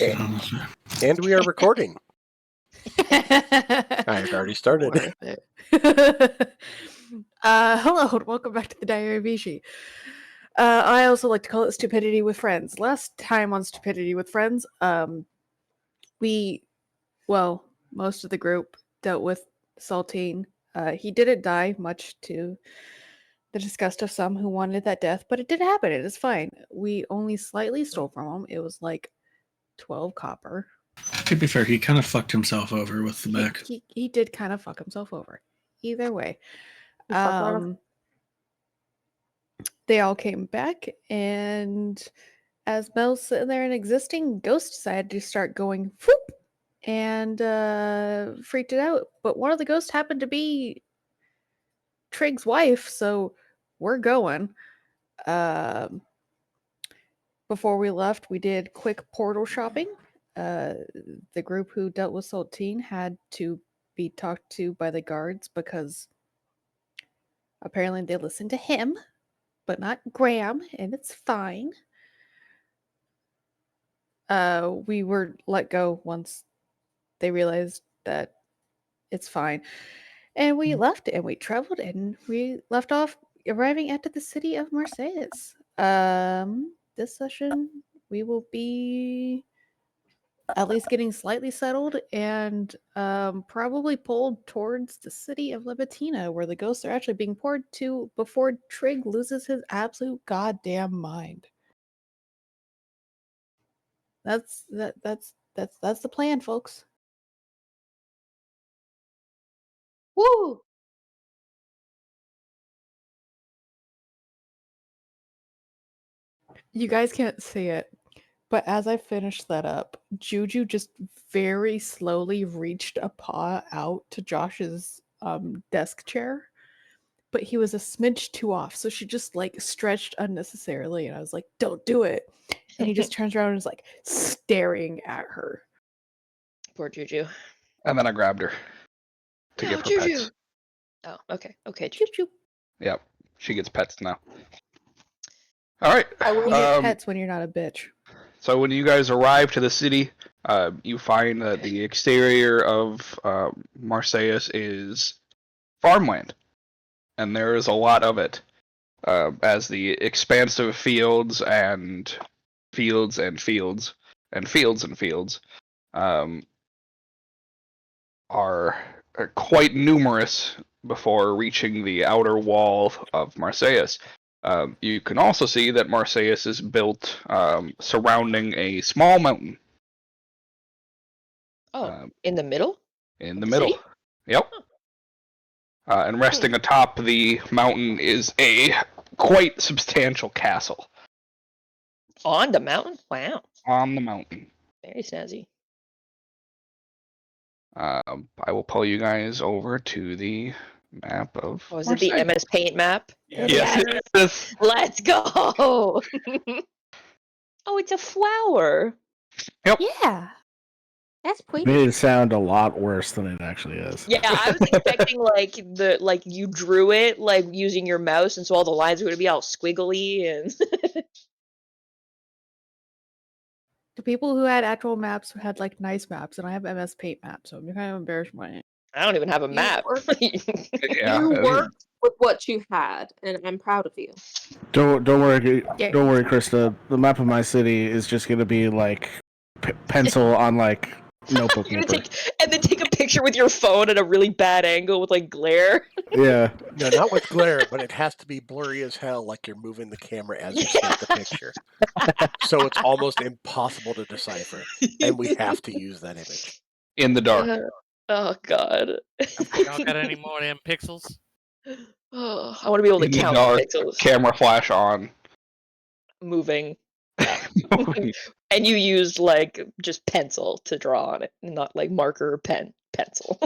And we are recording. I had already started. Hello, and welcome back to the Diary of Ishi. I also like to call it Stupidity with Friends. Last time on Stupidity with Friends, most of the group dealt with Saltine. He didn't die, much to the disgust of some who wanted that death, but it did happen. It is fine. We only slightly stole from him. It was like 12 copper. To be fair, he kind of fucked himself over with the back. He did kind of fuck himself over. Either way. They all came back, and as Mel's sitting there and existing, Ghost decided to start going whoop and freaked it out. But one of the ghosts happened to be Trig's wife, so we're going. Before we left, we did quick portal shopping. The group who dealt with Saltine had to be talked to by the guards because apparently they listened to him, but not Graham, and it's fine. We were let go once they realized that it's fine. And we left, and we traveled, and we left off arriving at the city of Marseilles. This session, we will be at least getting slightly settled and probably pulled towards the city of Libitina, where the ghosts are actually being poured to before Trig loses his absolute goddamn mind. That's the plan, folks. Woo! You guys can't see it, but as I finished that up, Juju just very slowly reached a paw out to Josh's desk chair, but he was a smidge too off, so she just like stretched unnecessarily, and I was like, "Don't do it!" And he just turns around and is like staring at her. Poor Juju. And then I grabbed her to give her Juju. pets. Oh, okay. Okay, Juju. Yep, she gets pets now. All right. You get pets when you're not a bitch. So when you guys arrive to the city, you find that the exterior of Marseilles is farmland, and there is a lot of it, as the expansive fields and fields and fields and fields and fields are quite numerous before reaching the outer wall of Marseilles. You can also see that Marseilles is built surrounding a small mountain. In the middle? In the middle. Yep. And resting atop the mountain is a quite substantial castle. On the mountain? Wow. On the mountain. Very snazzy. I will pull you guys over to the map of. Oh, is it the MS Paint map? Yes, it is. Let's go! Oh, it's a flower. Yep. Yeah. That's pretty. Made it sound a lot worse than it actually is. Yeah, I was expecting like you drew it like using your mouse, and so all the lines are going to be all squiggly and. The people who had actual maps had like nice maps, and I have MS Paint maps, so I'm kind of embarrassed by it. I don't even have a map. Yeah, You worked with what you had, and I'm proud of you. Don't worry, don't worry, Krista. The map of my city is just gonna be like pencil on like notebook paper. And then take a picture with your phone at a really bad angle with like glare. Yeah. No, not with glare, but it has to be blurry as hell, like you're moving the camera as you take the picture. So it's almost impossible to decipher, and we have to use that image. In the dark. Oh god. Y'all got any more of them pixels? Oh, I want to be able to In the count dark, pixels. camera flash on. Moving. And you used like just pencil to draw on it, not like marker or pencil.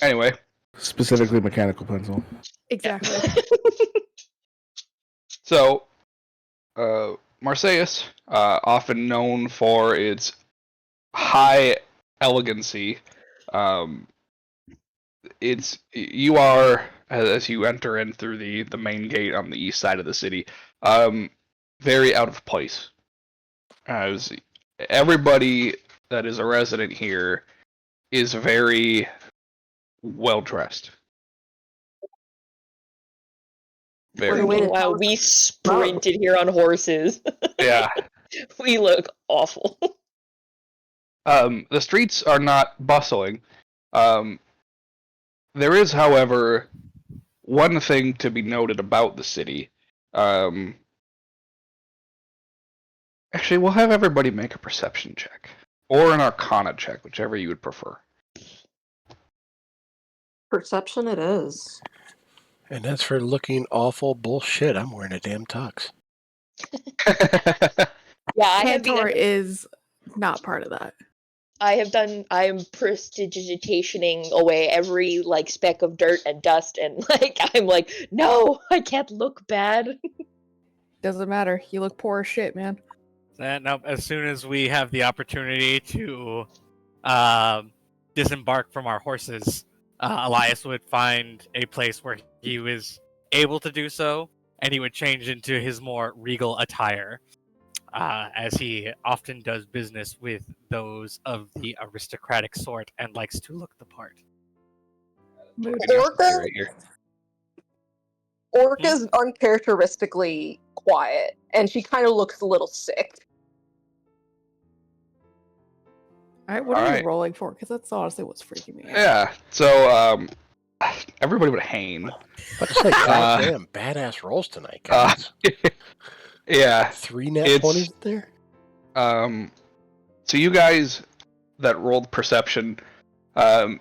Anyway. Specifically mechanical pencil. Exactly. So, Marseilles, often known for its high elegancy, you are, as you enter in through the main gate on the east side of the city, very out of place. As everybody that is a resident here is very well dressed. Very. Way to Meanwhile, tell us we sprinted here on horses. Yeah. We look awful. The streets are not bustling. There is, however, one thing to be noted about the city. Actually, we'll have everybody make a perception check. Or an arcana check, whichever you would prefer. Perception it is. And as for looking awful bullshit, I'm wearing a damn tux. Yeah, I have Cantor been. is not part of that. I am prestidigitationing away every like speck of dirt and dust, and like I'm like, no, I can't look bad. Doesn't matter. You look poor as shit, man. And as soon as we have the opportunity to disembark from our horses, Elias would find a place where he was able to do so, and he would change into his more regal attire, as he often does business with those of the aristocratic sort and likes to look the part. Orca, Right here. Orca's uncharacteristically quiet, and she kind of looks a little sick. All right, what are Alright. you rolling for? Because that's honestly what's freaking me out. Yeah, so, everybody but Hane. But it's like, goddamn, badass rolls tonight, guys. Yeah. 3 net it's- 20s there? So you guys that rolled perception, the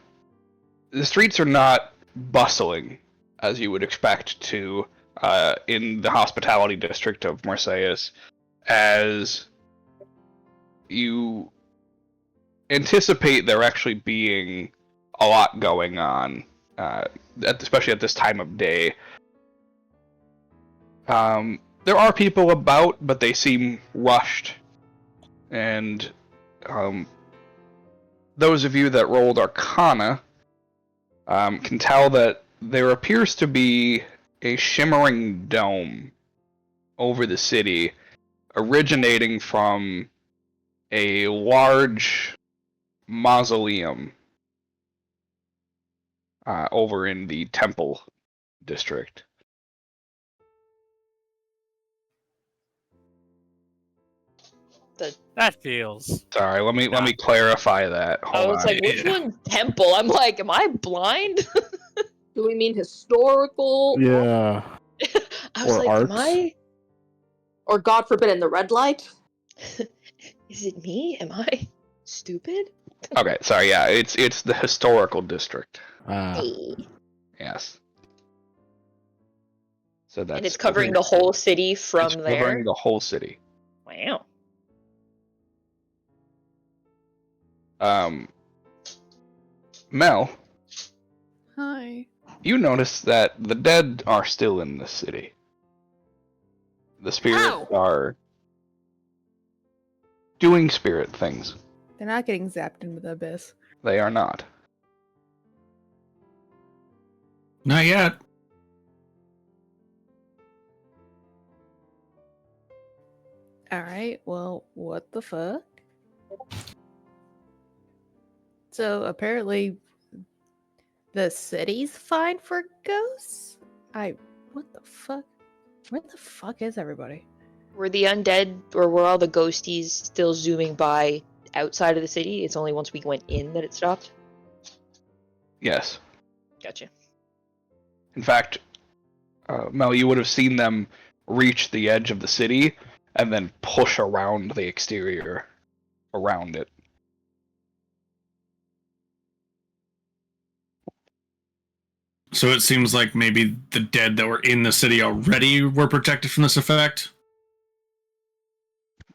streets are not bustling as you would expect to in the hospitality district of Marseilles, as you anticipate there actually being a lot going on, especially at this time of day. There are people about, but they seem rushed, and those of you that rolled Arcana can tell that there appears to be a shimmering dome over the city, originating from a large mausoleum over in the Temple district. That feels. Sorry, let me clarify that. I Hold was on. like, which one's temple? I'm like, am I blind? Do we mean historical? Yeah. I was Or like, am arts. I? Or God forbid in the red light? Is it me? Am I stupid? Okay, sorry. Yeah, it's the historical district. Hey. Yes. So that's And it's covering the whole city from it's there. covering the whole city. Wow. Mel, Hi. you notice that the dead are still in the city. The spirits Ow! are doing spirit things. They're not getting zapped into the abyss. They are not. Not yet. Alright, well, what the fuck? So apparently the city's fine for ghosts? What the fuck? Where the fuck is everybody? Were the undead, or were all the ghosties still zooming by outside of the city? It's only once we went in that it stopped? Yes. Gotcha. In fact, Mel, you would have seen them reach the edge of the city and then push around the exterior around it. So it seems like maybe the dead that were in the city already were protected from this effect?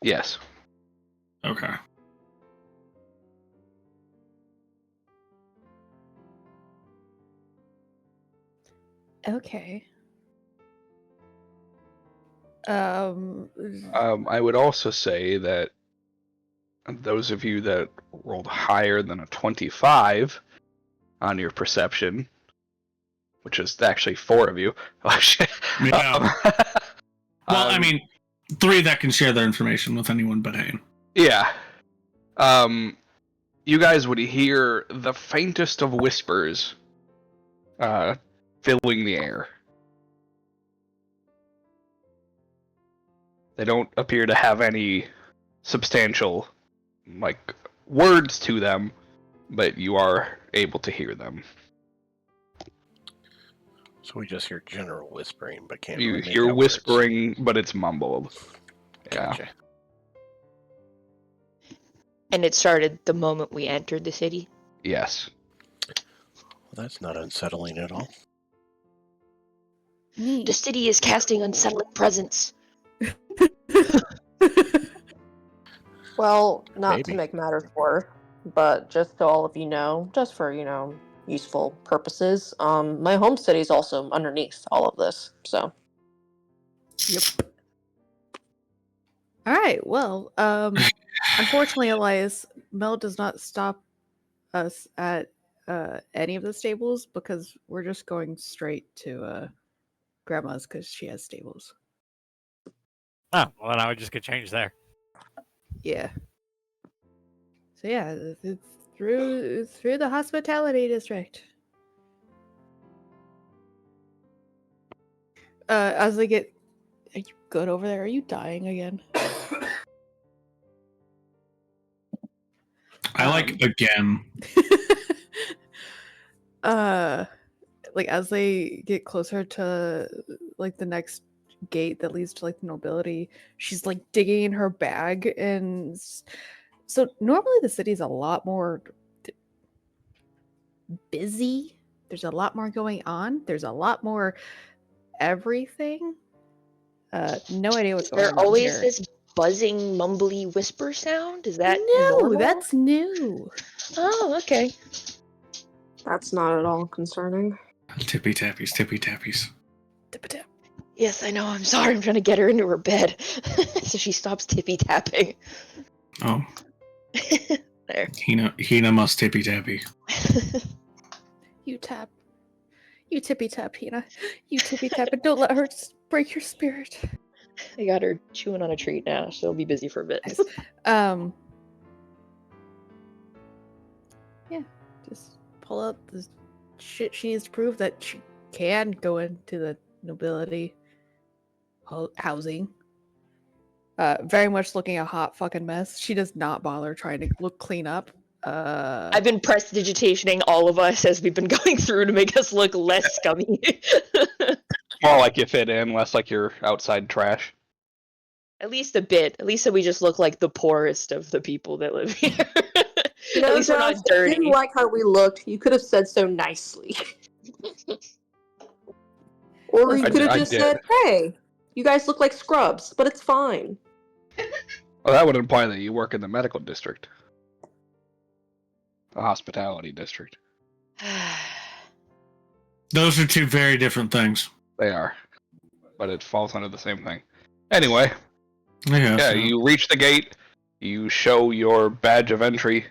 Yes. Okay. Okay. I would also say that those of you that rolled higher than a 25 on your perception, which is actually 4 of you. Yeah. Well, I mean, 3 that can share their information with anyone but Hane. Yeah. You guys would hear the faintest of whispers filling the air. They don't appear to have any substantial, like, words to them, but you are able to hear them. So we just hear general whispering, but can't You really make hear out words. whispering, but it's mumbled. Yeah. Gotcha. And it started the moment we entered the city. Yes. Well, that's not unsettling at all. Neat. The city is casting unsettling presence. Well, not Maybe. to make matters worse, but just so all of you know, just for, useful purposes, my home city is also underneath all of this, so. Yep. All right. Well, unfortunately, Elias, Mel does not stop us at any of the stables because we're just going straight to Grandma's because she has stables. Oh, well, then I would just get changed there. Yeah. So yeah, it's through the hospitality district. As they get, are you good over there? Are you dying again? I like again. Like as they get closer to like the next gate that leads to like the nobility, she's like digging in her bag, and so normally the city's a lot more busy. There's a lot more going on. There's a lot more everything. No idea what's Is going there on always here. this buzzing, mumbly whisper sound? Is that No, normal? that's new. Oh, okay. That's not at all concerning. Tippy tappies, tippy tappies. Tip-a-tap. Yes, I know. I'm sorry. I'm trying to get her into her bed so she stops tippy tapping. Oh, There. Hina must tippy tappy. You tap. You tippy tap, Hina. You tippy tap, and don't let her break your spirit. I got her chewing on a treat now. She'll be busy for a bit. Nice. Yeah, just pull up the shit she needs to prove that she can go into the nobility housing. Very much looking a hot fucking mess. She does not bother trying to look clean up. I've been prestidigitating all of us as we've been going through to make us look less scummy. More like you fit in, less like you're outside trash. At least a bit. At least so we just look like the poorest of the people that live here. At least we're Josh, not if you dirty. didn't like how we looked, you could have said so nicely. Or you I could have did- just I said, hey, you guys look like scrubs, but it's fine. Well, that would imply that you work in the medical district. The hospitality district. Those are two very different things. They are. But it falls under the same thing. Anyway, Yeah, yeah, so- you reach the gate, you show your badge of entry.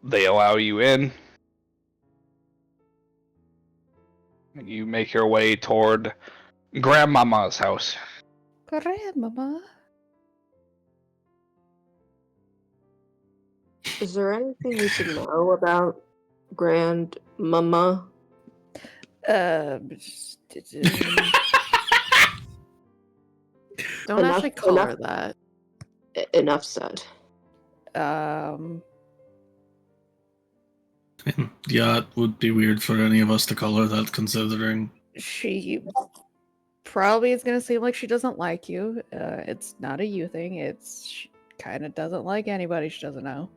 They allow you in. And you make your way toward Grandmama's house. Grandmama. Is there anything we should know about Grandmama? Don't Enough- actually call her enough- that. Enough said. Yeah, it would be weird for any of us to call her that, considering. She probably is going to seem like she doesn't like you. It's not a you thing. She kind of doesn't like anybody she doesn't know.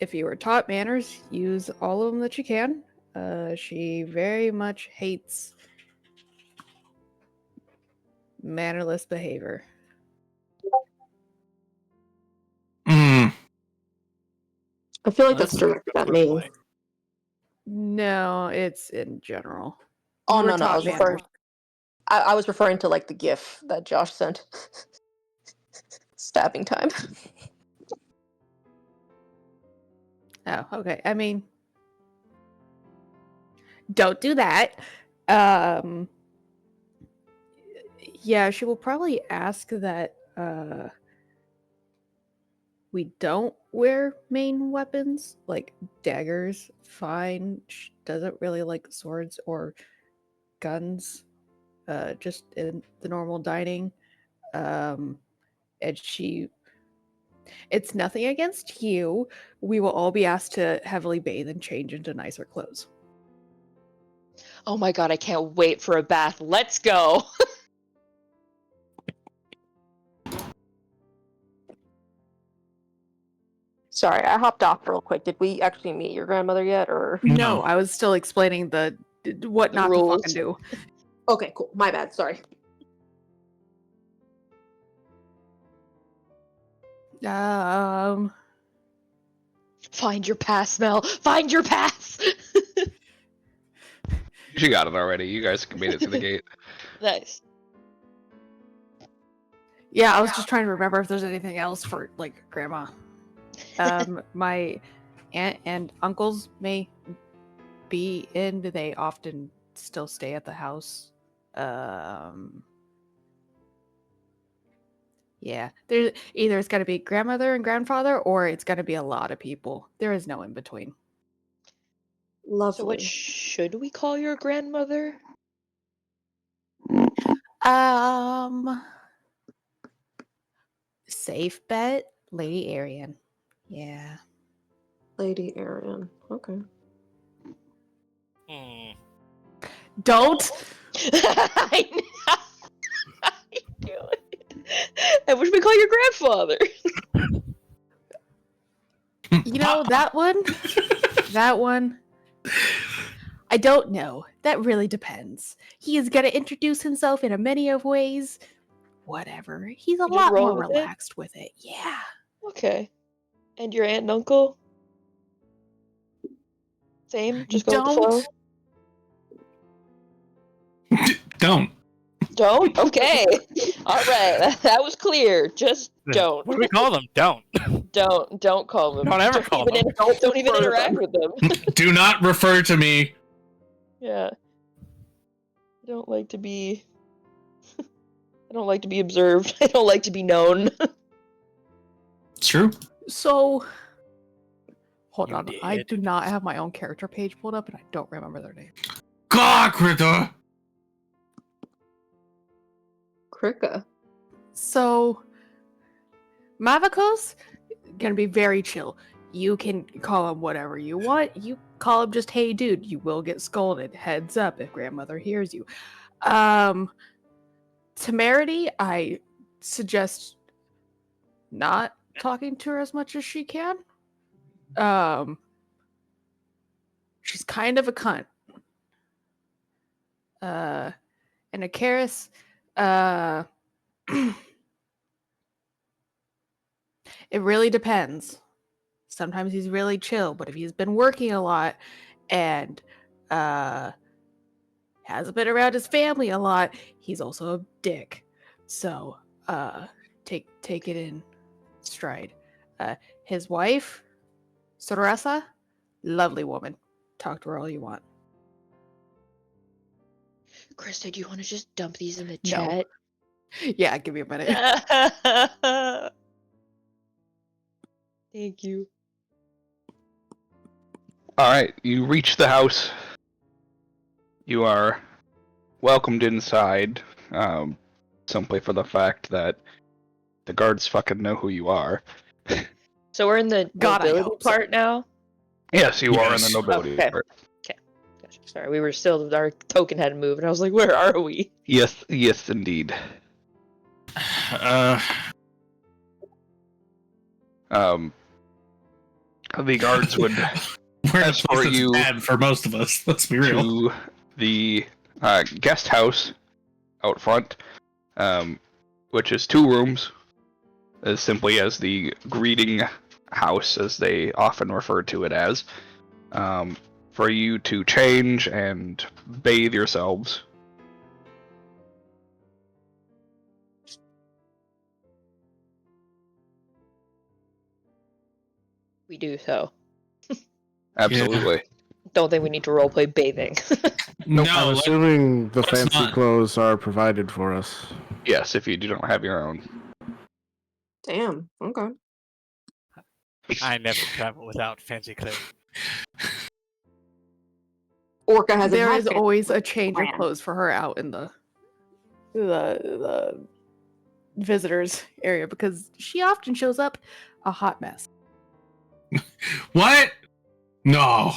If you were taught manners, use all of them that you can. She very much hates mannerless behavior. Mm. I feel like that's directed at me. No, it's in general. Oh, You were no, I taught was manners. referring. I was referring to like the GIF that Josh sent. Stabbing time. Oh, okay. I mean, don't do that. Yeah, she will probably ask that we don't wear main weapons, like daggers. Fine. She doesn't really like swords or guns. Just in the normal dining. And it's nothing against you. We will all be asked to heavily bathe and change into nicer clothes. Oh my god, I can't wait for a bath. Let's go. Sorry, I hopped off real quick. Did we actually meet your grandmother yet, or? No, I was still explaining what The not rules. to fucking do. Okay, cool. My bad. Sorry. Find your pass, Mel. Find your pass. She got it already. You guys can made it to the gate. Nice. Yeah, I was just trying to remember if there's anything else for like grandma. My aunt and uncles may be in, but they often still stay at the house. Yeah, there's either it's got to be grandmother and grandfather, or it's got to be a lot of people. There is no in between. Lovely. So what should we call your grandmother? Safe bet, Lady Arian. Yeah. Lady Arian. Okay. Don't. I know. I do it. And what should we call your grandfather? You know that one. That one. I don't know. That really depends. He is gonna introduce himself in a many of ways. Whatever. He's a You just lot roll more with it? relaxed with it. Yeah. Okay. And your aunt and uncle? Same? Just go with the flow? Don't. Don't? Okay. Alright. That was clear. Just don't. What do we call them? Don't. Don't call them. Don't ever call them. Don't even interact with them. Do not refer to me. Yeah. I don't like to be observed. I don't like to be known. It's true. So, hold You on. I did. do not have my own character page pulled up, and I don't remember their name. God, critter. Krika. So, Mavakos gonna be very chill. You can call him whatever you want. You call him just "Hey, dude." You will get scolded. Heads up if grandmother hears you. Temerity, I suggest not talking to her as much as she can. She's kind of a cunt. And Akaris, it really depends. Sometimes he's really chill, but if he's been working a lot and hasn't been around his family a lot, he's also a dick. So take it in stride. His wife, Sorasa, lovely woman. Talk to her all you want. Krista, do you want to just dump these in the No. chat? Yeah, give me a minute. Thank you. Alright, you reach the house. You are welcomed inside, simply for the fact that the guards fucking know who you are. So we're in the God, I nobility hope so. part now? Yes, you are in Yes. the nobility Okay. part. Gotcha. Sorry, we were still, our token hadn't moved, and I was like, where are we? Yes, indeed. The guards would We're in a escort place that's you bad for most of us. Let's be real. to the guest house out front, which is 2 rooms, as simply as the greeting house, as they often refer to it as, for you to change and bathe yourselves. We do so. Absolutely. don't think we need to roleplay bathing. No, I'm assuming the let's fancy not. clothes are provided for us. Yes, if you don't have your own. Damn. Okay. I never travel without fancy clothes. Orca hasn't There had is fancy always a clothes change of planned. clothes for her out in the visitors area because she often shows up a hot mess. What? No.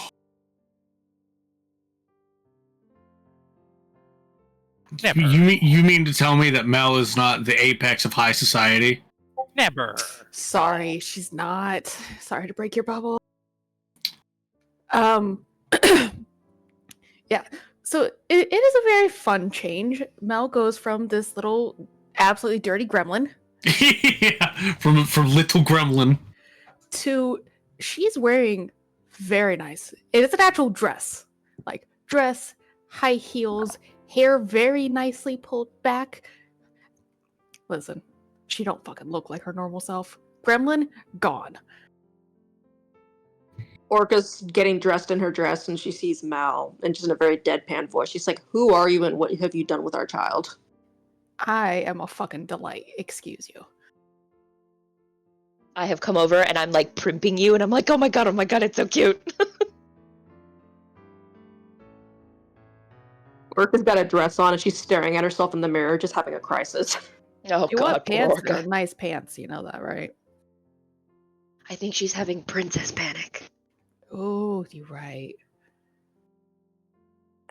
Never. You mean to tell me that Mel is not the apex of high society? Never. Sorry, she's not. Sorry to break your bubble. Yeah. So it is a very fun change. Mel goes from this little absolutely dirty gremlin Yeah, from Little Gremlin. to she's wearing very nice. It is an actual dress. Like dress, high heels, hair very nicely pulled back. Listen, she don't fucking look like her normal self. Gremlin, gone. Orca's getting dressed in her dress and she sees Mal and just in a very deadpan voice. She's like, "Who are you and what have you done with our child?" I am a fucking delight, excuse you. I have come over and I'm like primping you, and I'm like, oh my god, it's so cute. Orca's got a dress on and she's staring at herself in the mirror, just having a crisis. Oh You god, want poor pants Orca. that are nice pants, you know that, right? I think she's having princess panic. Oh, you're right.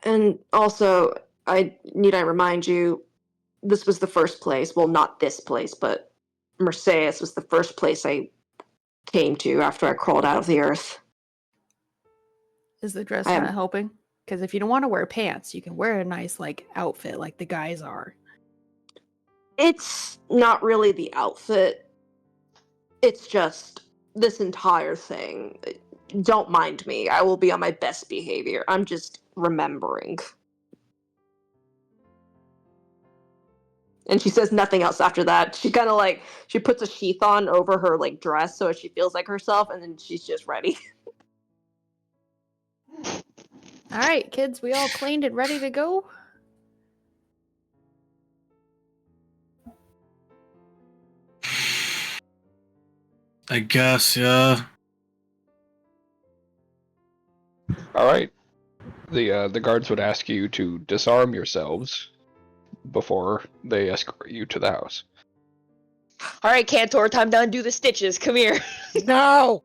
And also, I remind you, this was the first place. Well, not this place, but Marseilles was the first place I came to after I crawled out of the earth. Is the dress I am- not helping? Because if you don't want to wear pants, you can wear a nice like outfit like the guys are. It's not really the outfit. It's just this entire thing. Don't mind me. I will be on my best behavior. I'm just remembering. And she says nothing else after that. She kind of like, she puts a sheath on over her like dress so she feels like herself, and then she's just ready. All right, kids, we all cleaned and ready to go. I guess, yeah. All right. The guards would ask you to disarm yourselves before they escort you to the house. All right, Cantor, time to undo the stitches. Come here. No!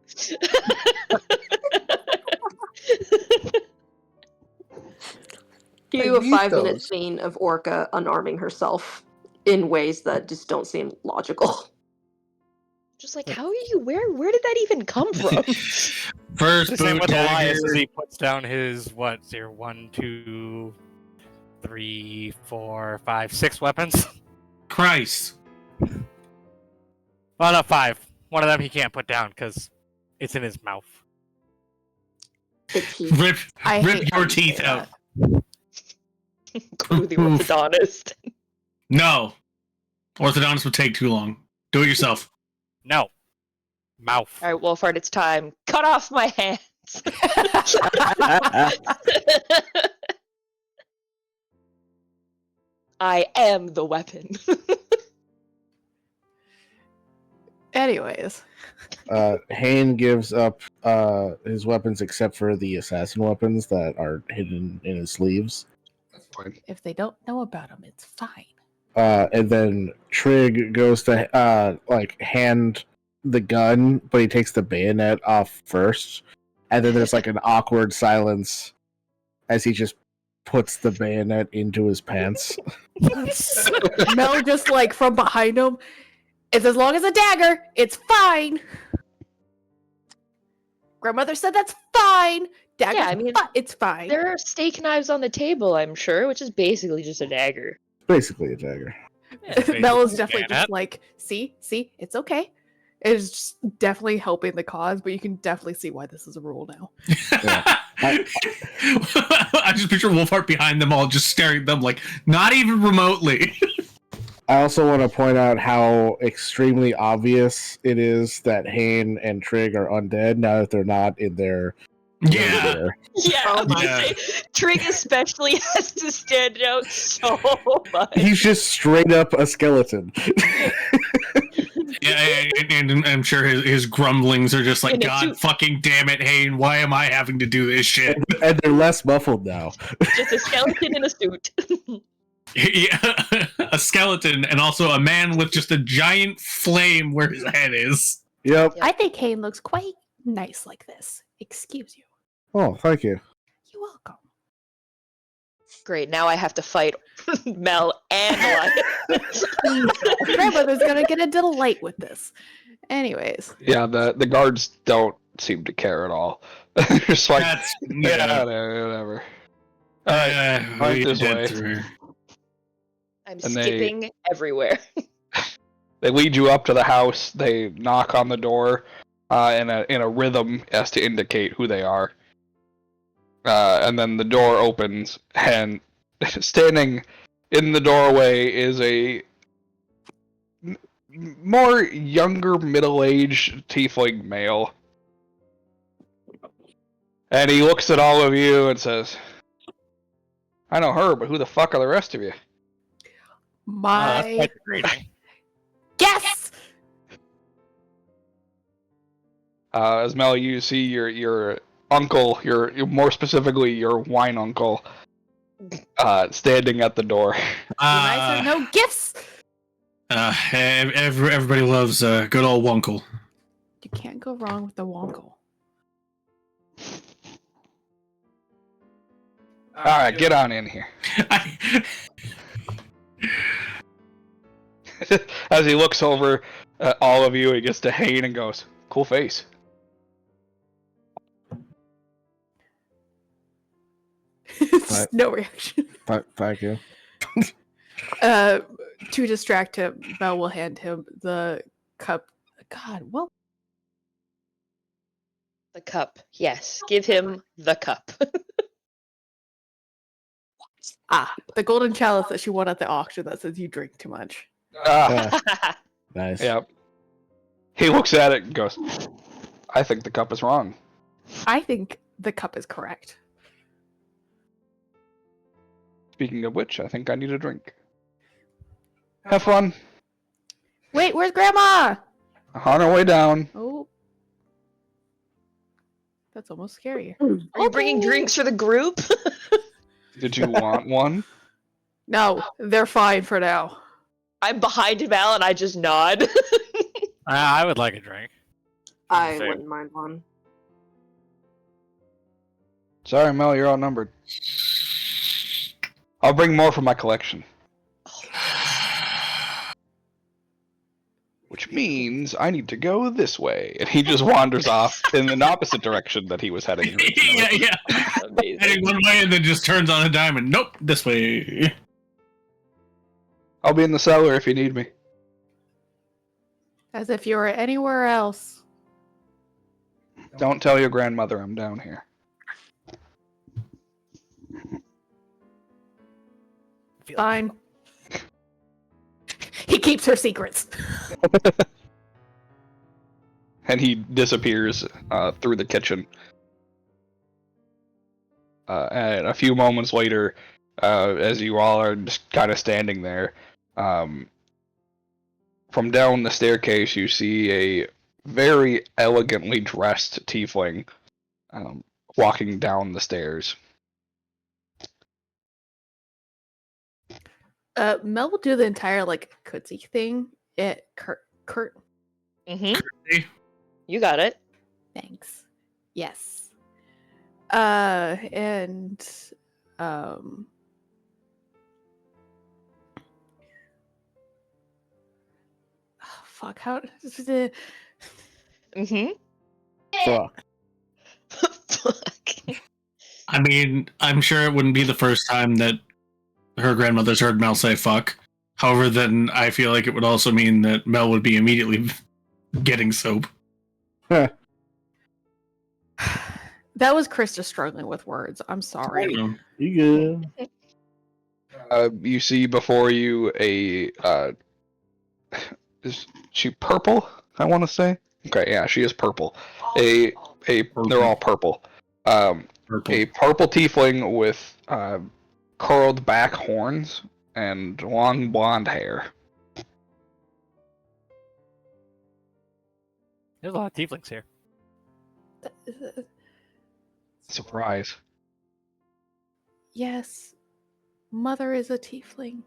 Cue a need 5-minute those. scene of Orca unarming herself in ways that just don't seem logical. Just like, how are you? Where did that even come from? First Same boot with Elias as dagger. he puts down his what? Zero, 1, 2, 3, 4, 5, 6 weapons. Christ. Well, no, 5. One of them he can't put down because it's in his mouth. The teeth. Rip I hate your how you teeth say out. Clue the orthodontist. No. Orthodontist would take too long. Do it yourself. No. Mouth. All right, Wolfhard, it's time. Cut off my hands. I am the weapon. Anyways, Hain gives up his weapons except for the assassin weapons that are hidden in his sleeves. if they don't know about him, it's fine. And then Trig goes to hand the gun, but he takes the bayonet off first. And then there's like an awkward silence as he just puts the bayonet into his pants. Mel just like from behind him. It's as long as a dagger. It's fine. Grandmother said that's fine. Dagger. Yeah, I mean, it's fine. There are steak knives on the table, I'm sure, which is basically just a dagger. Basically a dagger. Mel is definitely Bayonet. just like, see, it's okay. It's just definitely helping the cause, but you can definitely see why this is a rule now. Yeah. I just picture Wolfhard behind them all just staring at them like, not even remotely. I also want to point out how extremely obvious it is that Hain and Trig are undead now that they're not in their Yeah. Yeah, Oh I was gonna my- say, Trig especially has to stand out so much. He's just straight up a skeleton. Yeah, and I'm sure his grumblings are just like, In a God suit. fucking damn it, Hayne, why am I having to do this shit? And they're less muffled now. Just a skeleton in a suit. Yeah, a skeleton, and also a man with just a giant flame where his head is. Yep. I think Kane looks quite nice like this. Excuse you. Oh, thank you. You're welcome. Great, now I have to fight Mel and Elias. Grandmother's gonna get a delight with this. Anyways, Yeah, the guards don't seem to care at all. Just like, That's yeah, whatever. Alright, right we this did way. through. I'm And skipping everywhere. They lead you up to the house. They knock on the door in a rhythm as to indicate who they are. And then the door opens, and standing in the doorway is a more younger, middle-aged tiefling male. And he looks at all of you and says, I know her, but who the fuck are the rest of you? That's my quite the greeting. yes. As Mel, you see your uncle, your more specifically your wine uncle, standing at the door. Nice or no gifts. Everybody loves good old Wunkle. You can't go wrong with the Wonkle. All right, get on in here. As he looks over at all of you, he gets to Hayne and goes, "Cool face." Just no reaction. Thank you. To distract him, Mel will hand him the cup. God, well, The cup. Yes, give him the cup. the golden chalice that she won at the auction that says you drink too much. Nice. Yep. He looks at it and goes, "I think the cup is wrong." I think the cup is correct. Speaking of which, I think I need a drink. Have fun. Wait, where's Grandma? On our way down. Oh, that's almost scary. Are you bringing drinks for the group? Did you want one? No, they're fine for now. I'm behind Mel and I just nod. I would like a drink. I Same. wouldn't mind one. Sorry, Mel, you're outnumbered. I'll bring more from my collection. Which means I need to go this way. And he just wanders off in the opposite direction that he was heading. Yeah. Amazing. Heading one way and then just turns on a dime and nope, this way. I'll be in the cellar if you need me. As if you were anywhere else. Don't tell your grandmother I'm down here. Fine. He keeps her secrets. And he disappears through the kitchen. And a few moments later, as you all are just kind of standing there, from down the staircase, you see a very elegantly dressed tiefling walking down the stairs. Mel will do the entire like Kutzy thing. Kurt. Mm-hmm. You got it. Thanks. Yes. And oh, fuck, how Mm-hmm. Fuck. Fuck. I mean, I'm sure it wouldn't be the first time that her grandmother's heard Mel say fuck. However, then I feel like it would also mean that Mel would be immediately getting soap. that was Chris just struggling with words. I'm sorry. You good? You see before you a is she purple? I want to say. Okay, yeah, she is purple. They're all purple. Purple. A purple tiefling with curled back horns and long blonde hair. There's a lot of tieflings here. Surprise. Yes, mother is a tiefling.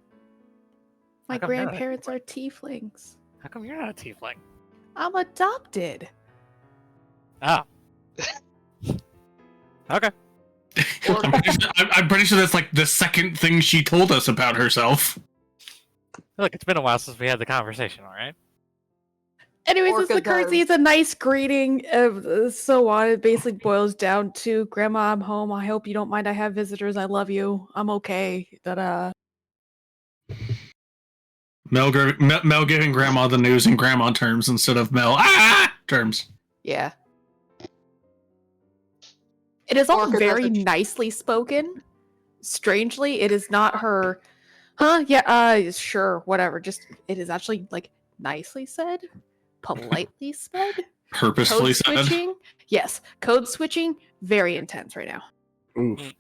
My How come you're not a grandparents are tieflings. How come you're not a tiefling? I'm adopted. Ah. Okay. I'm pretty sure that's like the second thing she told us about herself. Look, it's been a while since we had the conversation, alright? Anyways, it's Orca the curtsy. does. It's a nice greeting. So on. It basically boils down to, Grandma, I'm home. I hope you don't mind. I have visitors. I love you. I'm okay. Da-da. Mel giving Grandma the news in Grandma terms instead of Mel terms. Yeah. It is all Orca very doesn't- nicely spoken. Strangely, it is not her, yeah, sure, whatever. Just, it is actually, like, nicely said. Politely said. Purposefully Code said. switching. Yes. Code switching. Very intense right now. Oof.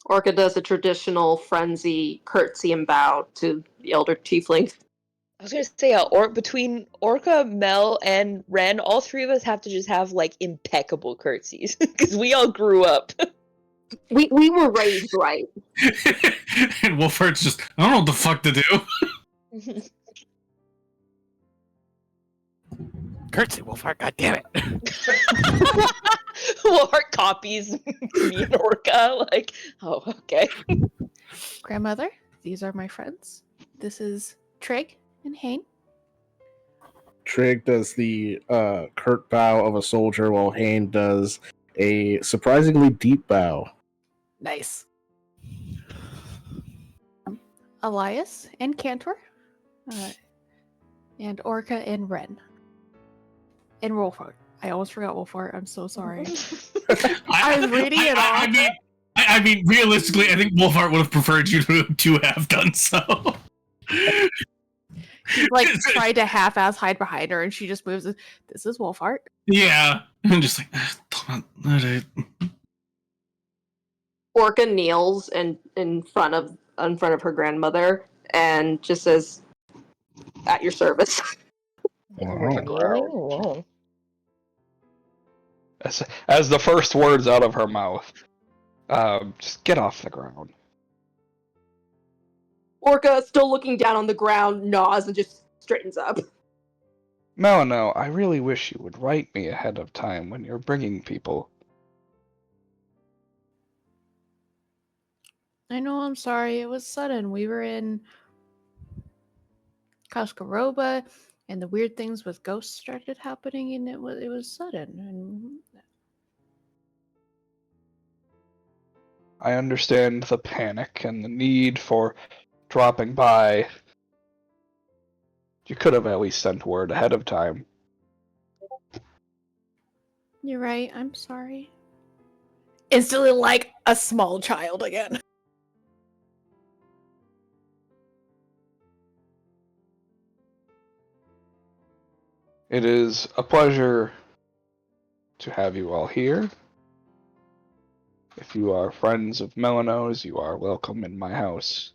Orca does a traditional frenzy curtsy and bow to the elder tiefling. I was gonna say, between Orca, Mel, and Ren, all three of us have to just have like impeccable curtsies because we all grew up. We were raised right. And Wolfheart's just, I don't know what the fuck to do. Curtsy, Wolfheart, goddammit. Wolfheart copies me and Orca. Like, oh, okay. Grandmother, these are my friends. This is Trig and Hane. Trig does the curt bow of a soldier, while Hane does a surprisingly deep bow. Nice. Elias and Cantor. And Orca and Ren. And Wolfheart. I almost forgot Wolfheart. I'm so sorry. I was reading it off. I mean, realistically, I think Wolfheart would have preferred you to have done so. He like tried to half-ass hide behind her, and she just moves. This is Wolfheart. Yeah, I'm just like, alright. Orca kneels in front of her grandmother and just says, "At your service." Wow. As the first words out of her mouth. Just get off the ground. Orca, still looking down on the ground, nods and just straightens up. Melano, I really wish you would write me ahead of time when you're bringing people. I know, I'm sorry. It was sudden. We were in Kaskaroba, and the weird things with ghosts started happening, and it was sudden. And I understand the panic and the need for dropping by. You could have at least sent word ahead of time. you're right. I'm sorry. Instantly, like a small child again. It is a pleasure to have you all here. If you are friends of Melano's, you are welcome in my house.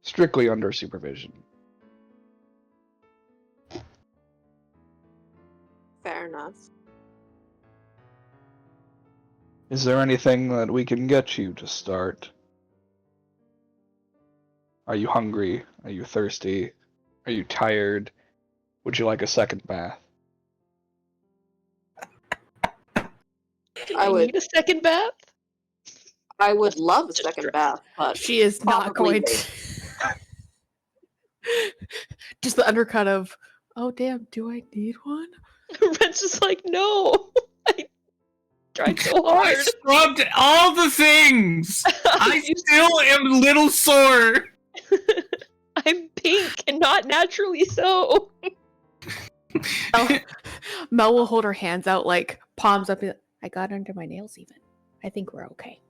Strictly under supervision. Fair enough. Is there anything that we can get you to start? Are you hungry? Are you thirsty? Are you tired? Would you like a second bath? Do I we would- need a second bath? I would love a Just second dress. bath, but She is not Probably going to. Just the undercut of, oh damn, do I need one? Ren's just like, no. I tried so I hard. scrubbed all the things. I still am a little sore. I'm pink and not naturally so. Mel will hold her hands out, like palms up. I got under my nails even. I think we're okay.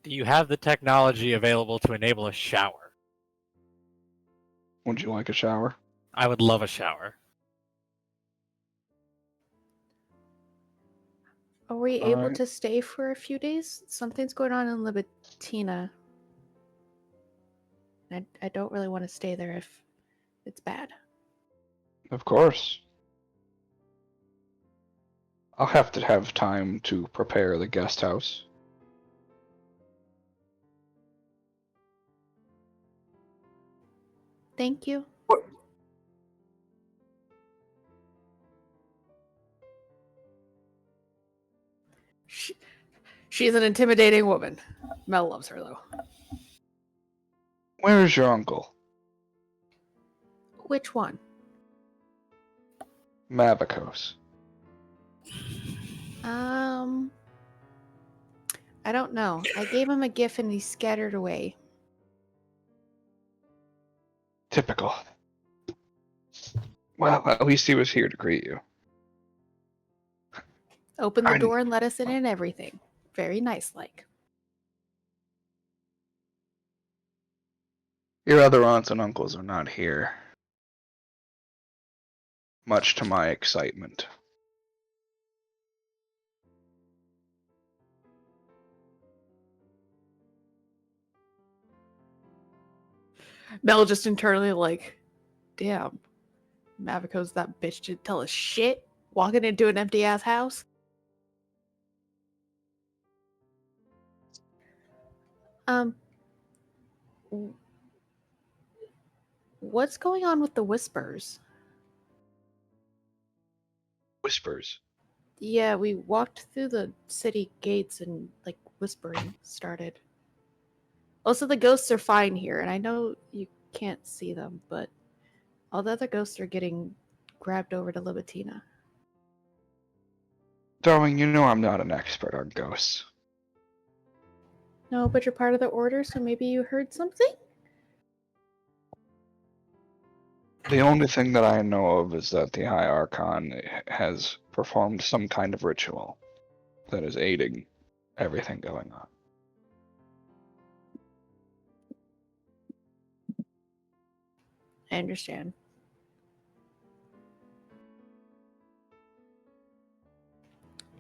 Do you have the technology available to enable a shower? Would you like a shower? I would love a shower. Are we able Alright. to stay for a few days? Something's going on in Libitina. I don't really want to stay there if it's bad. Of course. I'll have to have time to prepare the guest house. Thank you. She's an intimidating woman. Mel loves her, though. Where's your uncle? Which one? Mavacos. I don't know. I gave him a gift and he scattered away. Typical. Well, at least he was here to greet you. Opened the I- door and let us in and everything. Very nice-like. Your other aunts and uncles are not here. Much to my excitement. Mel just internally like, damn, Mavico's that bitch to tell us shit walking into an empty ass house. What's going on with the whispers? Whispers. Yeah, we walked through the city gates and like whispering started. Also, the ghosts are fine here, and I know you can't see them, but all the other ghosts are getting grabbed over to Libitina. Darling, you know I'm not an expert on ghosts. No, but you're part of the order, so maybe you heard something? The only thing that I know of is that the High Archon has performed some kind of ritual that is aiding everything going on. I understand.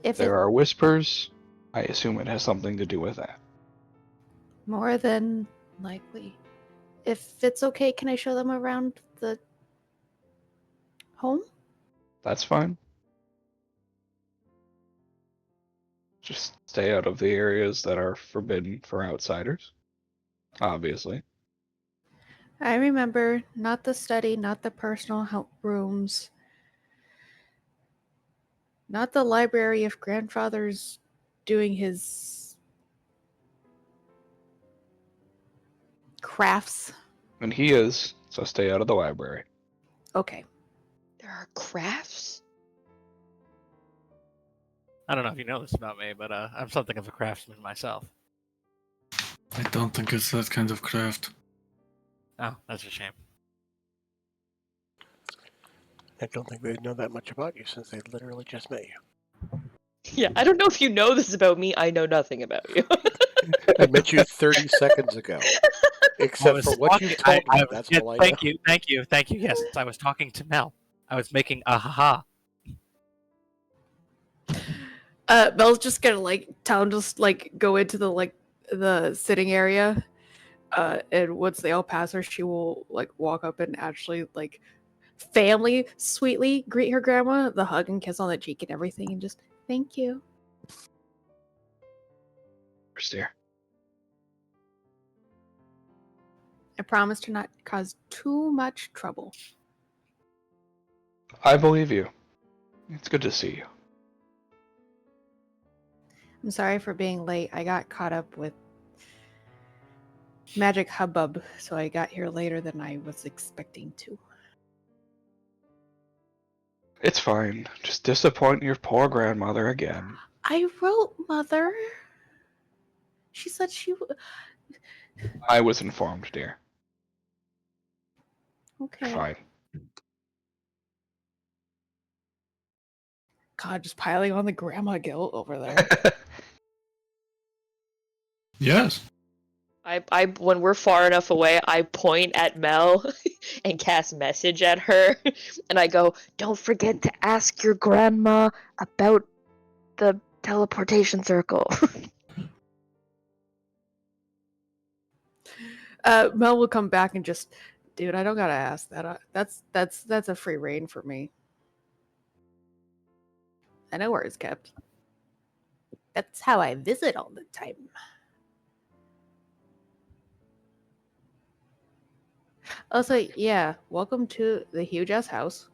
If There it are whispers. I assume it has something to do with that. more than likely. If it's okay, can I show them around the home? That's fine. Just stay out of the areas that are forbidden for outsiders. Obviously. I remember not the study, not the personal help rooms, not the library if grandfather's doing his crafts. And he is, so stay out of the library. Okay. There are crafts? I don't know if you know this about me, but I'm something of a craftsman myself. I don't think it's that kind of craft. Oh, that's a shame. I don't think they know that much about you since they literally just met you. Yeah, I don't know if you know this about me. I know nothing about you. I met you 30 seconds ago. Except for what you've told me, that's all I know. Thank you. Yes, I was talking to Mel. I was making a haha. Belle's just gonna like tell him just like go into the sitting area. And once they all pass her, she will like walk up and actually like family sweetly greet her grandma, the hug and kiss on the cheek and everything, and just thank you. Dear. I promise to not cause too much trouble. I believe you. It's good to see you. I'm sorry for being late. I got caught up with magic hubbub, so I got here later than I was expecting to. It's fine. Just disappoint your poor grandmother again. I wrote Mother. She said she I was informed, dear. okay. Fine. God, just piling on the grandma guilt over there. Yes. I when we're far enough away, I point at Mel and cast message at her, and I go, "Don't forget to ask your grandma about the Teleportation circle. Mel will come back and just, dude, I don't gotta ask that. That's a free reign for me. I know where it's kept. That's how I visit all the time. Also, yeah, welcome to the huge ass house.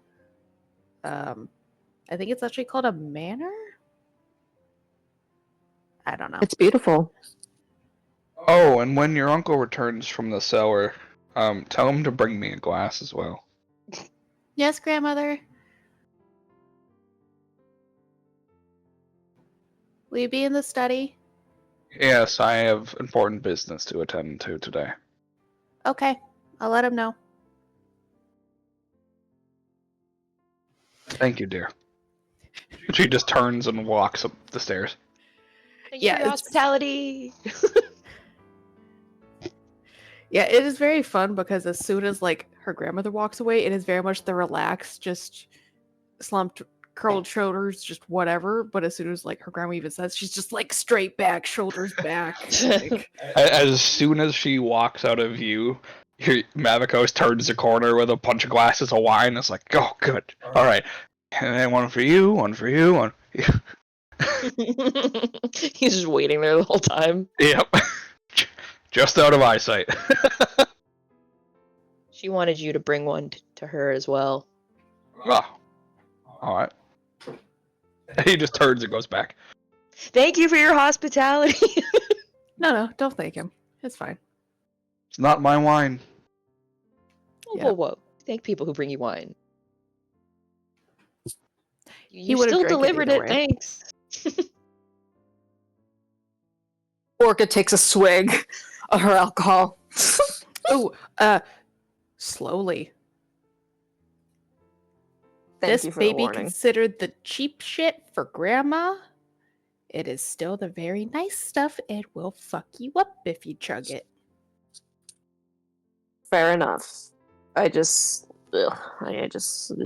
I think it's actually called a manor. I don't know. It's beautiful. Oh, and when your uncle returns from the cellar, tell him to bring me a glass as well. Yes, grandmother. Will you be in the study? Yes, I have important business to attend to today. Okay, I'll let him know. Thank you, dear. She just turns and walks up the stairs. Thank you for your it's- hospitality. Yeah, it is very fun because as soon as like her grandmother walks away, it is very much the relaxed, just slumped, curled shoulders, just whatever. But as soon as like her grandma even says, she's just like straight back, shoulders back. Like, As soon as she walks out of view, Mavikos turns the corner with a bunch of glasses of wine. It's like, oh, good. All right. And then one for you, one for you, one. He's just waiting there the whole time. Yep. Just out of eyesight. She wanted you to bring one to her as well. Oh. All right. He just turns and goes back. Thank you for your hospitality. no, don't thank him. It's fine. It's not my wine. Yeah. Whoa, whoa. Thank people who bring you wine. He You would've still drank it delivered either it, way. thanks. Orca takes a swig of her alcohol. Oh, slowly. Thank This you for the baby warning. considered the cheap shit for grandma. It is still the very nice stuff. It will fuck you up if you chug it. Fair enough. I just. Ugh, ugh. I It isn't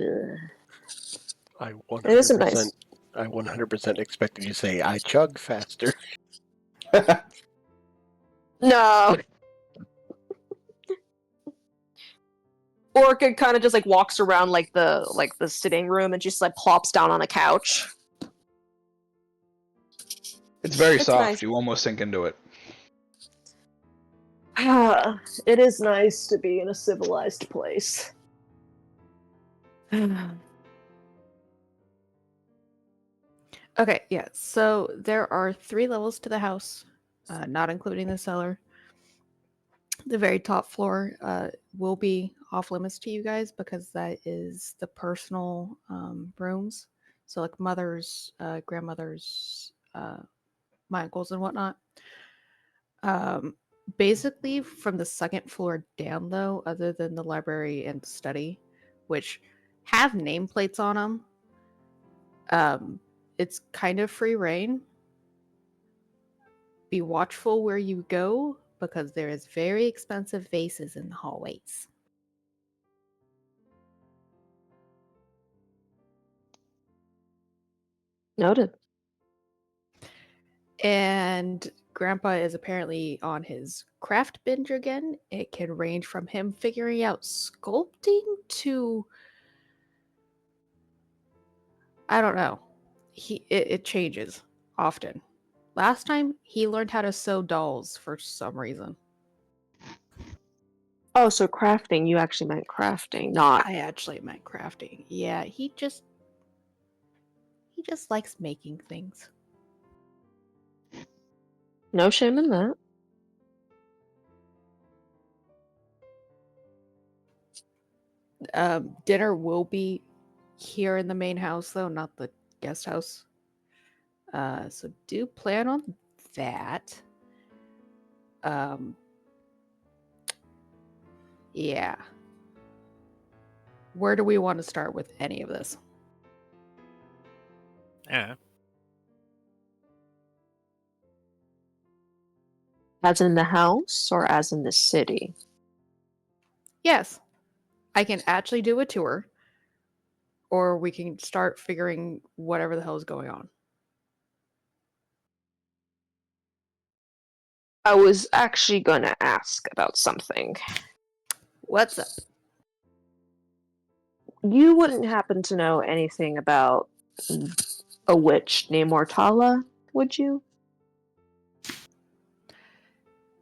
100%. nice. I 100% expected you to say I chug faster. No. Orca kind of just like walks around like the sitting room and just like plops down on a couch. It's very It's soft. nice. You almost sink into it. It is nice to be in a civilized place. Okay, yeah. So there are 3 levels to the house, not including the cellar. The very top floor will be off limits to you guys because that is the personal rooms. So like mothers, grandmothers, my uncles and whatnot. Basically from the second floor down though, other than the library and study, which have nameplates on them, it's kind of free reign. Be watchful where you go because there is very expensive vases in the hallways. Noted. And Grandpa is apparently on his craft binge again. It can range from him figuring out sculpting to I don't know. It changes often. Last time he learned how to sew dolls for some reason. Oh, so crafting, you actually meant crafting, not. I actually meant crafting. Yeah, he just likes making things. No shame in that. Dinner will be here in the main house though, not the guest house. So do plan on that. Yeah. Where do we want to start with any of this? Yeah. As in the house or as in the city? Yes. I can actually do a tour. Or we can start figuring whatever the hell is going on. I was actually gonna ask about something. What's up? You wouldn't happen to know anything about a witch named Mortala, would you?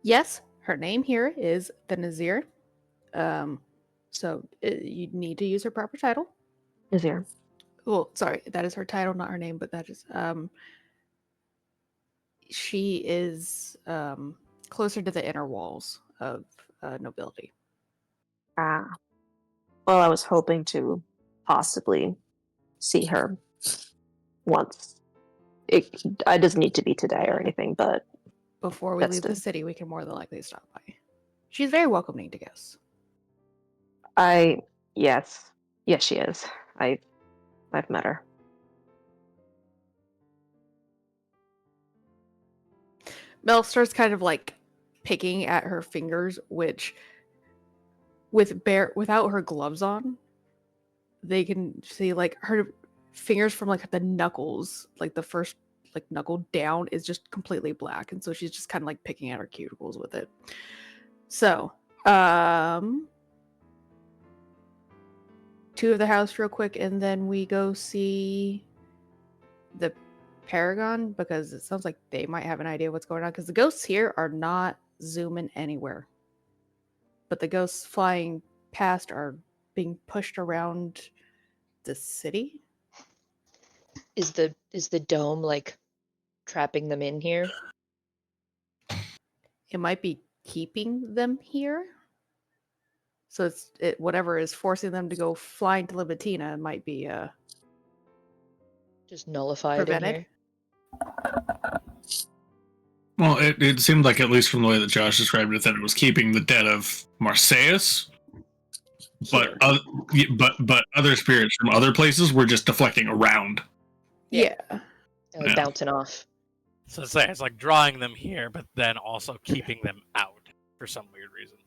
Yes, her name here is the Nazir. So you need to use her proper title. Nazir. Well, sorry, that is her title, not her name, but that is she is closer to the inner walls of nobility. Ah. Well, I was hoping to possibly see her once. It doesn't need to be today or anything, but Before we That's leave the the- city, we can more than likely stop by. She's very welcoming to guests. yes, she is. I've met her. Mel starts kind of like picking at her fingers, which without her gloves on, they can see like her fingers from like the knuckles, like the first like knuckle down is just completely black, and so she's just kind of like picking at her cuticles with it. So, tour of the house real quick, and then we go see the Paragon because it sounds like they might have an idea what's going on because the ghosts here are not zooming anywhere, but the ghosts flying past are being pushed around the city. Is the dome like trapping them in here? It might be keeping them here. So whatever is forcing them to go flying to Libitina might be Just nullified in prevented. here? Well, it seemed like, at least from the way that Josh described it, that it was keeping the dead of Marseilles, but other spirits from other places were just deflecting around. Yeah. Like bouncing off. So it's like drawing them here, but then also keeping them out for some weird reason.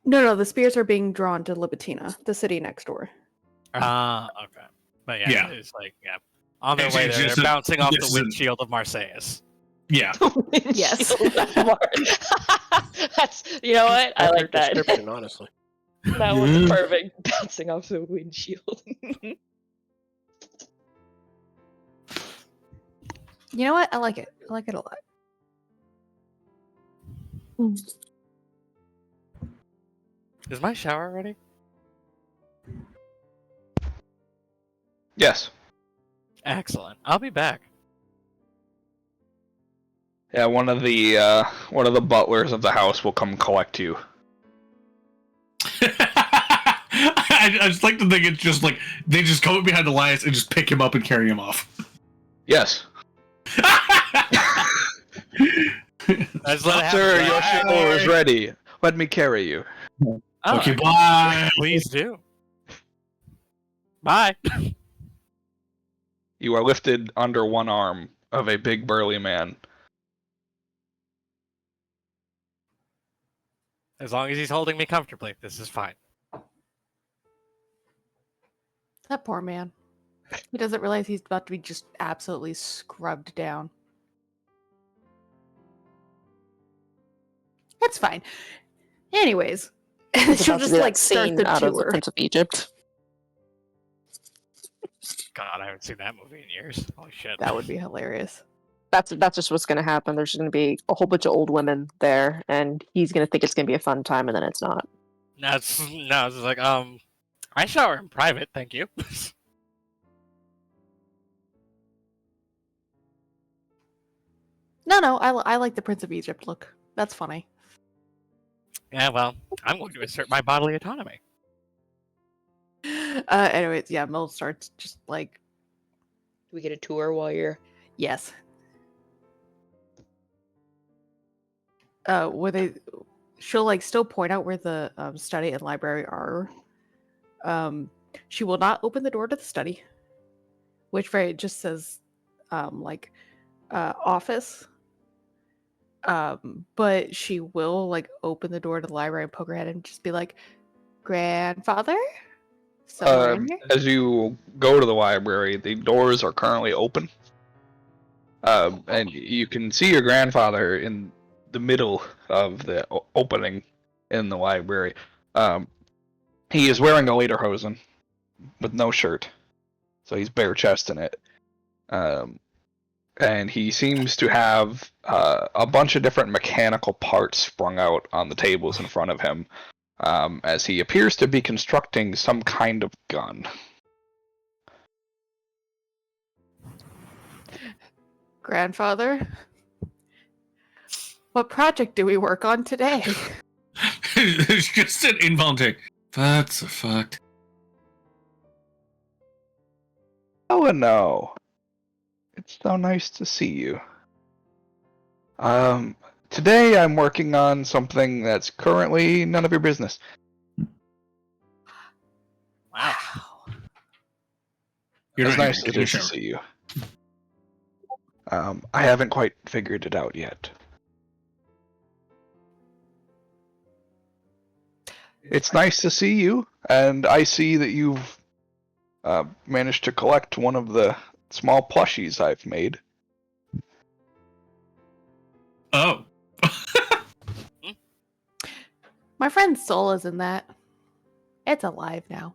No, the spirits are being drawn to Libitina, the city next door. Okay. But yeah, it's like, on their It's way there, just they're a- bouncing off the this is a- windshield of Marseilles. Yeah. Yes. That's, you know what? I like Perfect that. description, honestly. That was perfect. Bouncing off the windshield. You know what? I like it. I like it a lot. Is my shower ready? Yes. Excellent. I'll be back. Yeah, one of the butlers of the house will come collect you. I just like to think it's just like they just come up behind Elias and just pick him up and carry him off. Yes. Sir, your shower is ready. Let me carry you. Okay, bye. Please do. Bye. You are lifted under one arm of a big burly man. As long as he's holding me comfortably, this is fine. That poor man. He doesn't realize he's about to be just absolutely scrubbed down. It's fine. Anyways, It's she'll about to just be that like start scene the out of the tour. Prince of Egypt. God, I haven't seen that movie in years. Holy shit. That would be hilarious. That's just what's going to happen. There's going to be a whole bunch of old women there, and he's going to think it's going to be a fun time, and then it's not. No, it's just like, I shower in private, thank you. No, I like the Prince of Egypt look. That's funny. Yeah, well, I'm going to assert my bodily autonomy. Anyways, yeah, Mel starts just like, Do we get a tour while you're... yes. She'll like still point out where the study and library are. She will not open the door to the study, which just says office. But she will like open the door to the library and poke her head and just be like, grandfather? Somewhere in here? As you go to the library, the doors are currently open. And you can see your grandfather in the middle of the opening in the library. He is wearing a lederhosen with no shirt, so he's bare chest in it. And he seems to have a bunch of different mechanical parts sprung out on the tables in front of him, as he appears to be constructing some kind of gun. Grandfather, what project do we work on today? It's just an involuntary. That's a fucked. Oh no. It's so nice to see you. Today I'm working on something that's currently none of your business. Wow. You're It's not nice even to getting a shower. see you. I haven't quite figured it out yet. It's nice to see you, and I see that you've managed to collect one of the small plushies I've made. Oh. My friend's soul is in that. It's alive now.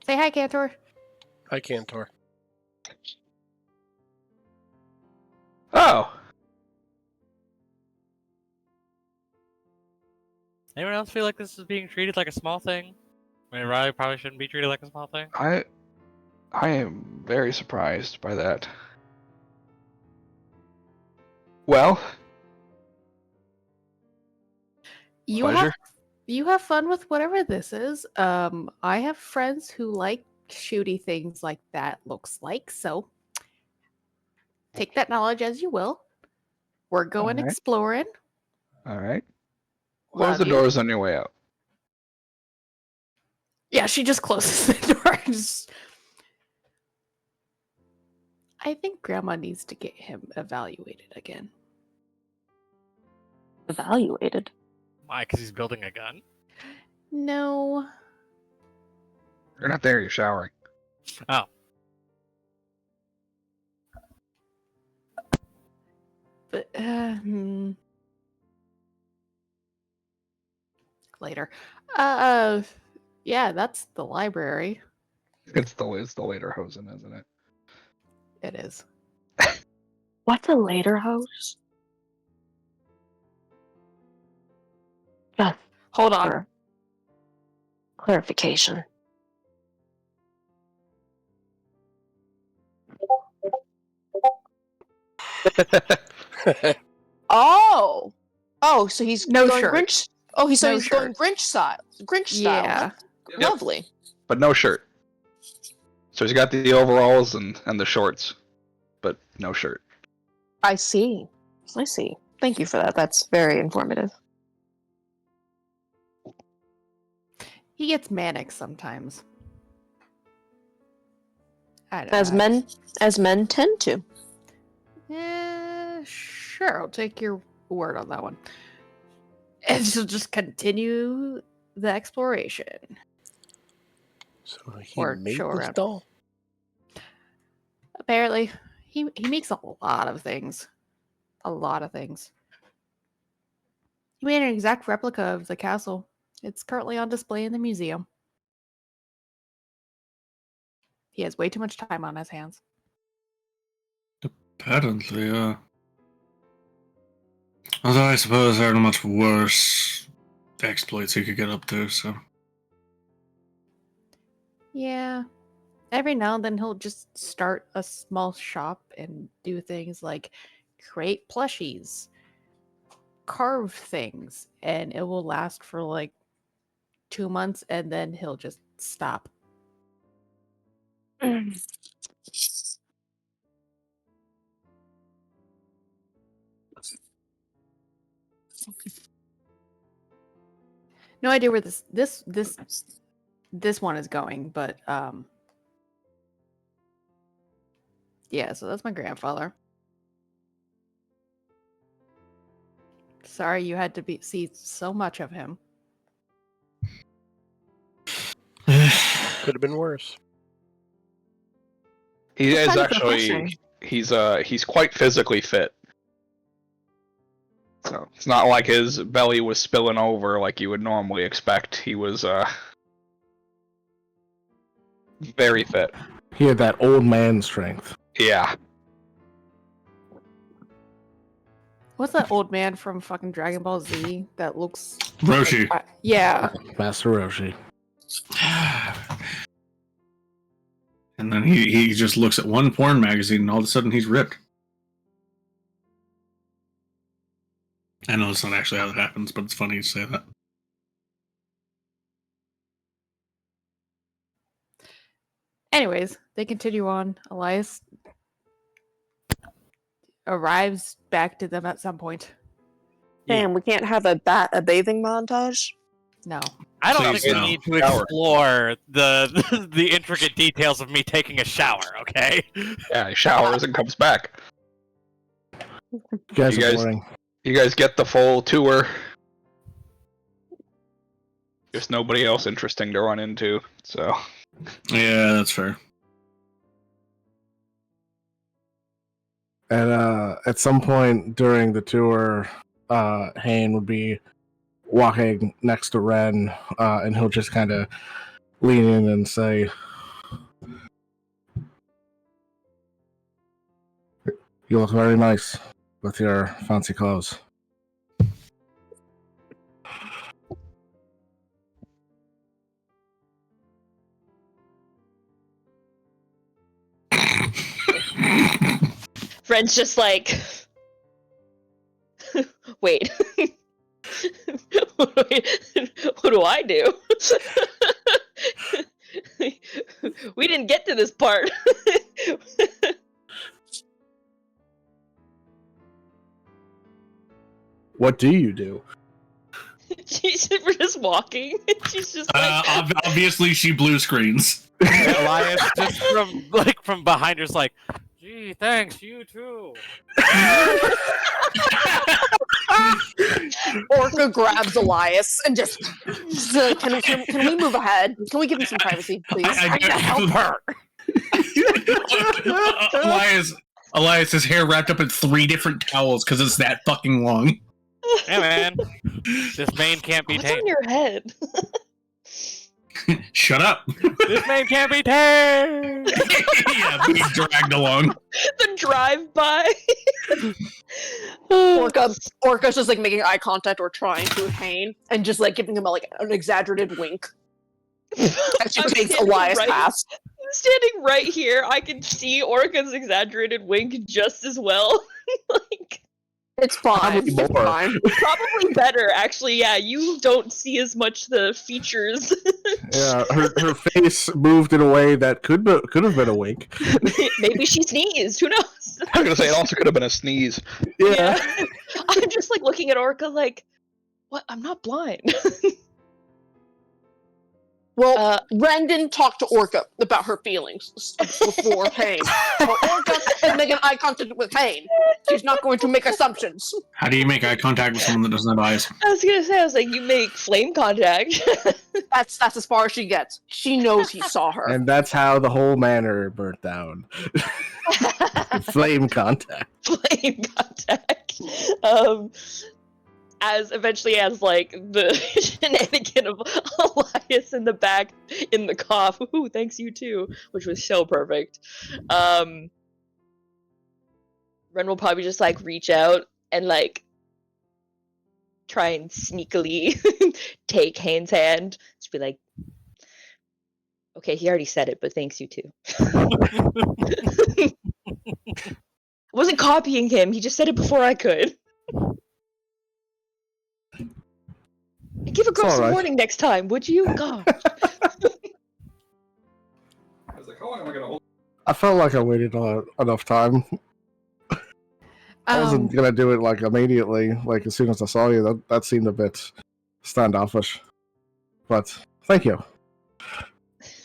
Say hi, Cantor. Hi, Cantor. Oh, Anyone else feel like this is being treated like a small thing? I mean, Riley probably shouldn't be treated like a small thing. I am very surprised by that. Well, pleasure. You have fun with whatever this is. I have friends who like shooty things like that looks like, so take that knowledge as you will. We're going Alright. exploring. All right. Close Love the you. doors on your way out. Yeah, she just closes the doors. I think Grandma needs to get him evaluated again. Evaluated. Why? Because he's building a gun? No. You're not there, you're showering. Oh. But later. Yeah, that's the library. It's the lederhosen, isn't it? It is. What's a later house? Just Hold on. for clarification. Oh, so he's No going shirt. Grinch. Oh, he's No he's going shirt. Grinch style. Grinch style. Yeah. Yep. Lovely. But no shirt. So he's got the overalls and the shorts, but no shirt. I see. I see. Thank you for that. That's very informative. He gets manic sometimes. I don't As know. men tend to. Sure, I'll take your word on that one. And she'll just continue the exploration. So he Or made show this around. doll? Apparently, he makes a lot of things. A lot of things. He made an exact replica of the castle. It's currently on display in the museum. He has way too much time on his hands. Apparently, although I suppose there are much worse exploits he could get up to, so. Yeah. Every now and then he'll just start a small shop and do things like create plushies, carve things, and it will last for like 2 months and then he'll just stop. No idea where this one is going, but yeah, so that's my grandfather. Sorry you had to see so much of him. Could have been worse. He What is kind of actually profession? he's quite physically fit. So it's not like his belly was spilling over like you would normally expect. He was very fit. He had that old man strength. Yeah. What's that old man from fucking Dragon Ball Z that looks Roshi. yeah. Master Roshi. And then he just looks at one porn magazine and all of a sudden he's ripped. I know it's not actually how that happens, but it's funny to say that. Anyways, they continue on. Elias arrives back to them at some point. Damn, we can't have a bathing montage. No. I don't Please, think we no. need to Shower. explore the intricate details of me taking a shower, okay? Yeah, he showers and comes back. You guys You are guys- boring. You guys get the full tour. There's nobody else interesting to run into, so Yeah, that's fair. And at some point during the tour, Hayne would be walking next to Ren, and he'll just kind of lean in and say, "You look very nice with your fancy clothes." Friend's just like, wait. What do I do? We didn't get to this part. What do you do? We're just walking. She's just like, Obviously, she blue screens. Elias just from behind her's like, gee, thanks, you too. Orca grabs Elias and just can we move ahead? Can we give him some privacy, please? I I'm gonna help her. Elias's hair wrapped up in 3 different towels because it's that fucking long. Hey man, this mane can't be what's on tamed. your head? Shut up. This mane can't be tamed. Yeah, being dragged along. The drive-by. Orca's just like making eye contact or trying to with Hayne and just like giving him like an exaggerated wink as she I'm takes standing Elias right- past. Standing right here, I can see Orca's exaggerated wink just as well. Like, It's fine. Probably It's more. fine. probably better, actually. Yeah, you don't see as much the features. Yeah, her face moved in a way that could have been a wink. Maybe she sneezed. Who knows? I was gonna say it also could have been a sneeze. Yeah. I'm just like looking at Orca like, what? I'm not blind. Well, Ren didn't talk to Orca about her feelings before Hayne. So Orca is making eye contact with Hayne. She's not going to make assumptions. How do you make eye contact with someone that doesn't have eyes? I was gonna say, I was like, you make flame contact. That's as far as she gets. She knows he saw her. And that's how the whole manor burnt down. Flame contact. Flame contact. As eventually as like the shenanigan of Elias in the back in the cough. Ooh, thanks you too, which was so perfect. Ren will probably just like reach out and like try and sneakily take Hayne's hand. Just be like, okay, he already said it, but thanks you too. I wasn't copying him, he just said it before I could. Give a girl It's all some right. warning next time, would you? God. I was like, how long am I gonna hold? I felt like I waited enough time. I wasn't gonna do it like immediately, like as soon as I saw you. That seemed a bit standoffish. But thank you.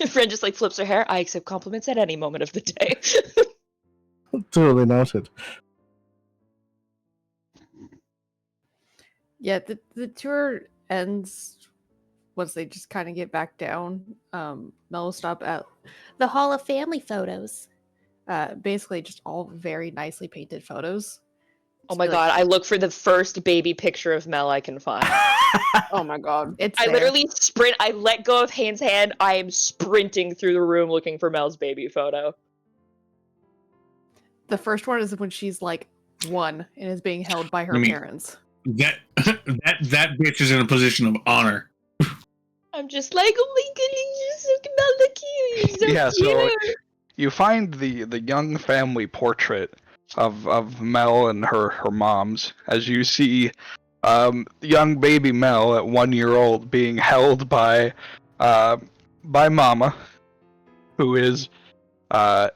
Friend just like flips her hair. I accept compliments at any moment of the day. Totally noted. Yeah, the tour ends once they just kind of get back down. Mel will stop at the Hall of Family Photos. Basically, just all very nicely painted photos. Oh my god, I look for the first baby picture of Mel I can find. Oh my god. It's I there. literally sprint. I let go of Hane's hand. I am sprinting through the room looking for Mel's baby photo. The first one is when she's like 1 and is being held by her I mean- parents. That bitch is in a position of honor. I'm just like, oh my goodness, look at Mel, look cute. He's so Yeah, so cute. you find the young family portrait of Mel and her moms as you see young baby Mel at 1 year old being held by Mama, who is a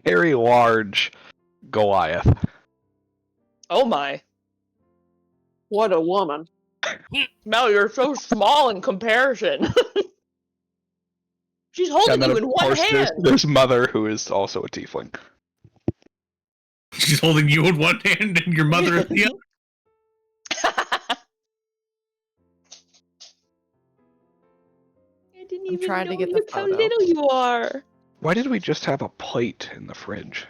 very large Goliath. Oh my. What a woman. Mel, you're so small in comparison. She's holding And then you of in one course hand. there's Mother, who is also a tiefling. She's holding you in one hand and your mother in the other. I didn't I'm even trying know to get the look how photo. little you are. Why did we just have a plate in the fridge?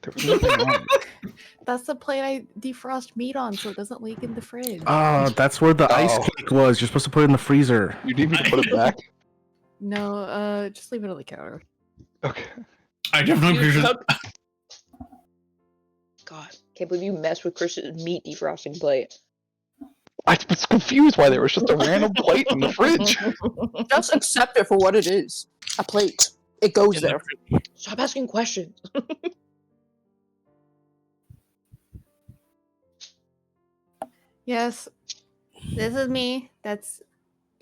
There was nothing on it. That's the plate I defrost meat on so it doesn't leak in the fridge. Oh, that's where the ice Oh. cake was. You're supposed to put it in the freezer. You need me to put it back? No, just leave it on the counter. Okay. I definitely You appreciate took- God, can't believe you messed with Chris's meat defrosting plate. I was confused why there was just a random plate in the fridge. Just accept it for what it is. A plate. It goes there. Stop asking questions. Yes, this is me. That's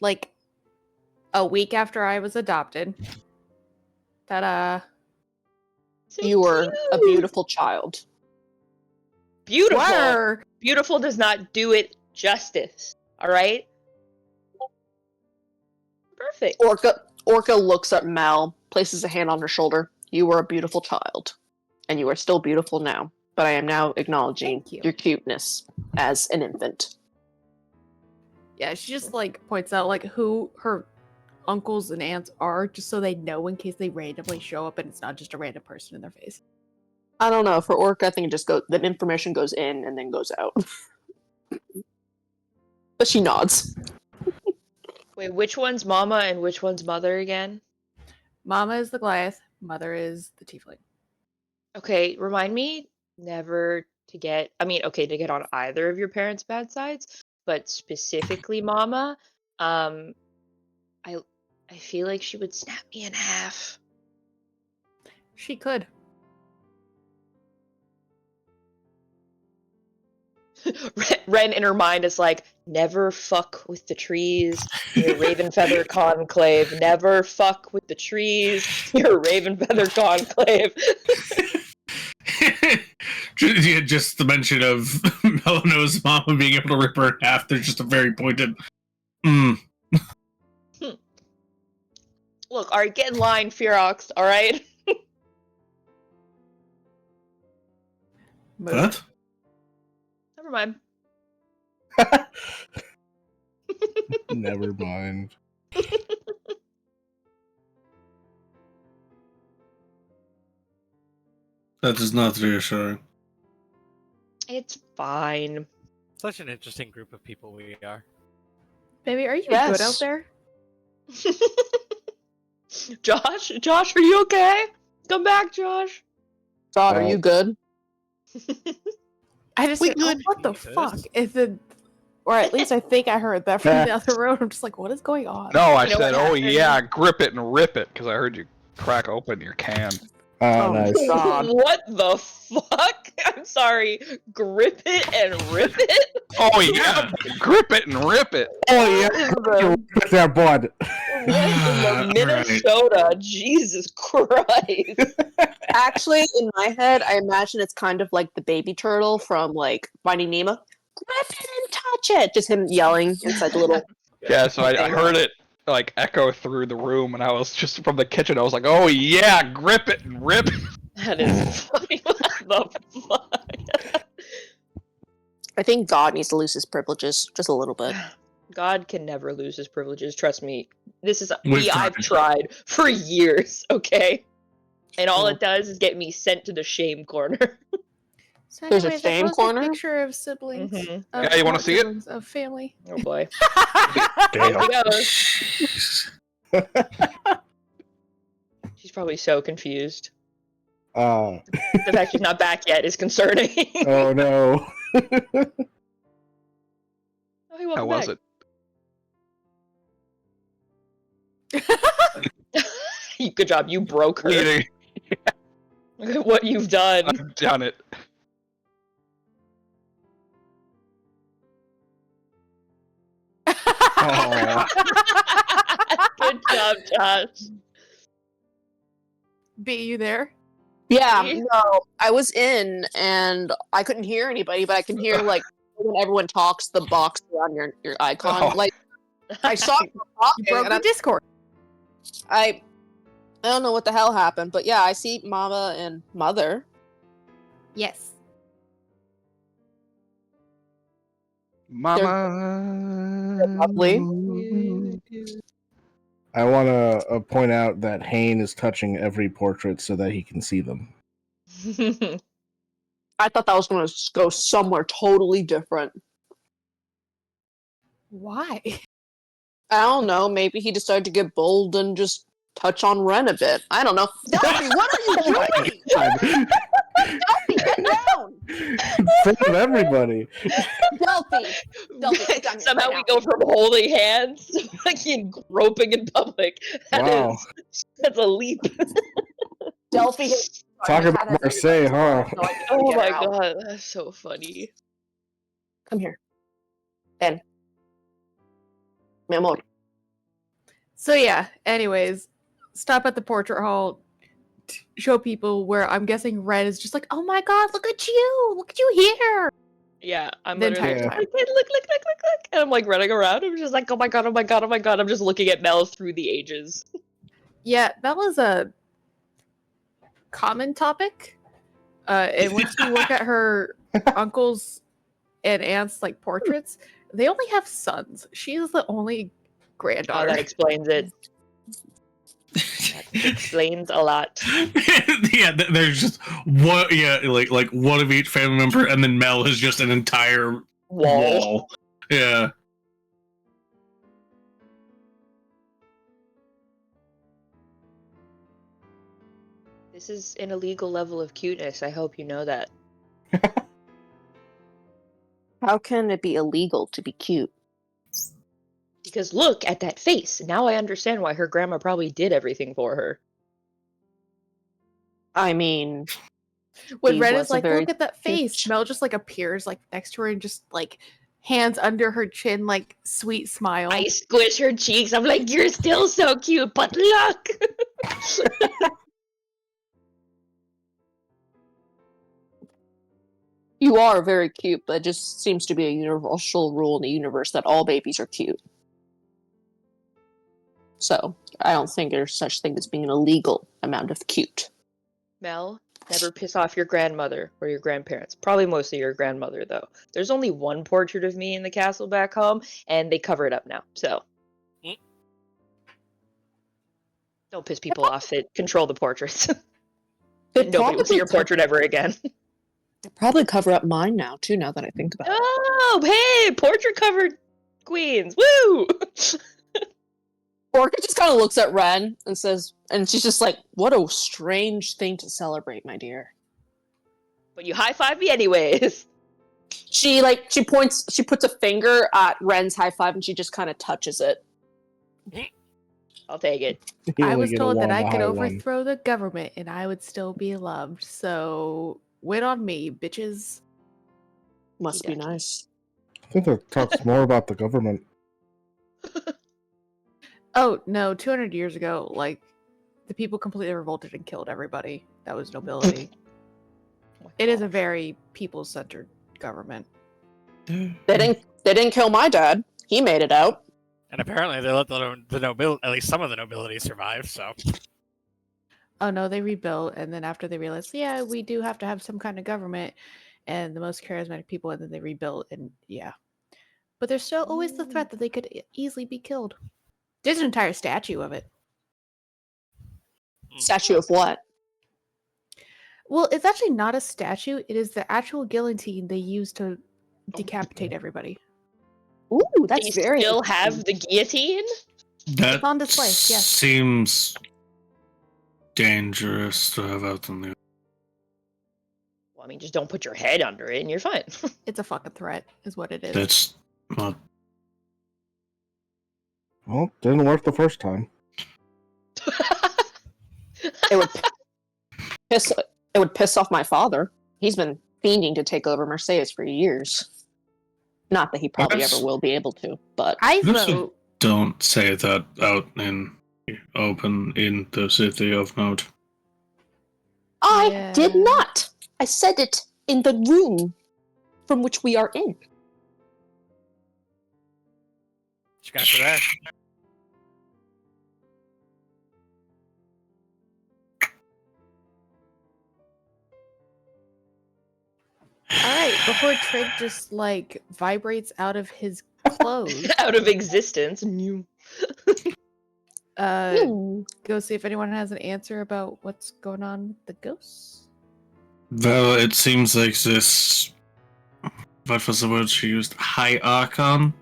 like a week after I was adopted. Ta-da. So You were a cute. beautiful child. Beautiful. Swear. Beautiful does not do it justice. All right. Perfect. Orca looks at Mel, places a hand on her shoulder. You were a beautiful child. And you are still beautiful now. But I am now acknowledging Thank you. your cuteness as an infant. Yeah, she just like points out like who her uncles and aunts are, just so they know in case they randomly show up and it's not just a random person in their face. I don't know. For Orca, I think it just goes. The information goes in and then goes out. But she nods. Wait, which one's Mama and which one's Mother again? Mama is the Goliath, mother is the Tiefling. Okay, remind me never to get. I mean, okay, to get on either of your parents' bad sides, but specifically Mama. I feel like she would snap me in half. She could. Ren in her mind is like, never fuck with the trees, your Raven Feather Conclave. Never fuck with the trees, your Raven Feather Conclave. just the mention of Melano's mama being able to rip her in half. There's just a very pointed. Look, alright, get in line, Fearox, alright? Move. What? Never mind. Never mind. That is not reassuring. It's fine. Such an interesting group of people we are. Baby, are you Yes. good out there? Josh, are you okay? Come back, Josh. God, are you good? I just We said, good. what the Jesus. fuck? Is it, or at least I think I heard that from the other room. I'm just like, what is going on? No, I You know said, what oh happened? yeah, grip it and rip it, because I heard you crack open your can. Oh, nice. God. What the fuck? I'm sorry. Grip it and rip it? Oh yeah, grip it and rip it. Oh, yeah. What With that blood. in the Minnesota? Jesus Christ. Actually, in my head, I imagine it's kind of like the baby turtle from like Finding Nemo. Grip it and touch it. Just him yelling inside the little. Yeah, so I heard it like echo through the room, and I was just from the kitchen. I was like, oh yeah, grip it and rip it. That is funny. What the fuck? I think God needs to lose his privileges just a little bit. God can never lose his privileges. Trust me. This is We've I've tried for years, okay? And all it does is get me sent to the shame corner. So There's a anyways, I shame posted corner? a picture of siblings. Mhm. Of Yeah, you wanna not see it? siblings, of family. Oh boy. Damn. Here he goes. She's probably so confused. Uh, The fact she's not back yet is concerning. oh no. Oh, hey, How welcome was back. it? Good job. You broke her. Bleeding. Look at what you've done. I've done it. Aw. Good job, Josh. B, you there? Yeah, See? no, I was in and I couldn't hear anybody, but I can hear like when everyone talks, the box around your icon. Oh. Like I saw it You talking, broke and the Discord. I don't know what the hell happened, but yeah, I see Mama and Mother. Yes. Mama. lovely. I want to point out that Hane is touching every portrait so that he can see them. I thought that was going to go somewhere totally different. Why? I don't know. Maybe he decided to get bold and just touch on Ren a bit. I don't know. Delphi, what are you doing? Delphi, get down! In front of everybody. Delphi, get down here Somehow right we now. go from holding hands to fucking groping in public. Wow. That's a leap. Delphi. Talk about Marseille, huh? Oh my god, that's so funny. Come here. Ben. Mi amor. So yeah, anyways, stop at the portrait hall, show people where I'm guessing Red is just like, oh my god, look at you here. Yeah, I'm The literally entire just time. like, "Hey, look. And I'm like running around. I'm just like, oh my god. I'm just looking at Mel through the ages. Yeah, that was a common topic. And once you look at her uncles and aunts like portraits, they only have sons. She is the only Oh, granddaughter. that explains it. That explains a lot. Yeah, there's just one. Yeah, like one of each family member, and then Mel is just an entire wall. Yeah. This is an illegal level of cuteness. I hope you know that. How can it be illegal to be cute? Because look at that face. Now I understand why her grandma probably did everything for her. I mean, When he Red was is a like, very look at that face, Mel just like appears like next to her and just like hands under her chin, like sweet smile. I squish her cheeks. I'm like, you're still so cute, but look. You are very cute, but it just seems to be a universal rule in the universe that all babies are cute. So, I don't think there's such thing as being an illegal amount of cute. Mel, never piss off your grandmother or your grandparents. Probably mostly your grandmother, though. There's only one portrait of me in the castle back home, and they cover it up now. So don't piss people off. Control the portraits. They Nobody will see your probably portrait ever again. They probably cover up mine now, too, now that I think about it. Oh, hey, portrait covered queens. Woo! Orca just kind of looks at Ren and says, and she's just like, what a strange thing to celebrate, my dear. But you high five me anyways. She puts a finger at Ren's high five and she just kind of touches it. I'll take it. You I only was get a told that one I on could the high one. overthrow the government and I would still be loved. So win on me, bitches. Must be Okey-dokey. nice. I think that talks more about the government. Oh no, 200 years ago, like the people completely revolted and killed everybody. That was nobility. Oh my It is a gosh. very people-centered government. They didn't kill my dad. He made it out. And apparently they let the nobility, at least some of the nobility, survive. So Oh no, they rebuilt, and then after they realized, yeah, we do have to have some kind of government, and the most charismatic people, and then they rebuilt, and yeah. But there's still always the threat that they could easily be killed. There's an entire statue of it. Statue of what? Well, it's actually not a statue. It is the actual guillotine they use to decapitate everybody. Ooh, They that's very. still have the guillotine? That It's on display, yes. seems dangerous to have out in the. Well, I mean, just don't put your head under it and you're fine. It's a fucking threat, is what it is. That's not. Well, didn't work the first time. It would piss. It would piss off my father. He's been fiending to take over Mercedes for years. Not that he probably Yes. ever will be able to, but I Yes, vote. Don't say that out in open in the city of Note. I Yeah. did not. I said it in the room from which we are in. What you got for that? All right, before Trig just like vibrates out of his clothes, Out of existence. New. go see if anyone has an answer about what's going on with the ghosts. Well, it seems like this. What was the word she used? High Archon?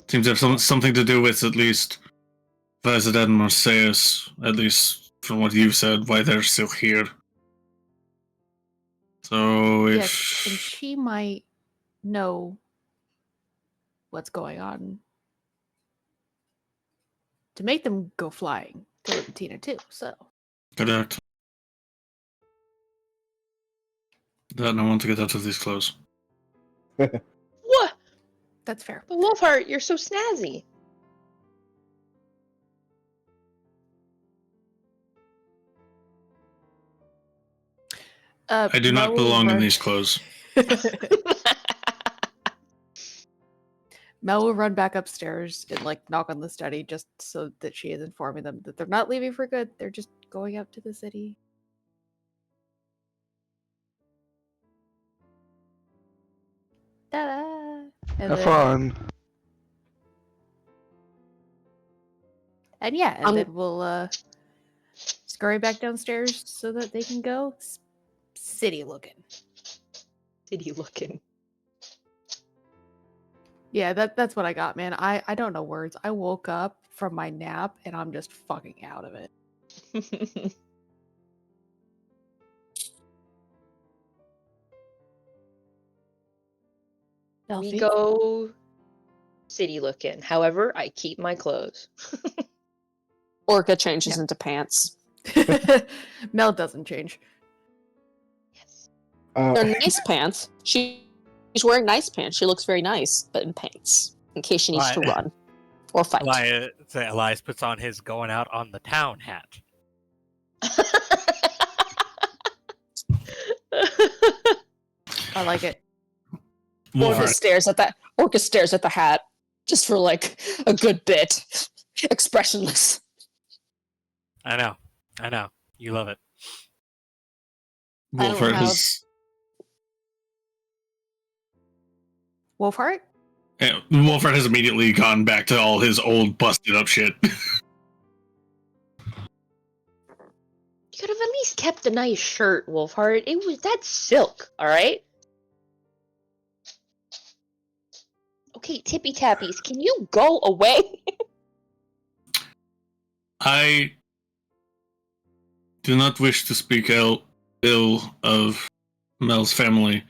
Seems to have something to do with at least Vazadad and Marseus, at least from what you said, why they're still here. So if. Yes, and she might know what's going on to make them go flying to live with Tina too. So Correct. Then I want to get out of these clothes. What? that's fair. But Wolfheart, you're so snazzy. I do not Mel will belong in run- these clothes. Mel will run back upstairs and like knock on the study just so that she is informing them that they're not leaving for good. They're just going out to the city. Ta-da! And Have then, fun. and yeah, and Um, then we'll scurry back downstairs so that they can go city looking. City looking. Yeah, that's what I got, man. I don't know words. I woke up from my nap and I'm just fucking out of it. We Elfie? go city looking. However, I keep my clothes. Orca changes Yeah. into pants. Mel doesn't change. Yes. They're nice pants. She's wearing nice pants. She looks very nice, but in pants, in case she needs to Right. run or fight. Elias puts on his going out on the town hat. I like it. Orca Wolfheart, stares at that. Orca stares at the hat just for like a good bit, expressionless. I know. You love it. I don't Wolfheart have- has. Wolfheart? Yeah, Wolfheart has immediately gone back to all his old busted up shit. You could have at least kept the nice shirt, Wolfheart. That's silk, alright? Okay, Tippy Tappies, can you go away? I do not wish to speak ill of Mel's family,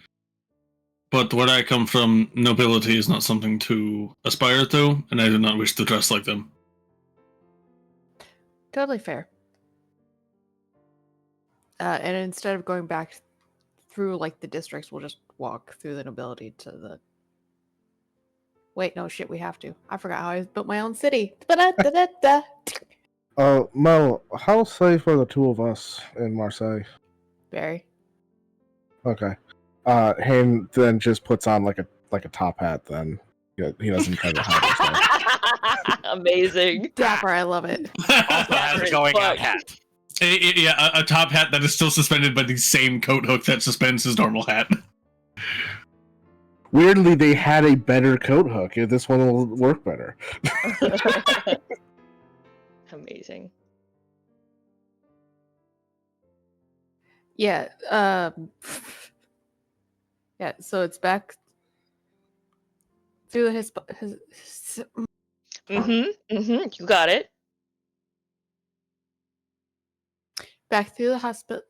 but where I come from, nobility is not something to aspire to, and I do not wish to dress like them. Totally fair. And instead of going back through like the districts, we'll just walk through the nobility to the. Wait, no shit, we have to. I forgot how I built my own city. Da-da-da-da-da. Mo, how safe are the two of us in Marseille? Barry. Okay. Hayne then just puts on like a top hat. Then he doesn't try to hide himself. Amazing. Dapper, I love it. Also has a going out hat. Yeah, a top hat that is still suspended by the same coat hook that suspends his normal hat. Weirdly, they had a better coat hook. This one will work better. Amazing. Yeah. Yeah. So it's back through his. You got it. Back through the hospital.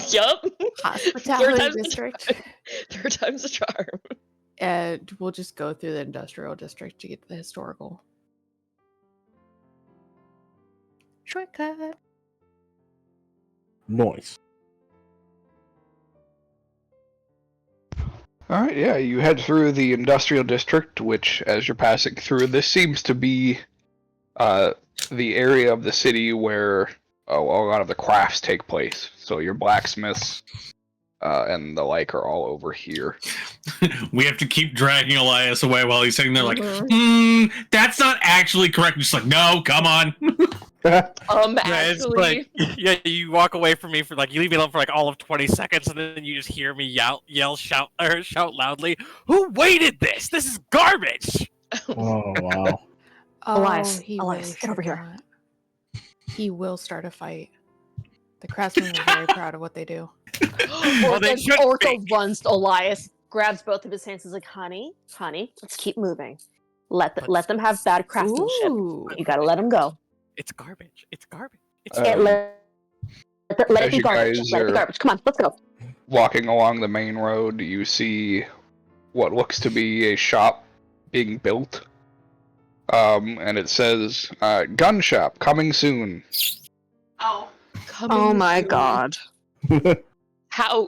Yup. Hospitality district. Third time's a charm. And we'll just go through the industrial district to get to the historical. Shortcut. Noise. All right, yeah, you head through the industrial district, which, as you're passing through, this seems to be the area of the city where a lot of the crafts take place. So your blacksmiths and the like are all over here. We have to keep dragging Elias away while he's sitting there like, that's not actually correct. Just like, no, come on. Yeah, it's Actually, like, yeah, you walk away from me for like, you leave me alone for like all of 20 seconds, and then you just hear me shout loudly, "Who weighted this? This is garbage!" Oh, wow. Elias, he Elias, really get over should here. not. He will start a fight. The craftsmen are very proud of what they do. Well, they should Orca be. runs to Elias, grabs both of his hands, and is like, honey, let's keep moving. Let them have bad craftsmanship. Ooh. You gotta let them go. It's garbage. It's garbage. It's Um, Let it as be you garbage. guys Let it be are- garbage. Come on, let's go. Walking along the main road, you see what looks to be a shop being built. And it says, gun shop, coming soon. Oh coming my soon. god. How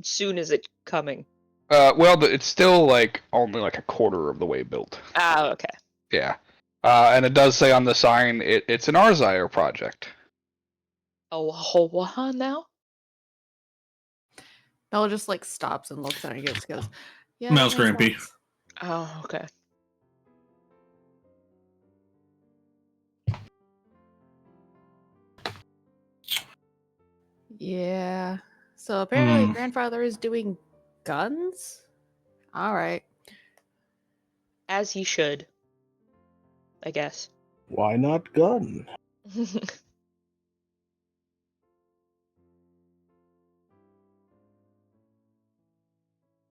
soon is it coming? Well, it's still like only like a quarter of the way built. Oh, okay. Yeah. And it does say on the sign it's an Arzire project. Oh, what now? Bella just like stops and looks at it and goes, "Yeah." Mouse that makes Grumpy. sense." Oh, okay. Yeah. So apparently, grandfather is doing guns. All right. As he should, I guess. Why not gun?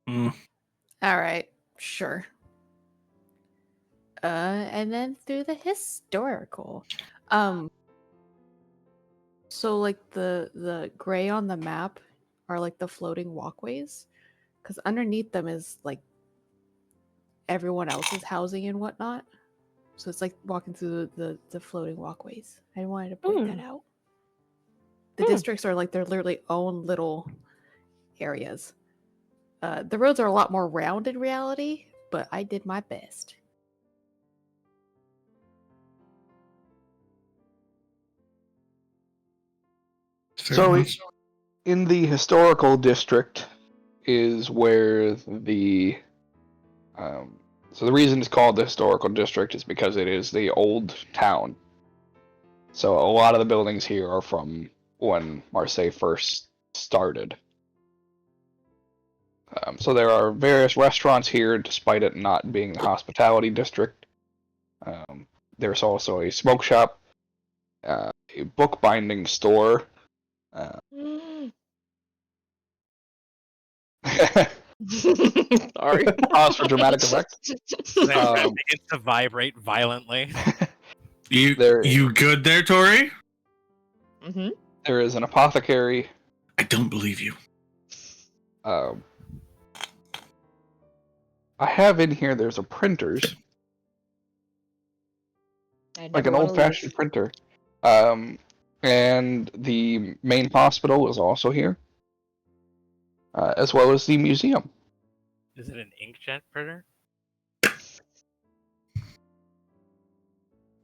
All right. Sure. And then through the historical. So like the gray on the map are like the floating walkways, because underneath them is like everyone else's housing and whatnot. So it's like walking through the floating walkways. I wanted to point that out. The districts are like their literally own little areas. The roads are a lot more round in reality, but I did my best. So in the historical district is where the so the reason it's called the historical district is because it is the old town. So a lot of the buildings here are from when Marseille first started. So there are various restaurants here, despite it not being the hospitality district. There's also a smoke shop, a bookbinding store. Sorry. Pause for dramatic effect. It begins to vibrate violently. You good there, Tori? Mm-hmm. There is an apothecary. I don't believe you. I have in here. There's a printers, like an old-fashioned printer. And the main hospital is also here, as well as the museum. Is it an inkjet printer?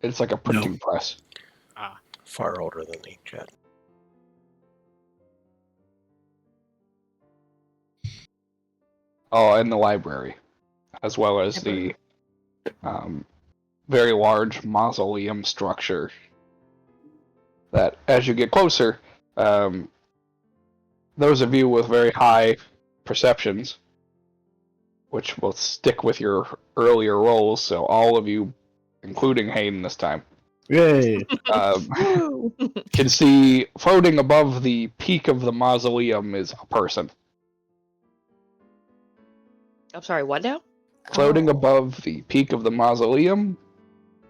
It's like a printing press. Far older than inkjet. Oh, and the library, as well as the very large mausoleum structure that, as you get closer, those of you with very high perceptions, which will stick with your earlier rolls, so all of you, including Hayden this time, Yay! Can see floating above the peak of the mausoleum is a person. I'm sorry, what now? Floating Oh. above the peak of the mausoleum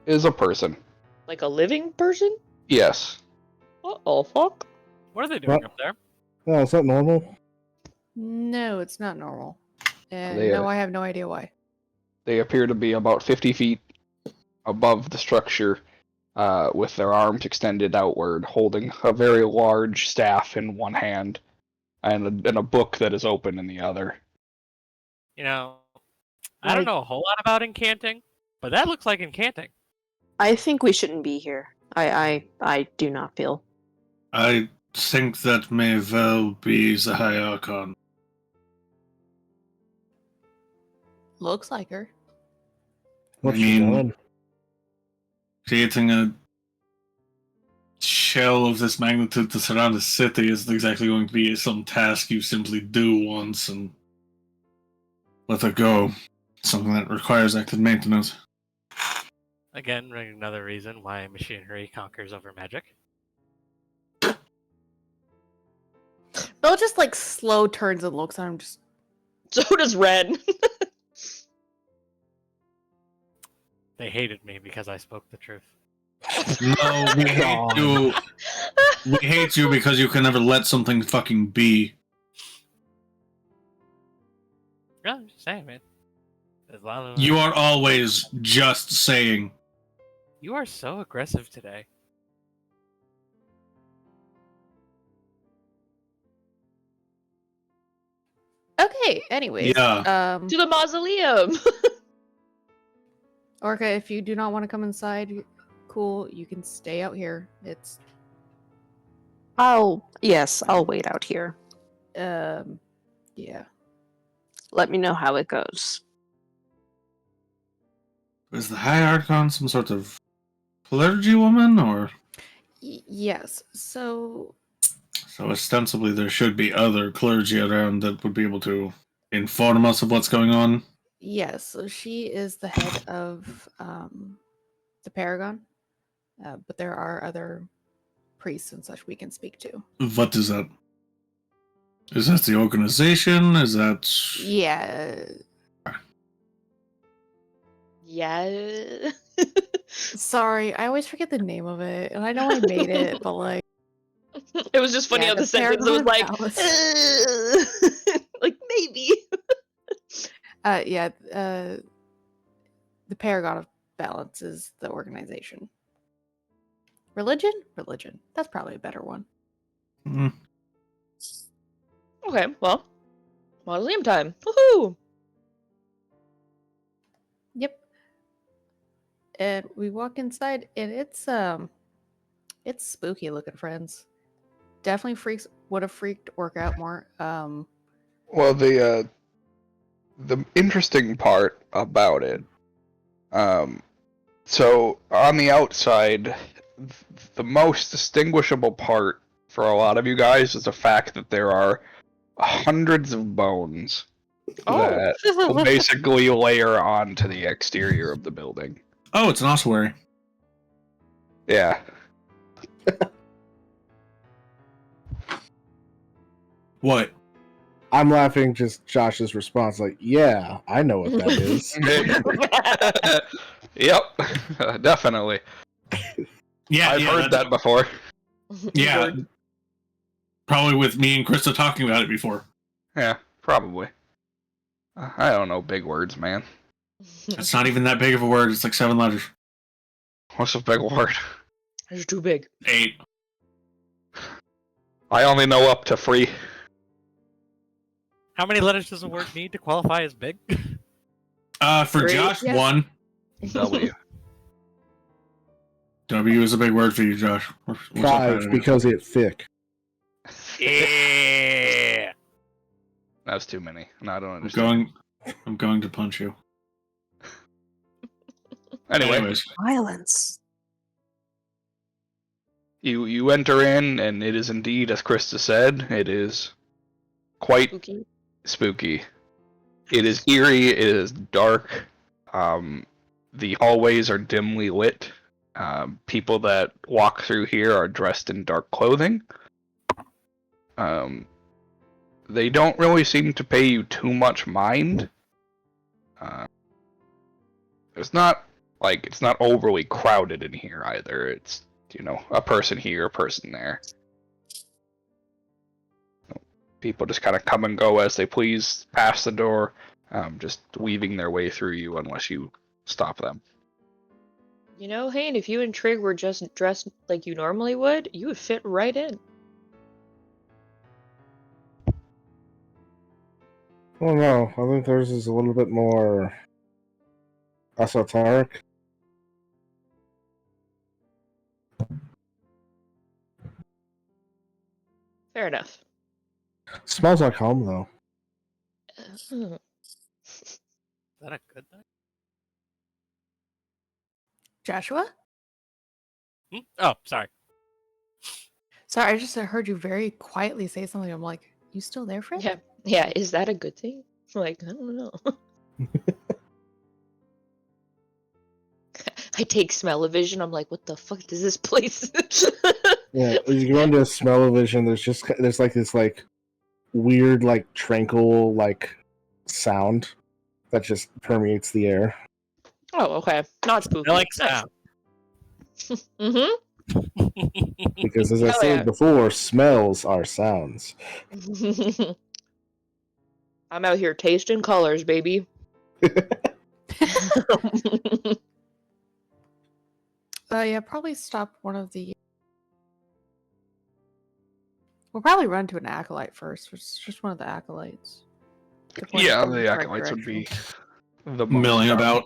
is a person. Like a living person? Yes. Uh-oh, fuck. What are they doing What? up there? Oh, is that normal? No, it's not normal. And They, no, I have no idea why. They appear to be about 50 feet above the structure, with their arms extended outward, holding a very large staff in one hand and a book that is open in the other. You know, I don't know a whole lot about incanting, but that looks like incanting. I think we shouldn't be here. I do not feel. I think that may well be the High Archon. Looks like her. What's I she mean- doing? Creating a shell of this magnitude to surround a city isn't exactly going to be some task you simply do once and let it go. Something that requires active maintenance. Again, another reason why machinery conquers over magic. Bill just like slow turns and looks at him. Just So does Ren. They hated me because I spoke the truth. No, we hate you. We hate you because you can never let something fucking be. Yeah, I'm just saying, man. There's a lot of, You are always just saying. You are so aggressive today. okay. Anyways, Yeah. To the mausoleum. Orca, if you do not want to come inside, cool. You can stay out here. It's I'll wait out here. yeah. Let me know how it goes. Is the High Archon some sort of clergy woman, or Yes. So so ostensibly there should be other clergy around that would be able to inform us of what's going on? yes. So she is the head of the Paragon, but there are other priests and such we can speak to. What is that? Is that the organization? Is that... Yeah. Yeah. Sorry, I always forget the name of it, and I know I made it, but like, It was just funny Yeah, how the the sentence was Paragon like, Palace. like maybe. The Paragon of Balance is the organization. Religion? Religion. That's probably a better one. Mm, Okay, well, mausoleum time. Woohoo! Yep. And we walk inside, and it's spooky looking, friends. Definitely would have freaked Orc out more. Well, the interesting part about it, so on the outside, the most distinguishable part for a lot of you guys is the fact that there are hundreds of bones that will basically layer onto the exterior of the building. Oh, it's an ossuary. Yeah. What? I'm laughing just Josh's response, like, yeah, I know what that is. Yep, definitely. Yeah, I've heard that's- that before. Yeah. Probably with me and Krista talking about it before. Yeah, probably. I don't know big words, man. It's not even that big of a word. It's like 7 letters. What's a big word? It's too big. 8. I only know up to 3. How many letters does a word need to qualify as big? For 3? Josh, Yes. 1. W. W is a big word for you, Josh. What's up, 5, Adam? because it's thick. Yeah. That's too many. No, I don't understand. I'm going to punch you. Anyway, Anyways, Violence. you enter in, and it is indeed, as Krista said, it is quite Spooky. spooky. It is eerie. It is dark. The hallways are dimly lit. People that walk through here are dressed in dark clothing. They don't really seem to pay you too much mind. It's not overly crowded in here either. It's, a person here, a person there. People just kind of come and go as they please past the door, just weaving their way through you unless you stop them. Hayne, if you and Trig were just dressed like you normally would, you would fit right in. Oh no, I think theirs is a little bit more esoteric. Fair enough. Smells like home though. Is that a good thing? Joshua? Oh, sorry. Sorry, I just heard you very quietly say something. I'm like, you still there, friend? Yeah. Is that a good thing? Like, I don't know. I take smell-o-vision. I'm like, what the fuck is this place? Yeah, as you go into smell-o-vision, there's like this like weird like tranquil like sound that just permeates the air. Oh, okay. Not spooky. I like sound. Because as I Hell said yeah. before, smells are sounds. I'm out here tasting colors, baby. Yeah, probably stop one of the. We'll probably run to an acolyte first. It's just one of the acolytes. To point us Yeah, in the correct acolytes would be direction. the most Milling sharp. about.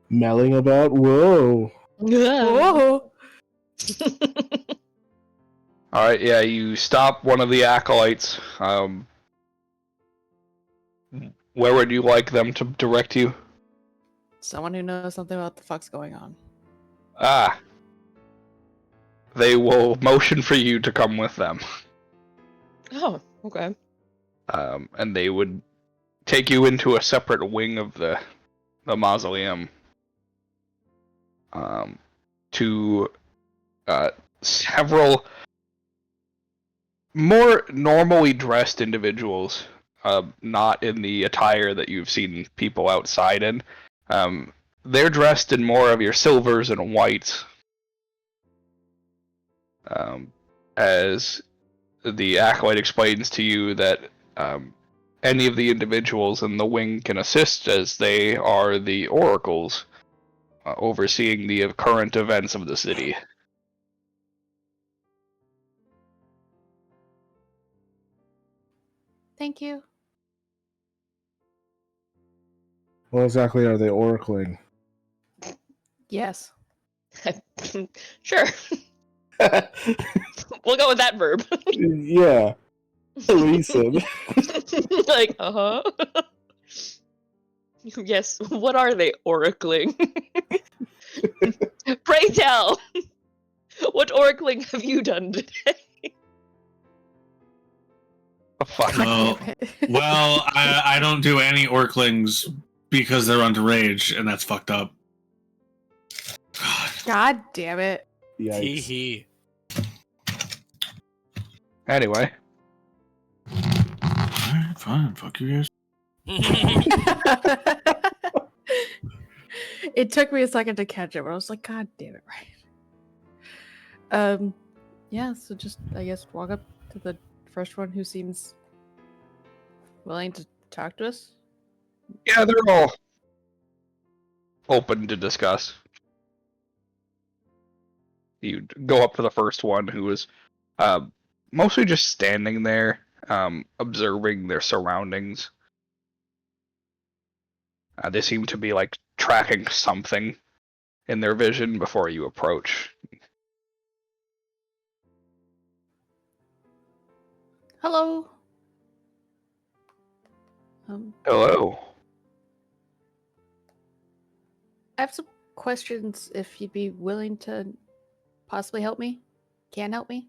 Melling about. Whoa. Whoa! All right, yeah, you stop one of the acolytes. Where would you like them to direct you? Someone who knows something about the fuck's going on. Ah. They will motion for you to come with them. Oh, okay. And they would take you into a separate wing of the mausoleum. To several more normally dressed individuals, not in the attire that you've seen people outside in. They're dressed in more of your silvers and whites. As the acolyte explains to you that any of the individuals in the wing can assist, as they are the oracles overseeing the current events of the city. Thank you. What exactly are they oracling? Yes. Sure. We'll go with that verb. Yeah. Listen. Like, Yes, what are they oracling? Pray tell. What oracling have you done today? Oh, fuck. Well, I don't do any orclings because they're underage, and that's fucked up. God damn it. Yikes. Hee. Anyway. Alright, fine. Fuck you guys. It took me a second to catch it, but I was like, God damn it, right. Yeah, so just I guess walk up to the first one who seems willing to talk to us. Yeah, they're all open to discuss. You go up to the first one, who is mostly just standing there, observing their surroundings. They seem to be like tracking something in their vision before you approach. Hello. Hello. I have some questions if you'd be willing to possibly help me. Can help me?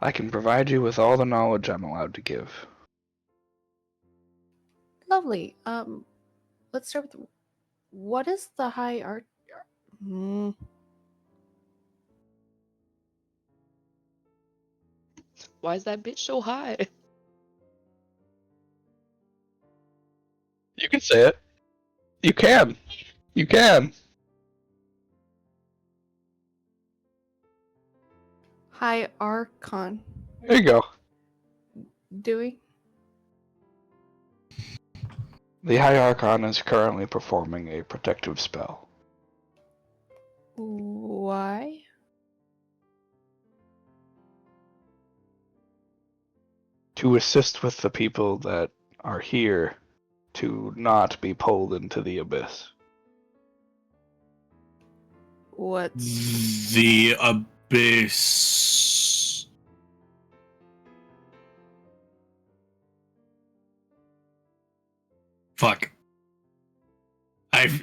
I can provide you with all the knowledge I'm allowed to give. Lovely. Let's start with what is the high art? Why is that bitch so high? You can say it. You can. You can. High Archon There you go. doing? The High Archon is currently performing a protective spell. Why? To assist with the people that are here to not be pulled into the abyss. What's The abyss. Fuck. I've.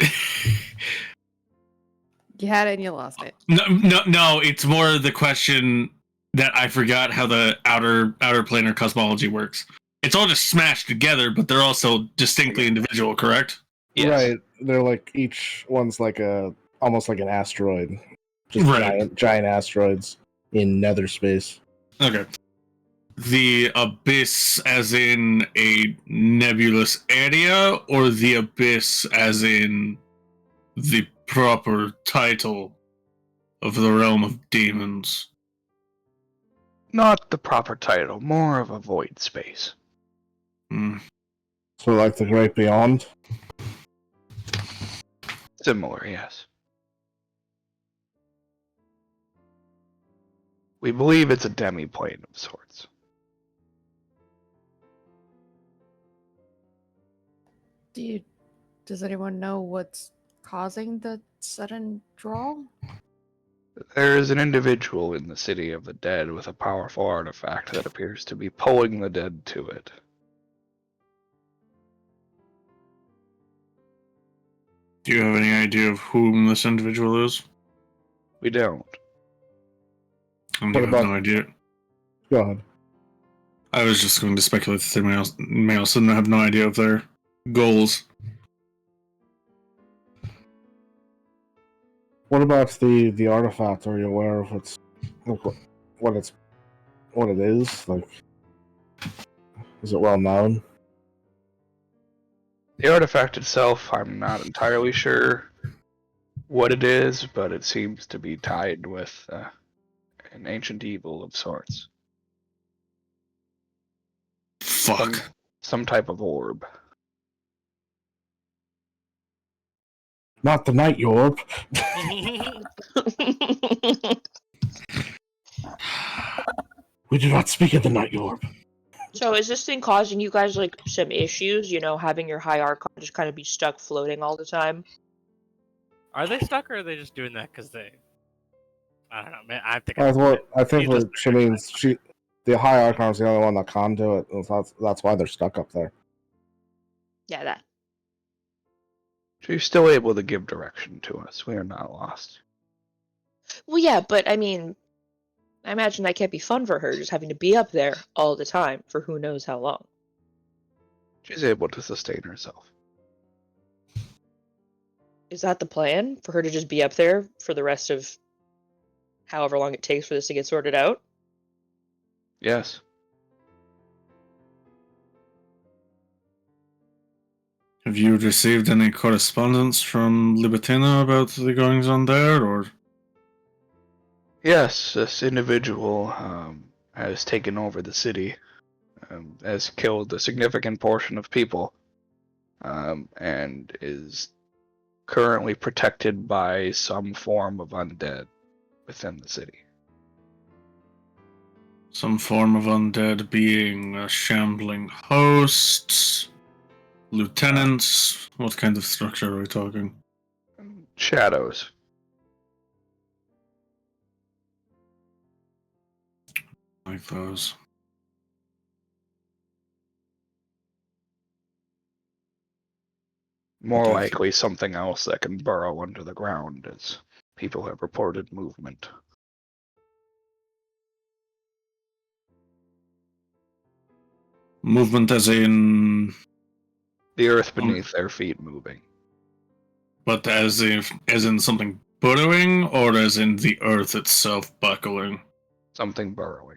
you had it and you lost it? No. It's more the question that I forgot how the outer planar cosmology works. It's all just smashed together, but they're also distinctly individual, correct? Yes. Right. They're like each one's like almost like an asteroid. Just Right. giant asteroids in nether space. Okay. The abyss as in a nebulous area, or the abyss as in the proper title of the realm of demons? Not the proper title, more of a void space. So like the Great Beyond. Similar, yes. We believe it's a demi-plane of sorts. Does anyone know what's causing the sudden draw? There is an individual in the city of the dead with a powerful artifact that appears to be pulling the dead to it. Do you have any idea of whom this individual is? We don't. And What you have about- no idea. Go ahead. I was just going to speculate that they may also have no idea of their goals. What about the artifact? Are you aware of what it is? Like, is it well known? The artifact itself, I'm not entirely sure what it is, but it seems to be tied with an ancient evil of sorts. Fuck. Some type of orb. Not the Night Orb. We do not speak of the Night Orb. So is this thing causing you guys like some issues? You know, having your high archon just kind of be stuck floating all the time? Are they stuck or are they just doing that because they? I don't know, man. I think. I think He's what just she means, the High Archon is the only one that can do it. And that's why they're stuck up there. Yeah, that. She's still able to give direction to us. We are not lost. Well, yeah, but I mean, I imagine that can't be fun for her, just having to be up there all the time for who knows how long. She's able to sustain herself. Is that the plan? For her to just be up there for the rest of however long it takes for this to get sorted out? Yes. Have you received any correspondence from Libertina about the goings on there, or? Yes, this individual has taken over the city, has killed a significant portion of people, and is currently protected by some form of undead within the city. Some form of undead being a shambling host, lieutenants. What kind of structure are we talking? Shadows. Like those. More Okay. likely something else that can burrow under the ground, as people have reported movement. Movement as in, The earth beneath their feet moving. but as in something burrowing, or as in the earth itself buckling? Something burrowing.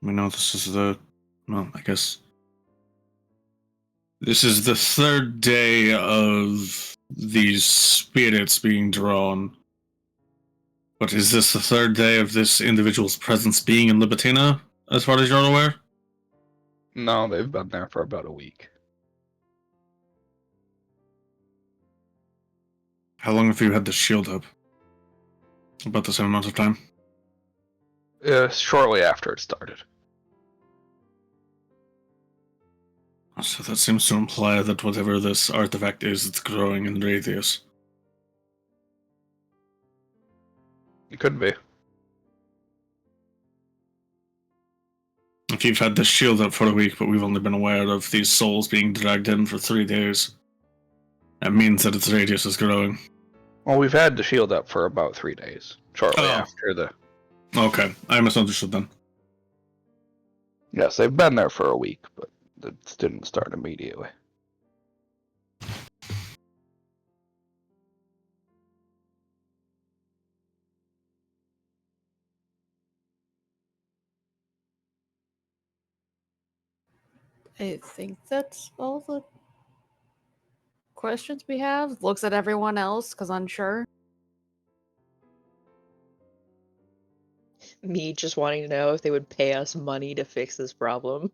We know this is I guess this is the third day of these spirits being drawn. But is this the third day of this individual's presence being in Libitina, as far as you're aware? No, they've been there for about a week. How long have you had the shield up? About the same amount of time? Shortly after it started. So that seems to imply that whatever this artifact is, it's growing in radius. It could be. If you've had the shield up for a week, but we've only been aware of these souls being dragged in for 3 days, that means that its radius is growing. Well, we've had the shield up for about 3 days. Shortly Oh. after the... Okay, I misunderstood then. Yes, they've been there for a week, but it didn't start immediately. I think that's all the questions we have. Looks at everyone else because unsure. Me just wanting to know if they would pay us money to fix this problem.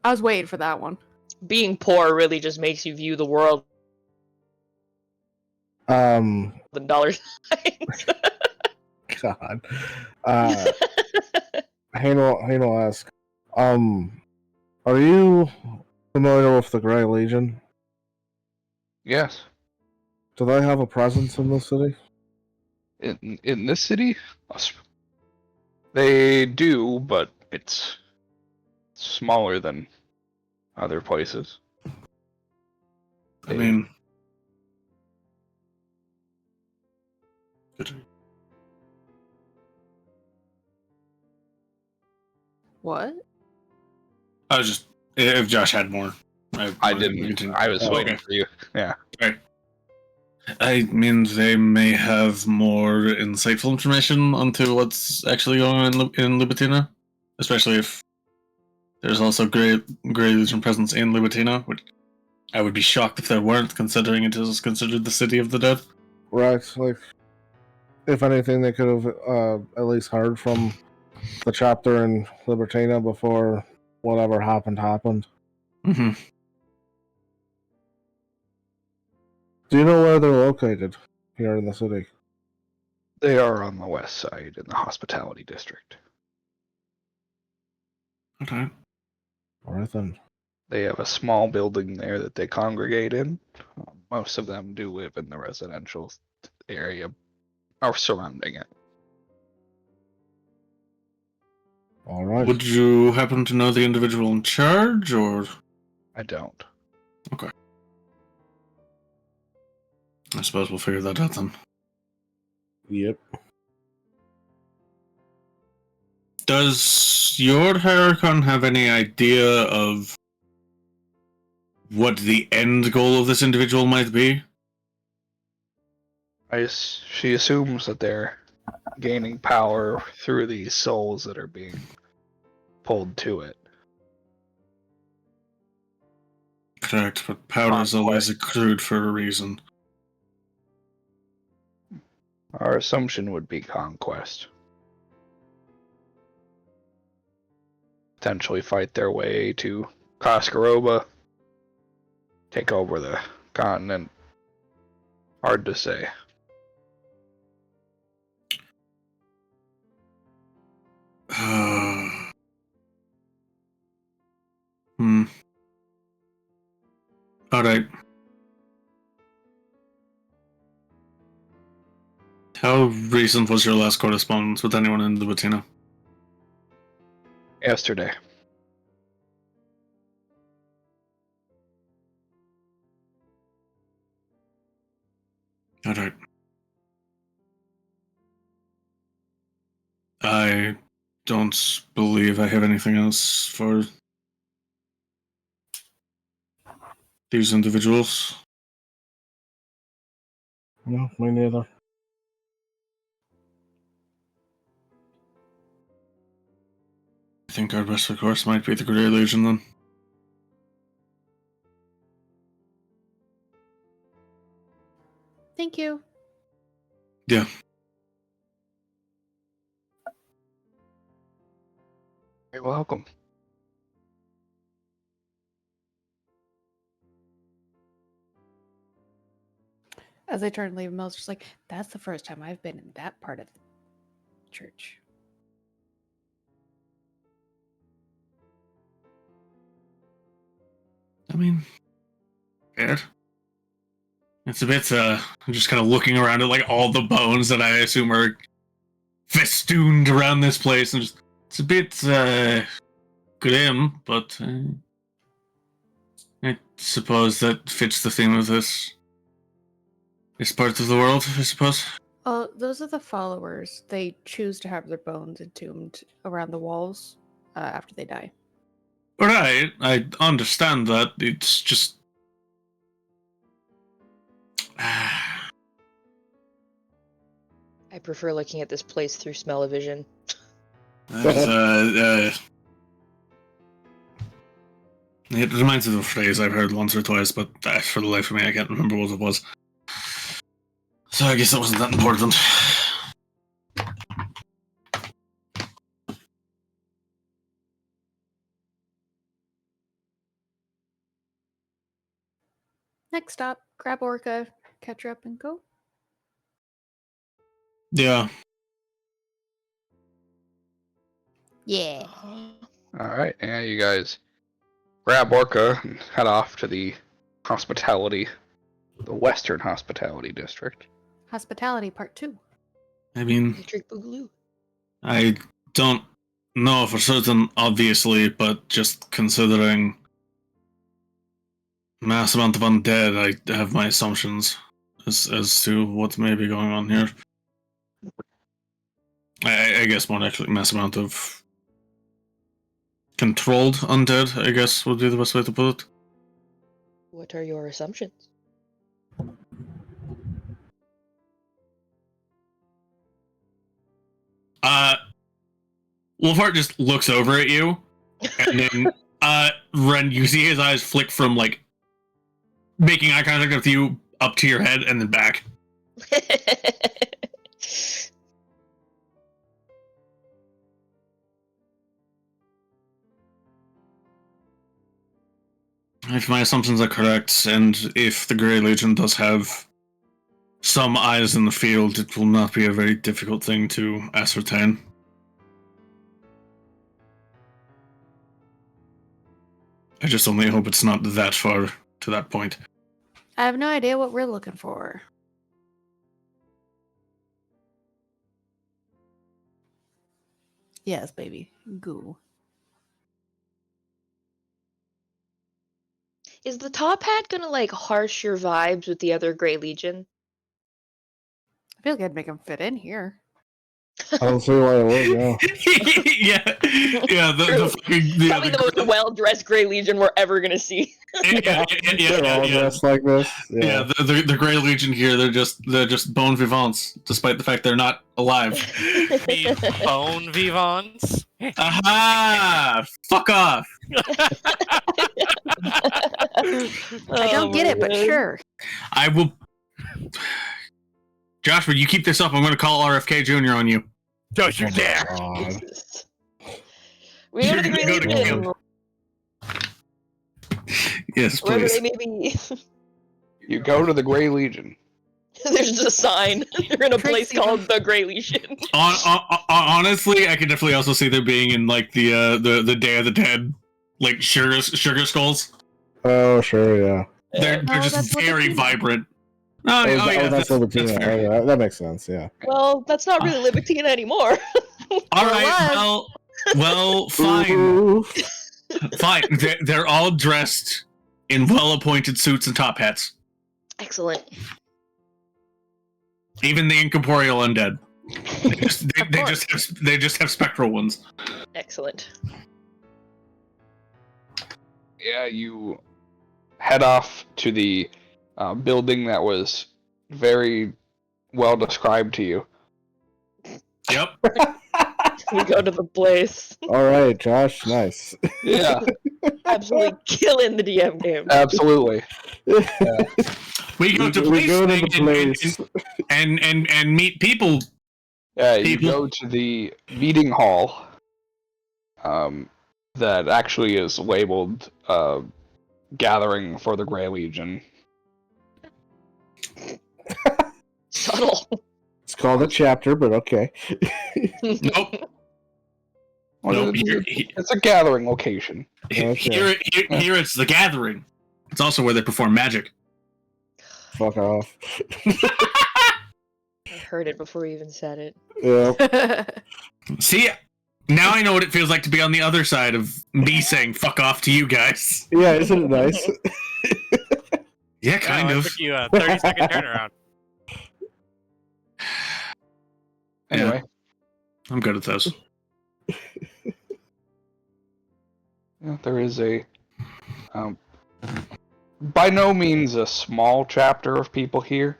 I was waiting for that one. Being poor really just makes you view the world Um, in dollar signs. God. Hanel ask, are you familiar with the Grey Legion? Yes. Do they have a presence in the city? In this city? They do, but it's smaller than other places. I mean... What? I was just... If Josh had more. I didn't. I was waiting for you. Yeah. Right. I mean, they may have more insightful information onto what's actually going on in Libitina, especially if there's also Grey Legion presence in Libitina, which I would be shocked if there weren't, considering it is considered the city of the dead. Right, like, if anything, they could have at least heard from the chapter in Libertina before whatever happened. Mm-hmm. Do you know where they're located here in the city? They are on the west side in the hospitality district. Okay. Alright then. They have a small building there that they congregate in. Most of them do live in the residential area or surrounding it. Alright. Would you happen to know the individual in charge, or...? I don't. Okay. I suppose we'll figure that out then. Yep. Does your Heracon have any idea of what the end goal of this individual might be? She assumes that they're gaining power through these souls that are being pulled to it. Correct, but power is always accrued for a reason. Our assumption would be conquest. Potentially fight their way to Koskaroba, take over the continent. Hard to say. Alright. How recent was your last correspondence with anyone in Libitina? Yesterday. All right. I don't believe I have anything else for these individuals. No, me neither. I think our best recourse might be the Grey Legion then. Thank you. Yeah. You're welcome. As I turn to leave, Mel's just like, that's the first time I've been in that part of the church. I mean, fair. It's a bit, I'm just kind of looking around at, like, all the bones that I assume are festooned around this place, and just, it's a bit, grim, but, I suppose that fits the theme of this part of the world, I suppose. Oh, those are the followers. They choose to have their bones entombed around the walls after they die. Right, I understand that. It's just... I prefer looking at this place through smell-o-vision. it reminds me of a phrase I've heard once or twice, but for the life of me, I can't remember what it was. So I guess that wasn't that important. Next stop, grab Orca, catch her up, and go. Yeah. Yeah. Alright, and you guys grab Orca and head off to the Western Hospitality District. Hospitality Part 2. I mean, Electric Boogaloo. I don't know for certain, obviously, but just considering mass amount of undead, I have my assumptions as to what may be going on here. I guess more actually mass amount of controlled undead, I guess, would be the best way to put it. What are your assumptions? Wolfheart just looks over at you, and then, Ren, you see his eyes flick from, like, making eye contact with you up to your head and then back. If my assumptions are correct, and if the Grey Legion does have some eyes in the field, it will not be a very difficult thing to ascertain. I just only hope it's not that far to that point. I have no idea what we're looking for. Yes, baby. Goo. Is the top hat gonna, like, harsh your vibes with the other Grey Legion? I feel like I'd make him fit in here. I don't see why it would, no. yeah, the fucking... Probably the most well-dressed Grey Legion we're ever gonna see. They're all dressed like this. Yeah, the Grey Legion here, they're just bon vivants, despite the fact they're not alive. Mean bone vivants. Aha! Fuck off! I don't get it, but sure. I will... Josh, when you keep this up, I'm going to call RFK Jr. on you. Don't you dare! God. We go to the You're Grey gonna go to Legion, camp. Yes, wherever please. they may be. You go to the Grey Legion. There's just a sign. They're in a place Trixie. called the Grey Legion. Honestly, I could definitely also see there being in like the Day of the Dead, like sugar skulls. Oh, sure, yeah. They're Oh, just that's very Libitina. vibrant. Oh, yeah, that's Libitina. fair. Oh, yeah, that makes sense, yeah. Well, that's not really Libitina anymore. All right, well, fine. Ooh. Fine. They're all dressed in well-appointed suits and top hats. Excellent. Even the incorporeal undead. They just have spectral ones. Excellent. Yeah, you head off to the building that was very well described to you. Yep. We go to the place. All right, Josh. Nice. Yeah, Absolutely killing the DM game. absolutely. We go to We go to thing the place. and meet people. Yeah, you People. go to the meeting hall that actually is labeled Gathering for the Grey Legion. Subtle. It's called a chapter, but okay. Nope. Well, Nope. it's a gathering location. Okay. Here it's the gathering. It's also where they perform magic. Fuck off. I heard it before you even said it. Yeah. See, now I know what it feels like to be on the other side of me saying "fuck off" to you guys. Yeah, isn't it nice? Yeah, kind It of. took you a 30-second turnaround. Anyway, I'm good at those. yeah, there is a by no means a small chapter of people here,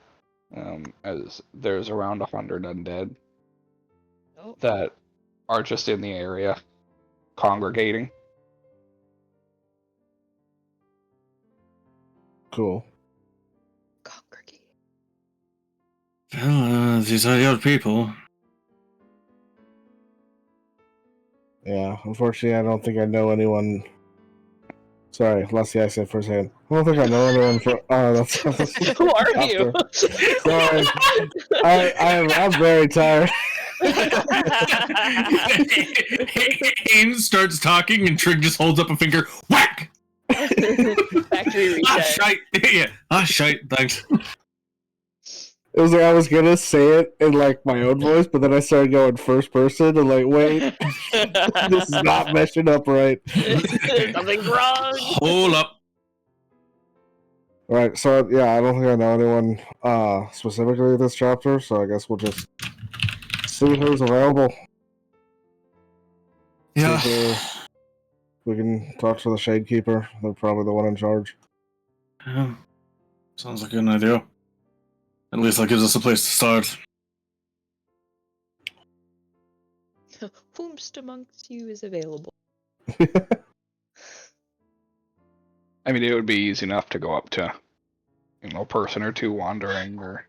as there's around 100 undead Oh. that are just in the area congregating. Cool. Congregate. Well, these are your people. Yeah, unfortunately, I don't think I know anyone. Sorry, Leslie, I said for a second. I don't think I know anyone for. That's Who are you? Sorry, I'm very tired. Haynes starts talking, and Trig just holds up a finger. Whack! Factory reset. Shite. Yeah. Shite. Thanks. It was like I was gonna say it in like my own voice, but then I started going first person and like, wait, this is not meshing up right. Something's wrong. Hold up. All right, so yeah, I don't think I know anyone specifically this chapter, so I guess we'll just see who's available. Yeah. See if we can talk to the Shade Keeper. They're probably the one in charge. Yeah. Sounds like an idea. At least that gives us a place to start. Whomst amongst you is available? I mean, it would be easy enough to go up to, a person or two wandering or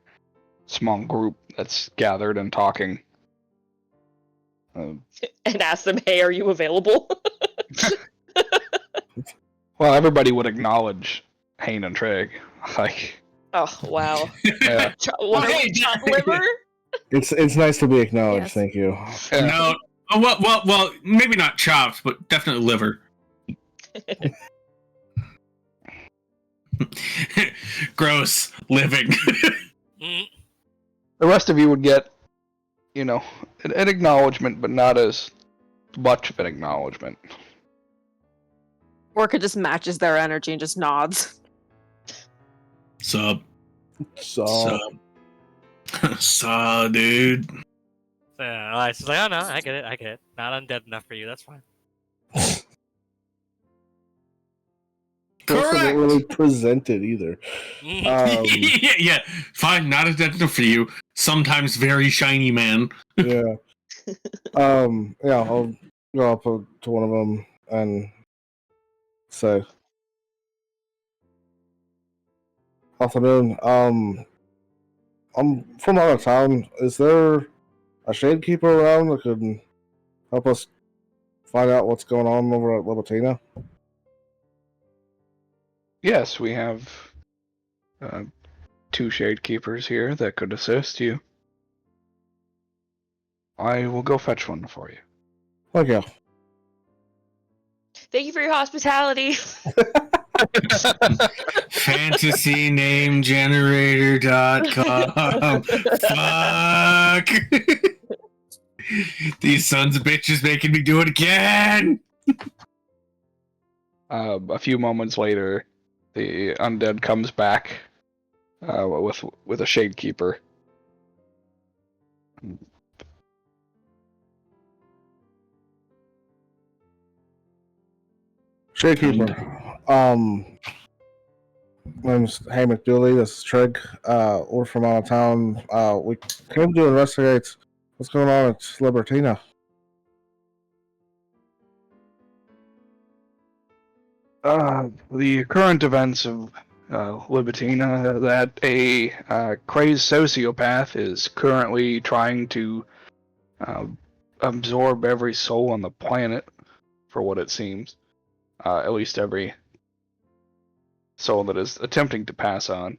small group that's gathered and talking. And ask them, hey, are you available? Well, everybody would acknowledge Hain and Trig. Like, Oh, wow. yeah. What are we, chop liver? It's nice to be acknowledged. Yes. Thank you. No. Well, maybe not chopped, but definitely liver. Gross. Living. Mm. The rest of you would get, an acknowledgement, but not as much of an acknowledgement. Orca just matches their energy and just nods. Sup. So Sup, dude. So Elias is like, oh no, I get it. Not undead enough for you, that's fine. wasn't Correct. really presented either. Yeah, fine, not as dead enough for you. Sometimes very shiny man. Yeah. Yeah, I'll go up to one of them and say, afternoon. I'm from out of town. Is there a shade keeper around that could help us find out what's going on over at Libitina? Yes, we have 2 shade keepers here that could assist you. I will go fetch one for you. Okay. Thank you for your hospitality. FantasyNameGenerator.com. Fuck. These sons of bitches making me do it again. A few moments later, the undead comes back with a shade keeper. Shakekeeper. My name's Hamick Dooley. This is Trig. We're from out of town. We came to investigate what's going on at Libertina. The current events of Libitina, that a crazed sociopath is currently trying to absorb every soul on the planet, for what it seems. At least every soul that is attempting to pass on,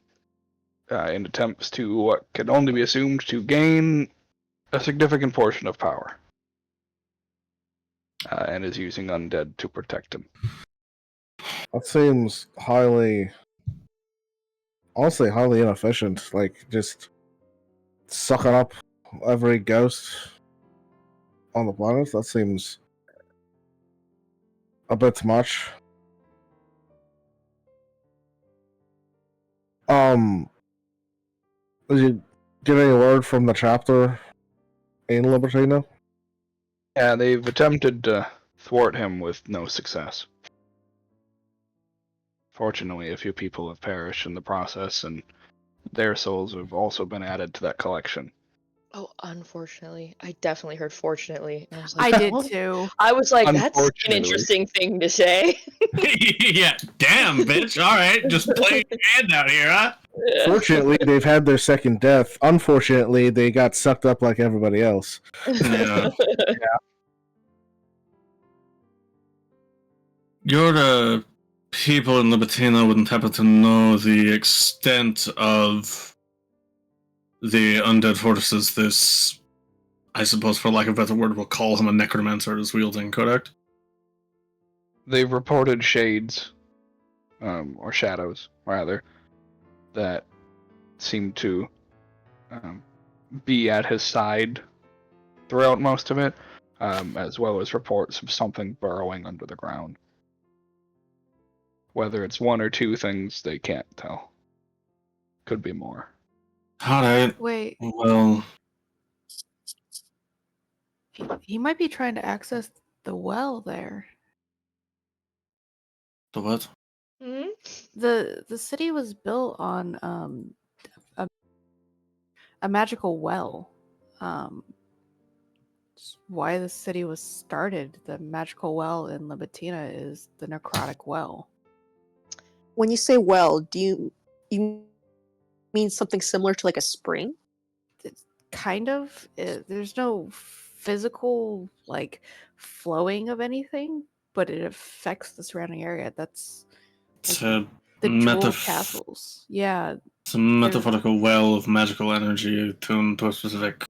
in attempts to what can only be assumed to gain a significant portion of power. And is using undead to protect him. That seems honestly, highly inefficient. Like, just sucking up every ghost on the planet. That seems a bit much. Did you get any word from the chapter in Libertina? Yeah, they've attempted to thwart him with no success. Fortunately, a few people have perished in the process, and their souls have also been added to that collection. Oh, unfortunately. I definitely heard fortunately. I was I like, did "What?" too. I was like, that's an Unfortunately. interesting thing to say. Yeah, damn, bitch. All right, just play your hand out here, huh? Fortunately, they've had their second death. Unfortunately, they got sucked up like everybody else. Yeah. Your people in Libertina wouldn't happen to know the extent of the undead fortresses this, I suppose, for lack of a better word, we'll call him a necromancer is wielding, correct? They've reported shades, or shadows, rather, that seem to be at his side throughout most of it, as well as reports of something burrowing under the ground. Whether it's one or two things, they can't tell. Could be more. Alright, Wait, well, he might be trying to access the well there. the what? Hmm? The city was built on a magical well. It's why the city was started. The magical well in Libitina is the necrotic well. When you say well, do you mean something similar to like a spring? It's kind of there's no physical like flowing of anything, but it affects the surrounding area. That's It's like a, the jewel metaf- castles. Yeah, it's a metaphorical well of magical energy attuned to a specific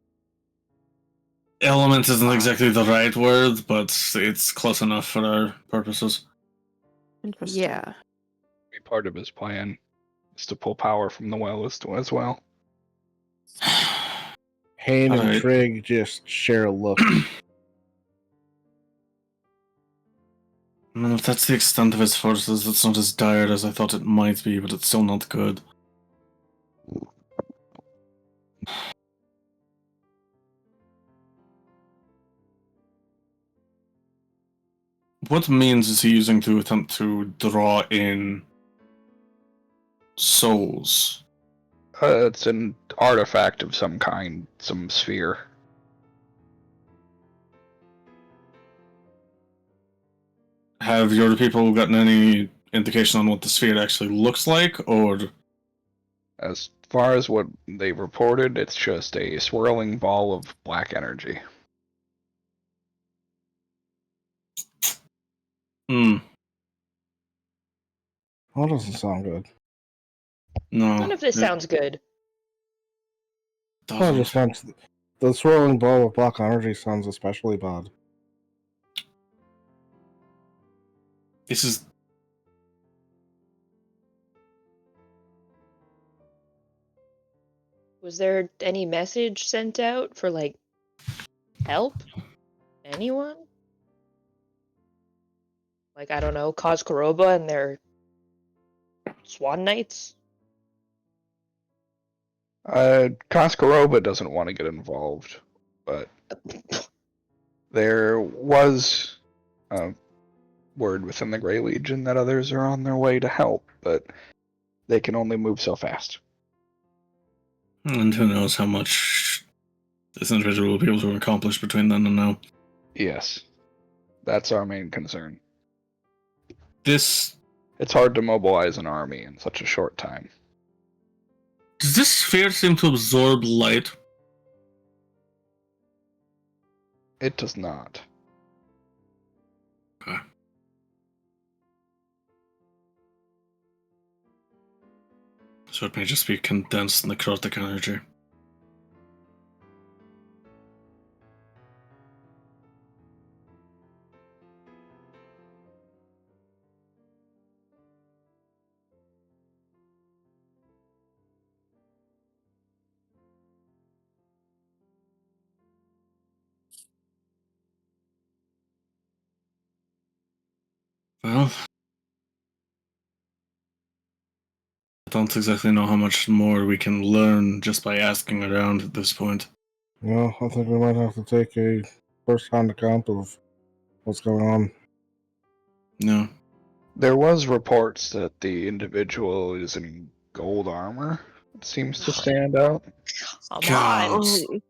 element isn't exactly the right word, but it's close enough for our purposes. Interesting. yeah. Be part of his plan is to pull power from the well as well. Hane and Alright. Trig just share a look. I mean, if that's the extent of his forces, it's not as dire as I thought it might be, but it's still not good. What means is he using to attempt to draw in souls? It's an artifact of some kind, some sphere. Have your people gotten any indication on what the sphere actually looks like, or As far as what they've reported, it's just a swirling ball of black energy. Hmm. That doesn't sound good. No. None of this it sounds good. I doesn't. just meant the swirling ball of black energy sounds especially bad. This is Was there any message sent out for like help? Anyone? Like, I don't know, Kozkoroba and their Swan Knights? Koskarova doesn't want to get involved, but there was word within the Grey Legion that others are on their way to help, but they can only move so fast. And who knows how much this individual will be able to accomplish between then and now. Yes, that's our main concern. This It's hard to mobilize an army in such a short time. does this sphere seem to absorb light? It does not. Okay. So it may just be condensed necrotic energy. Well, I don't exactly know how much more we can learn just by asking around at this point. Well, I think we might have to take a first-hand account of what's going on. No. There was reports that the individual is in gold armor. It seems to stand out. Come God. on. Oh, the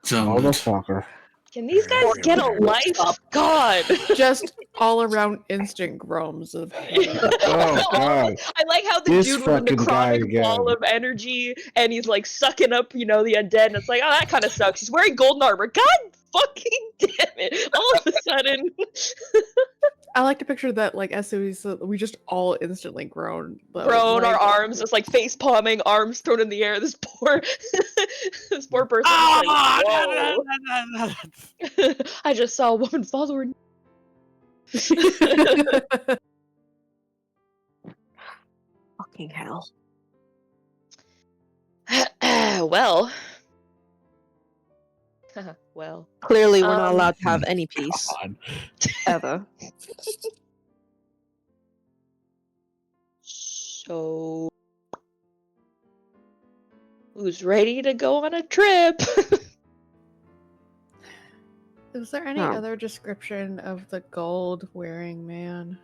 Damn it. fucker. Can these guys get a life? God. Just all around instant groans of hate. Oh, God. I like how the This dude was a fucking guy necrotic ball again. of energy and he's like sucking up, the undead, and it's like, oh, that kind of sucks. He's wearing golden armor. God fucking damn it. All of a sudden. I like to picture that, like, as soon as we just all instantly groan. though, Grown, like, our arms just like face palming, arms thrown in the air. This poor, this poor person. Ah! Like, whoa. I just saw a woman follow her. Fucking hell. Well. Well. Clearly, we're not allowed to have any peace. God. Ever. So. Who's ready to go on a trip? Is there any Oh. other description of the gold-wearing man?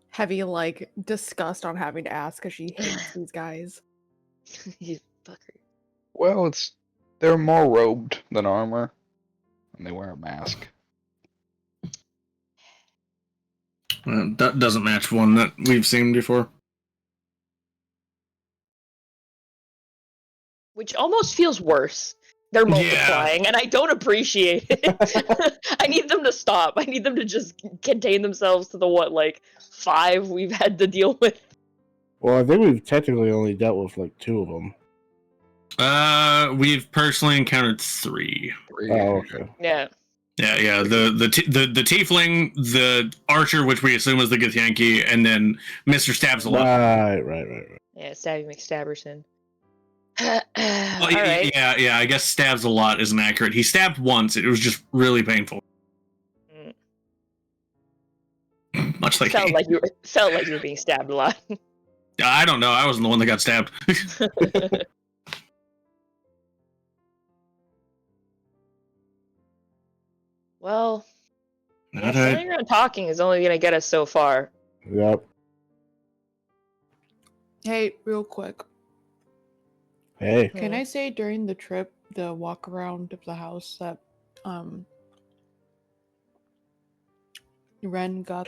Heavy, like, disgust on having to ask because she hates these guys. You fucker. Well, they're more robed than armor, and they wear a mask. That doesn't match one that we've seen before. Which almost feels worse. They're multiplying, and I don't appreciate it. I need them to stop. I need them to just contain themselves to the 5 we've had to deal with. Well, I think we've technically only dealt with like 2 of them. We've personally encountered 3. Oh, okay. Yeah. Yeah. The tiefling, the archer, which we assume is the Githyanki, and then Mr. Stabs a lot. Right. Yeah, Stabby McStabberson. Oh, All right. Yeah. I guess stabs a lot isn't accurate. He stabbed once. It was just really painful. Much like felt like you were being stabbed a lot. I don't know. I wasn't the one that got stabbed. Well, Not sitting around talking is only gonna get us so far. Yep. Hey, real quick. Hey. Can I say during the trip, the walk around of the house that Ren got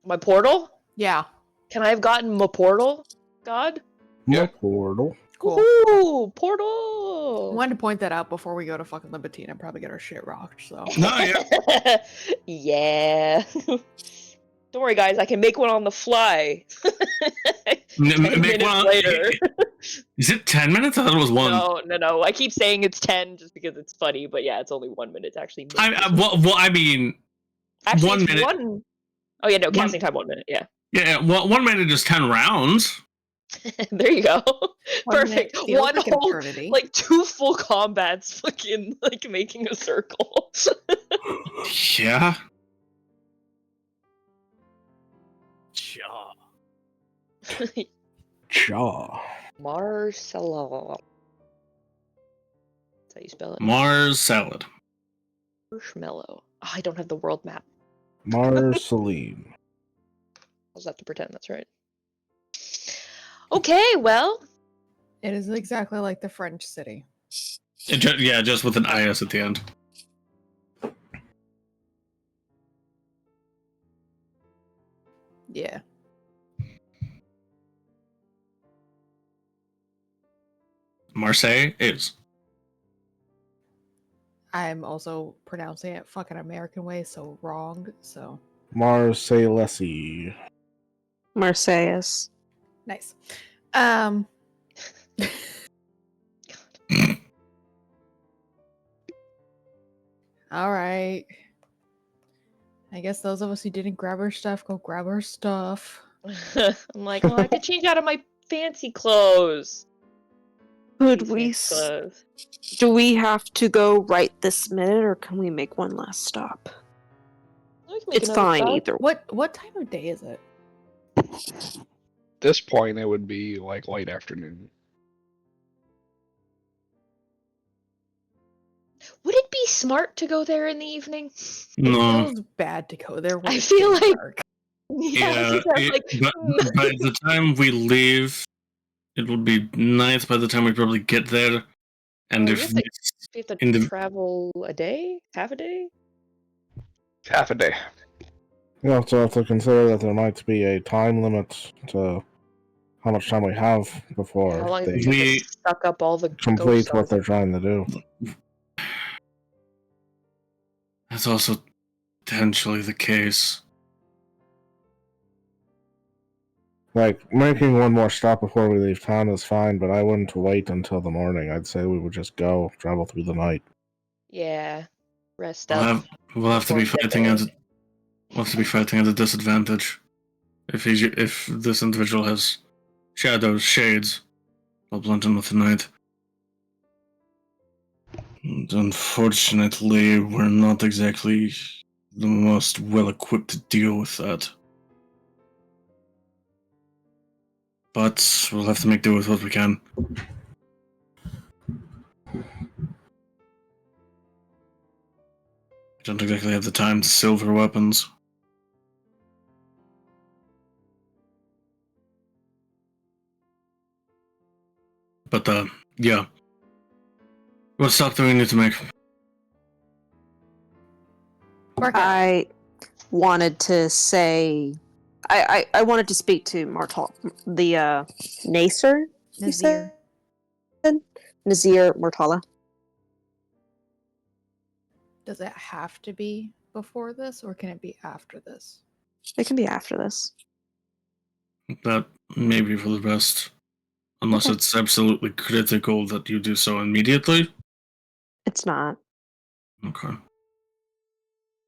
my portal? Yeah. Can I have gotten my portal? God? My portal. Cool. Ooh, portal! I wanted to point that out before we go to fucking Libertine and probably get our shit rocked, so. No, yeah. Yeah. Don't worry, guys. I can make one on the fly. 10 Make minutes one later. Is it 10 minutes? I thought it was 1. No. I keep saying it's 10 just because it's funny, but yeah, it's only 1 minute to actually. I mean, actually, 1 minute. Oh yeah, no, casting time 1 minute. Yeah. Yeah, well, 1 minute is 10 rounds. There you go. 1 Perfect. minute feels One like whole, eternity. 2 full combats, fucking making a circle. Yeah. Jaw. Marcelo. That's how you spell it. Mars salad. Marshmallow. Oh, I don't have the world map. Marceline. I'll just have to pretend that's right. Okay, well. It is exactly like the French city. Yeah, just with an IS at the end. Yeah. Marseille is. I'm also pronouncing it fucking American way, so wrong. So Marseillesi. Marseilles. nice. All right. I guess those of us who didn't grab our stuff, go grab our stuff. I'm like, well, I could change out of my fancy clothes. Could These we? fancy clothes. Do we have to go right this minute, or can we make one last stop? We can make It's another fine stop. either. What time of day is it? This point, it would be like late afternoon. Would it be smart to go there in the evening? It No. feels bad to go there. When I it's feel getting like- dark. Yeah, like, but by the time we leave, it will be night by the time we probably get there. And Oh, if we have to in the- travel a day? Half a day? Half a day. You also have to consider that there might be a time limit to how much time we have before How long they does it take to suck up all the complete ghosts what on- they're trying to do. that's also potentially the case. Like, making one more stop before we leave town is fine, but I wouldn't wait until the morning. I'd say we would just go, travel through the night. Yeah. Rest We'll up. have to be before we get fighting there. at a disadvantage. If this individual has shadows, shades, will blend in with the night. And unfortunately, we're not exactly the most well equipped to deal with that. But we'll have to make do with what we can. I don't exactly have the time to silver weapons. But yeah. What stop do we need to make? Mark out. I wanted to say, I wanted to speak to Martal, the Nacer. You Nazir. said Nazir Mortala. Does it have to be before this, or can it be after this? It can be after this. That may be for the best. Unless Okay. it's absolutely critical that you do so immediately. It's not. Okay.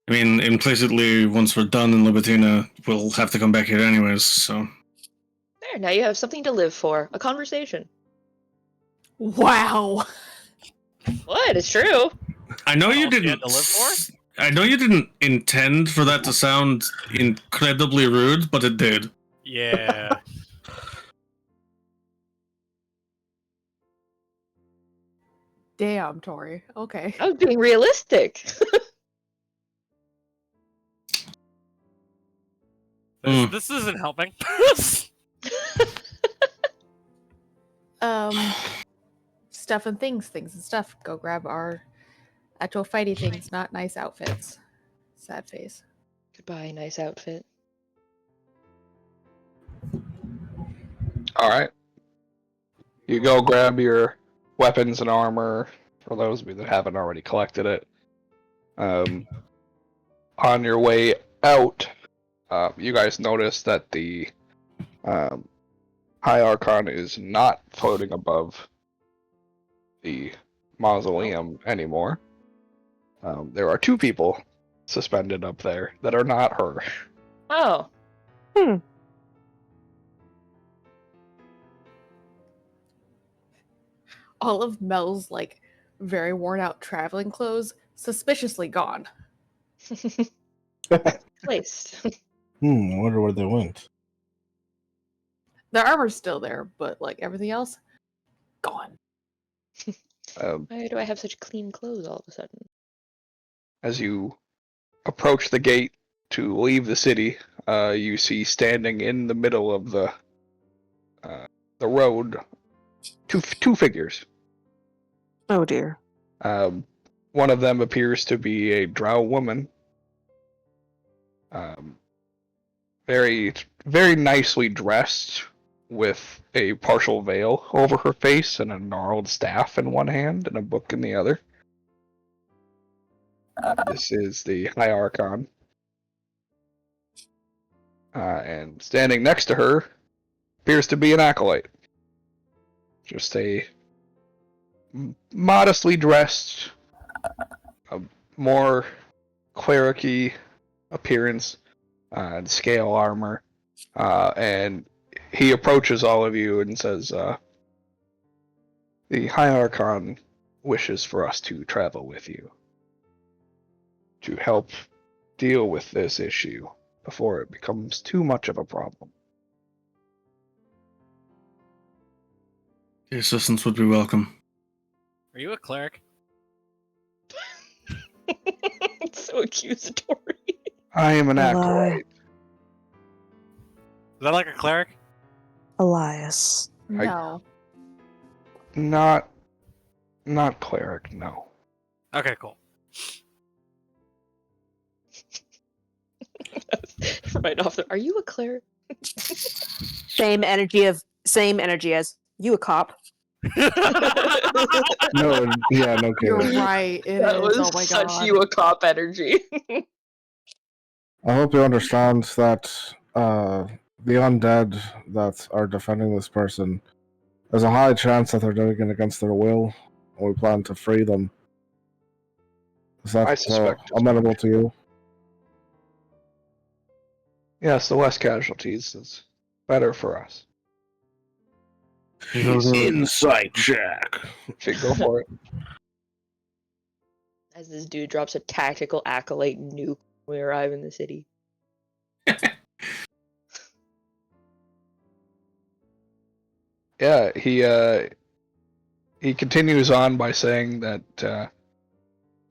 I mean, implicitly, once we're done in Libertina, we'll have to come back here anyways, so... There, now you have something to live for. A conversation. Wow. What? It's true. I know What you else you didn't... had to live for? I know you didn't intend for that to sound incredibly rude, but it did. Yeah. Damn, Tori. Okay. I was being realistic. This isn't helping. Stuff and things and stuff. Go grab our actual fighty things, not nice outfits. Sad face. Goodbye, nice outfit. All right. You go grab your weapons and armor, for those of you that haven't already collected it. On your way out, you guys notice that the High Archon is not floating above the mausoleum anymore. There are two people suspended up there that are not her. Oh. All of Mel's like very worn out traveling clothes suspiciously gone. Placed. I wonder where they went. The armor's still there, but like everything else, gone. Why do I have such clean clothes all of a sudden? As you approach the gate to leave the city, you see standing in the middle of the road two figures. Oh dear. One of them appears to be a drow woman. Very, very nicely dressed, with a partial veil over her face and a gnarled staff in one hand and a book in the other. This is the High Archon. And standing next to her appears to be an acolyte. Just a modestly dressed, more cleric-y appearance, and scale armor, and he approaches all of you and says, the High Archon wishes for us to travel with you to help deal with this issue before it becomes too much of a problem. The assistance would be welcome. Are you a cleric? It's so accusatory. I am an Lie. acolyte. Is that like a cleric? Elias. No. Not cleric, no. Okay, cool. Right off the. Are you a cleric? Same energy as you, a cop. No, yeah, no You're kidding. right. It That is. was Oh my such god. you a cop energy. I hope you understand that the undead that are defending this person, there's a high chance that they're doing it against their will, and we plan to free them. Is that I suspect as amenable much. to you? Yes, the less casualties is better for us. Insight check. Should go for it. As this dude drops a tactical acolyte nuke when we arrive in the city. Yeah, he continues on by saying that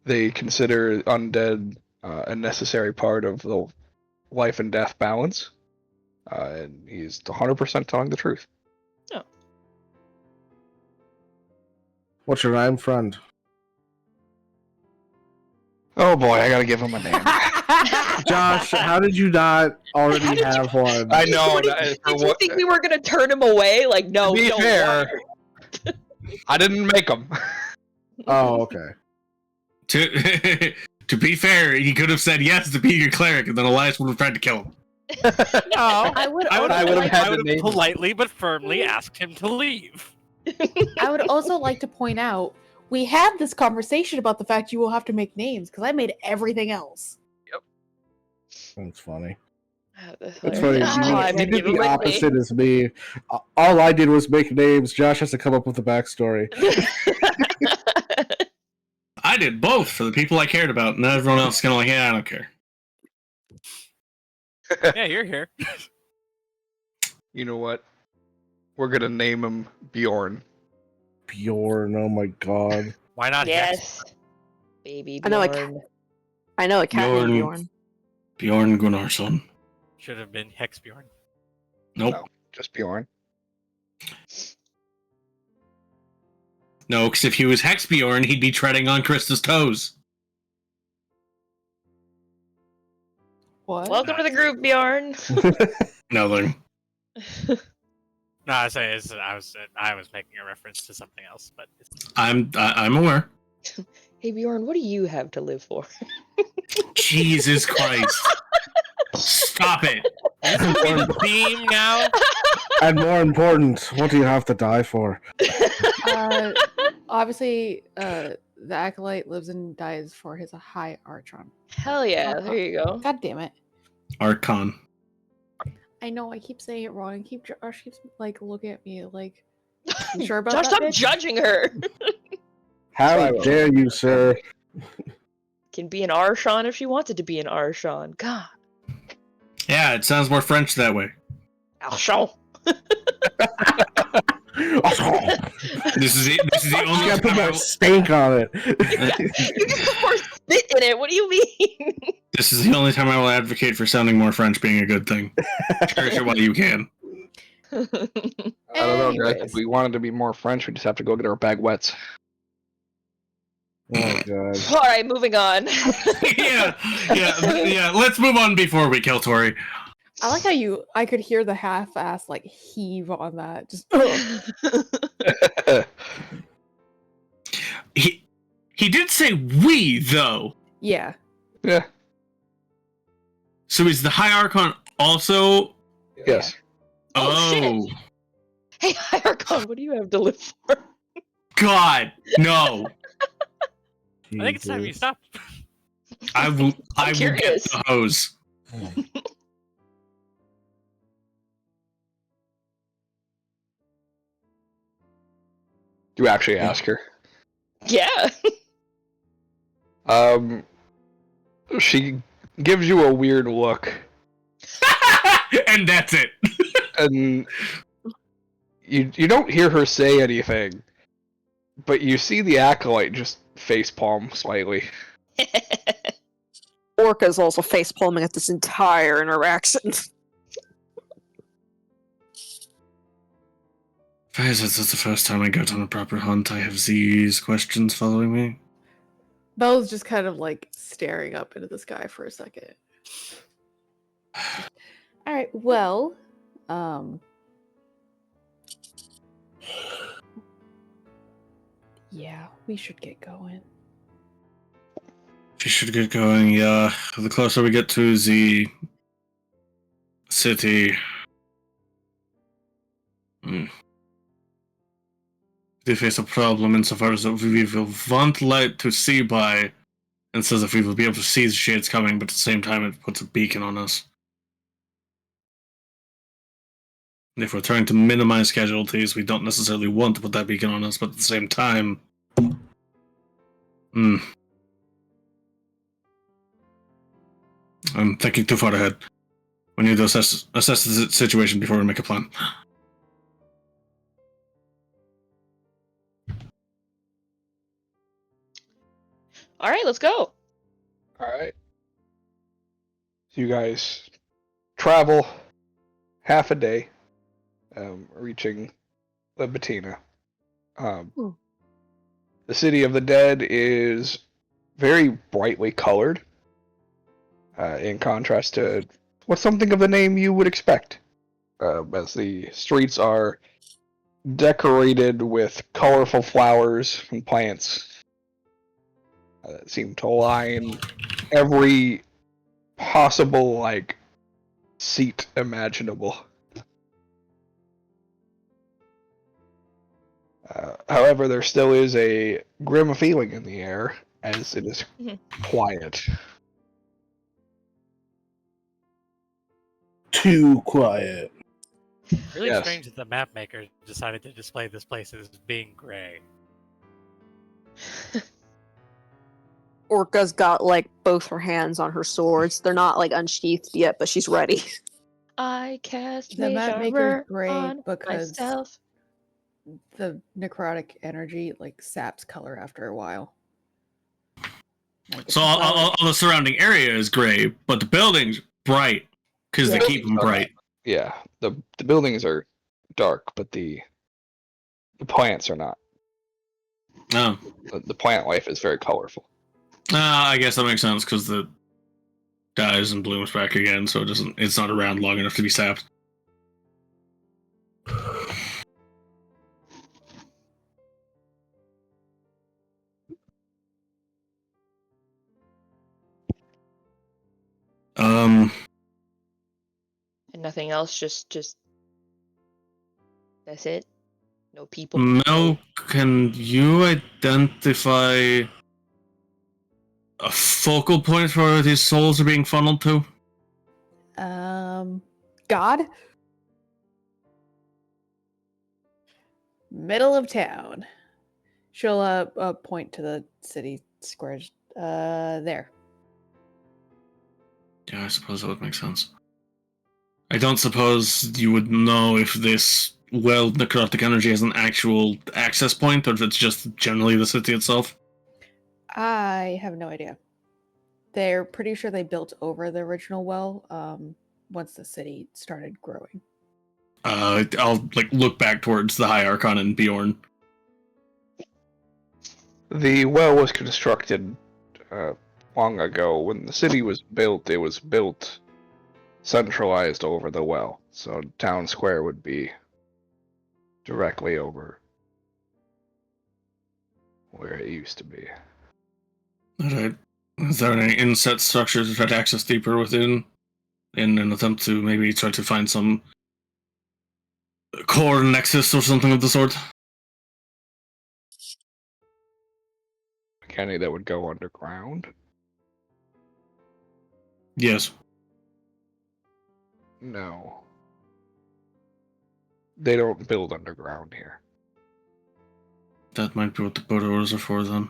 they consider undead a necessary part of the life and death balance, and he's 100% telling the truth. What's your name, friend? Oh boy, I gotta give him a name. Josh, how did you not already have one? I know. Did you think we were gonna turn him away? Like, no, To be don't fair, worry. I didn't make him. Oh, okay. To be fair, he could have said yes to being a cleric, and then Elias would have tried to kill him. No, I would I would also have like, politely but firmly asked him to leave. I would also like to point out we had this conversation about the fact you will have to make names because I made everything else. That's funny. That's It's funny. I You did the opposite as me. All I did was make names. Josh has to come up with the backstory. I did both for the people I cared about, and everyone else is kind of like, yeah, I don't care. Yeah, you're here. You know what? We're gonna name him Bjorn. Bjorn, oh my god. Why not? Yes. Baby I know a Bjorn. I know a cat named Bjorn. Bjorn. Bjorn Gunnarsson. Should have been Hexbjorn. Nope. No, just Bjorn. No, because if he was Hexbjorn, he'd be treading on Krista's toes. What? Welcome to the group, Bjorn. Nothing. No, I say I was making a reference to something else, but I'm aware. Hey Bjorn, what do you have to live for? Jesus Christ. Stop it. this is the theme now. And more important, what do you have to die for? Obviously, the acolyte lives and dies for his high archon. Hell yeah, there you go. God damn it! Archon. I know I keep saying it wrong. Josh keeps like looking at me like, you sure about Josh, that? stop bitch? judging her. How dare you, sir? Can be an Archon if she wanted to be an Archon. God. Yeah, it sounds more French that way. Archon. This is the You only gotta put time I that will, stank on it. You can put more spit in it. What do you mean? this is the only time I will advocate for sounding more French being a good thing. Cherish it while you can. I don't know, guys. If Anyways. we wanted to be more French, we just have to go get our baguettes. Oh god. All right, moving on. yeah. Let's move on before we kill Tori. I like how I could hear the half-ass like heave on that. Just He did say we though. yeah. Yeah. So is the High Archon also? Yes. Oh, shit. Hey, Hierarchon, what do you have to live for? God, no. I think it's time you stop. I will get curious. the hose. You actually ask her. Yeah. She gives you a weird look, And that's it. and you don't hear her say anything, but you see the acolyte just facepalm slightly. Orca's also facepalming at this entire interaction. Guys, that's the first time I got on a proper hunt. I have these questions following me. Belle's just kind of like staring up into the sky for a second. All right, well, yeah, we should get going. We should get going, yeah. The closer we get to the city... We face a problem insofar as that we will want light to see by, and says if we will be able to see the shades coming, but at the same time it puts a beacon on us. And if we're trying to minimize casualties, we don't necessarily want to put that beacon on us, but at the same time... I'm thinking too far ahead. We need to assess the situation before we make a plan. All right, let's go. Alright. So you guys travel half a day, reaching Libitina. The city of the dead is very brightly colored, in contrast to what's something of the name you would expect, as the streets are decorated with colorful flowers and plants that seem to line every possible seat imaginable. However, there still is a grim feeling in the air as it is quiet. Too quiet. Really Yes. strange that the map maker decided to display this place as being gray. Orca's got both her hands on her swords. They're not unsheathed yet, but she's ready. I cast The map maker's mirror gray on because myself. the necrotic energy saps color after a while. So all the surrounding area is gray, but the building's bright because they keep them bright. Yeah, the buildings are dark, but the plants are not. Oh. The plant life is very colorful. I guess that makes sense because the dies and blooms back again, so it's not around long enough to be sapped. And nothing else, just that's it. No people. Mel, can you identify a focal point where these souls are being funneled to? God? Middle of town. She'll point to the city squares. There. Yeah, I suppose that would make sense. I don't suppose you would know if this well necrotic energy has an actual access point, or if it's just generally the city itself. I have no idea. They're pretty sure they built over the original well once the city started growing. I'll look back towards the High Archon and Bjorn. The well was constructed long ago. When the city was built, it was built centralized over the well, so town square would be directly over where it used to be. Alright. Is there any inset structures to try to access deeper within in an attempt to maybe try to find some core nexus or something of the sort? Any that would go underground? Yes. No. They don't build underground here. That might be what the Bordeaux are for then.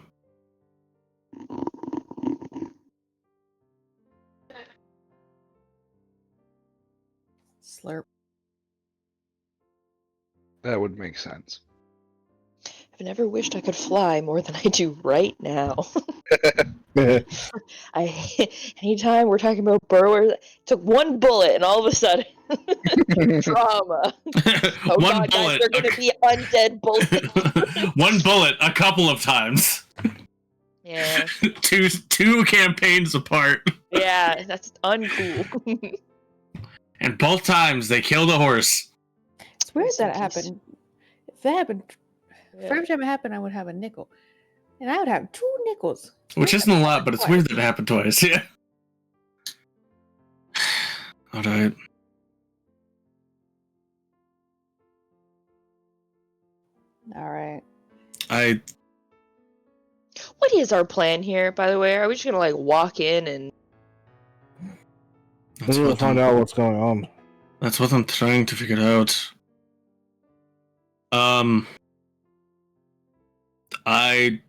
Slurp. That would make sense. I've never wished I could fly more than I do right now. Anytime we're talking about burrowers, it took one bullet and all of a sudden, trauma. Oh One God, guys, bullet. they're going to be undead bullets. One bullet a couple of times. Yeah, two campaigns apart. yeah, that's uncool. And both times they killed a horse. It's weird that it Rest in peace. happened. If that happened, Yeah. for every time it happened, I would have a nickel. And I would have 2 nickels. Which isn't a lot, but it's weird that it happened twice, yeah. Alright. Alright. What is our plan here, by the way? Are we just going to walk in and... That's We'll what find out what's going on. That's what I'm trying to figure out. I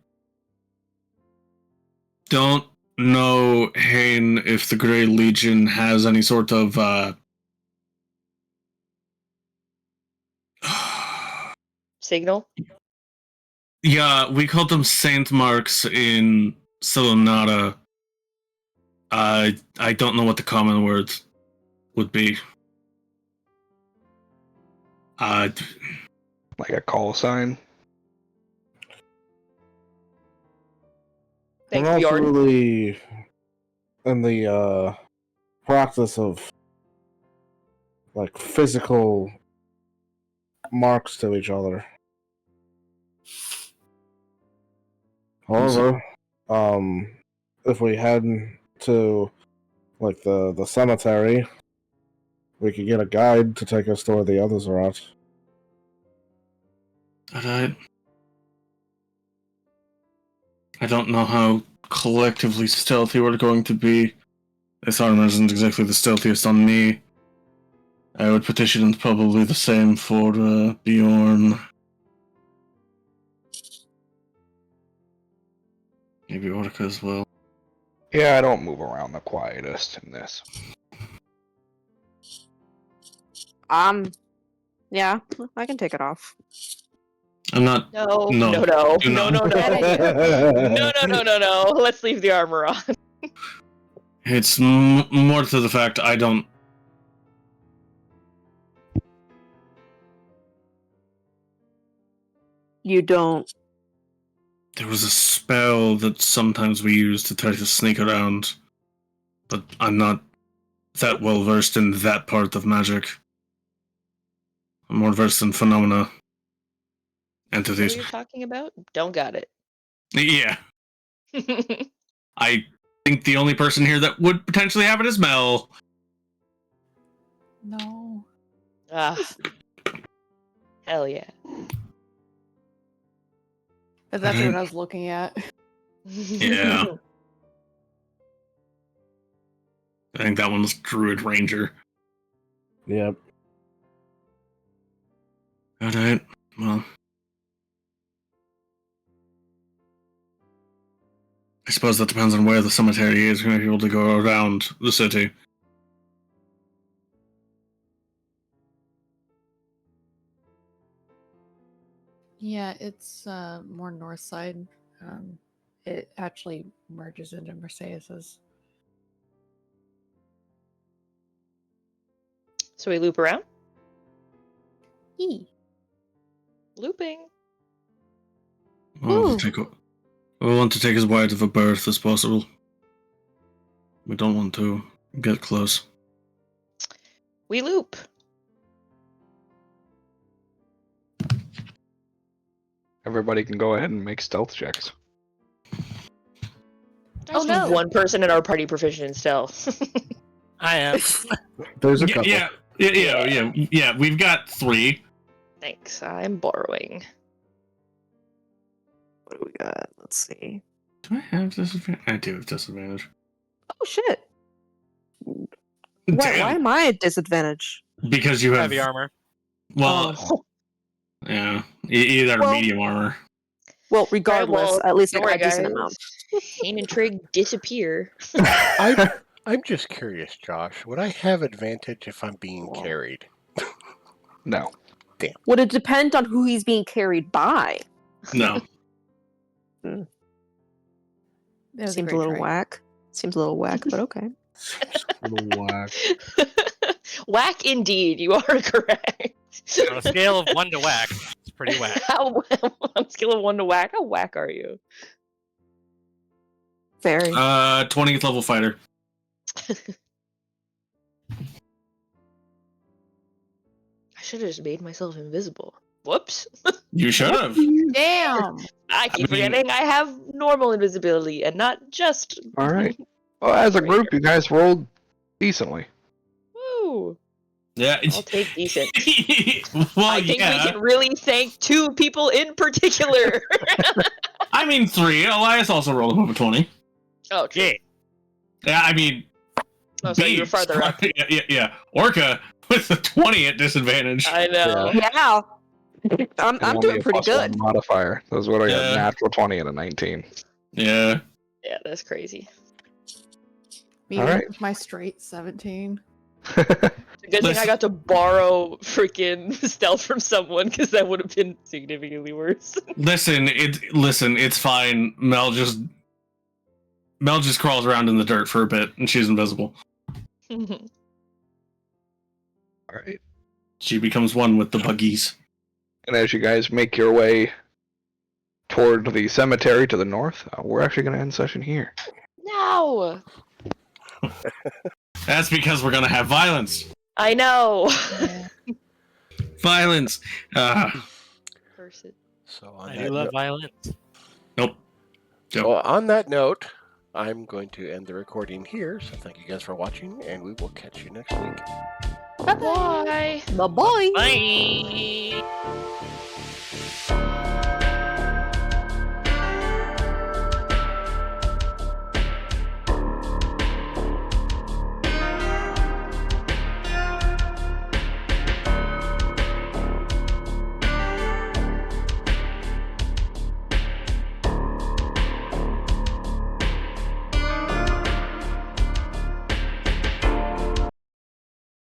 don't know, Hane, if the Grey Legion has any sort of Signal? yeah, we called them Saint Marks in Silonata. I don't know what the common word would be. Like a call sign? Thanks, I'm not Bjorn. really in the practice of physical marks to each other. However, if we head to the cemetery, we could get a guide to take us to where the others are at. Alright. I don't know how collectively stealthy we're going to be. This armor isn't exactly the stealthiest on me. I would petition probably the same for Bjorn. Maybe Orca as well. Yeah, I don't move around the quietest in this. Yeah, I can take it off. I'm not. No, No, no, no, do no, not. no, no. No. Let's leave the armor on. It's more to the fact I don't. You don't. There was a spell that sometimes we use to try to sneak around, but I'm not that well versed in that part of magic. I'm more versed in phenomena. What are Entities. you talking about? Don't got it. Yeah. I think the only person here that would potentially have it is Mel. No. Ah, hell yeah. But that's what I was looking at. Yeah. I think that one was Druid Ranger. Yep. Alright, well. I suppose that depends on where the cemetery is. We may be able to go around the city. Yeah, it's more north side. It actually merges into Mercedes'. So we loop around? E. Looping. Well, we want to take as wide of a berth as possible. We don't want to get close. We loop. Everybody can go ahead and make stealth checks. There's no. one person in our party proficient in stealth. I am. There's a couple. Yeah. We've got 3. Thanks. I'm borrowing. What do we got? Let's see. Do I have disadvantage? I do have disadvantage. Oh shit! Why Damn. am I at disadvantage? Because you have Heavy armor. Well, Oh. yeah, either Well- medium armor. Well, regardless, at least I don't got worry, a decent guys. amount. Hayne and Trig disappear. I'm just curious, Josh. Would I have advantage if I'm being carried? No. Would it depend on who he's being carried by? No. That was Seems a great little try. whack. Seems a little whack, but okay. Seems a little whack. Whack indeed, you are correct. On a scale of 1 to whack, it's pretty whack. On a scale of 1 to whack, how whack are you? Very. 20th level fighter. I should have just made myself invisible. Whoops. You should have. Damn. I keep mean- forgetting I have normal invisibility and not just. All right. Well, as a group, you guys rolled decently. Woo! Yeah. I'll take decent. Well, I think yeah. we can really thank 2 people in particular. I mean 3. Elias also rolled above a 20. Oh, true. Yeah. Yeah, I mean. Oh, so you were Beats. farther up. Yeah. Orca with a 20 at disadvantage. I know. Yeah. I'm And doing only a pretty +1 good. modifier. That's what I got. Yeah. Natural 20 and a 19. Yeah. Yeah, that's crazy. Me All right. with my straight 17. It's a good thing I Listen- got to borrow freaking stealth from someone because that would have been significantly worse. Listen, it's fine. Mel just crawls around in the dirt for a bit, and she's invisible. All right. She becomes one with the buggies. And as you guys make your way toward the cemetery to the north, we're actually going to end session here. No! That's because we're gonna have violence. I know! Violence. Curse it. So on I that do love note, violence. Nope. so on that note, I'm going to end the recording here. So thank you guys for watching, and we will catch you next week. Bye! Bye-bye. Bye.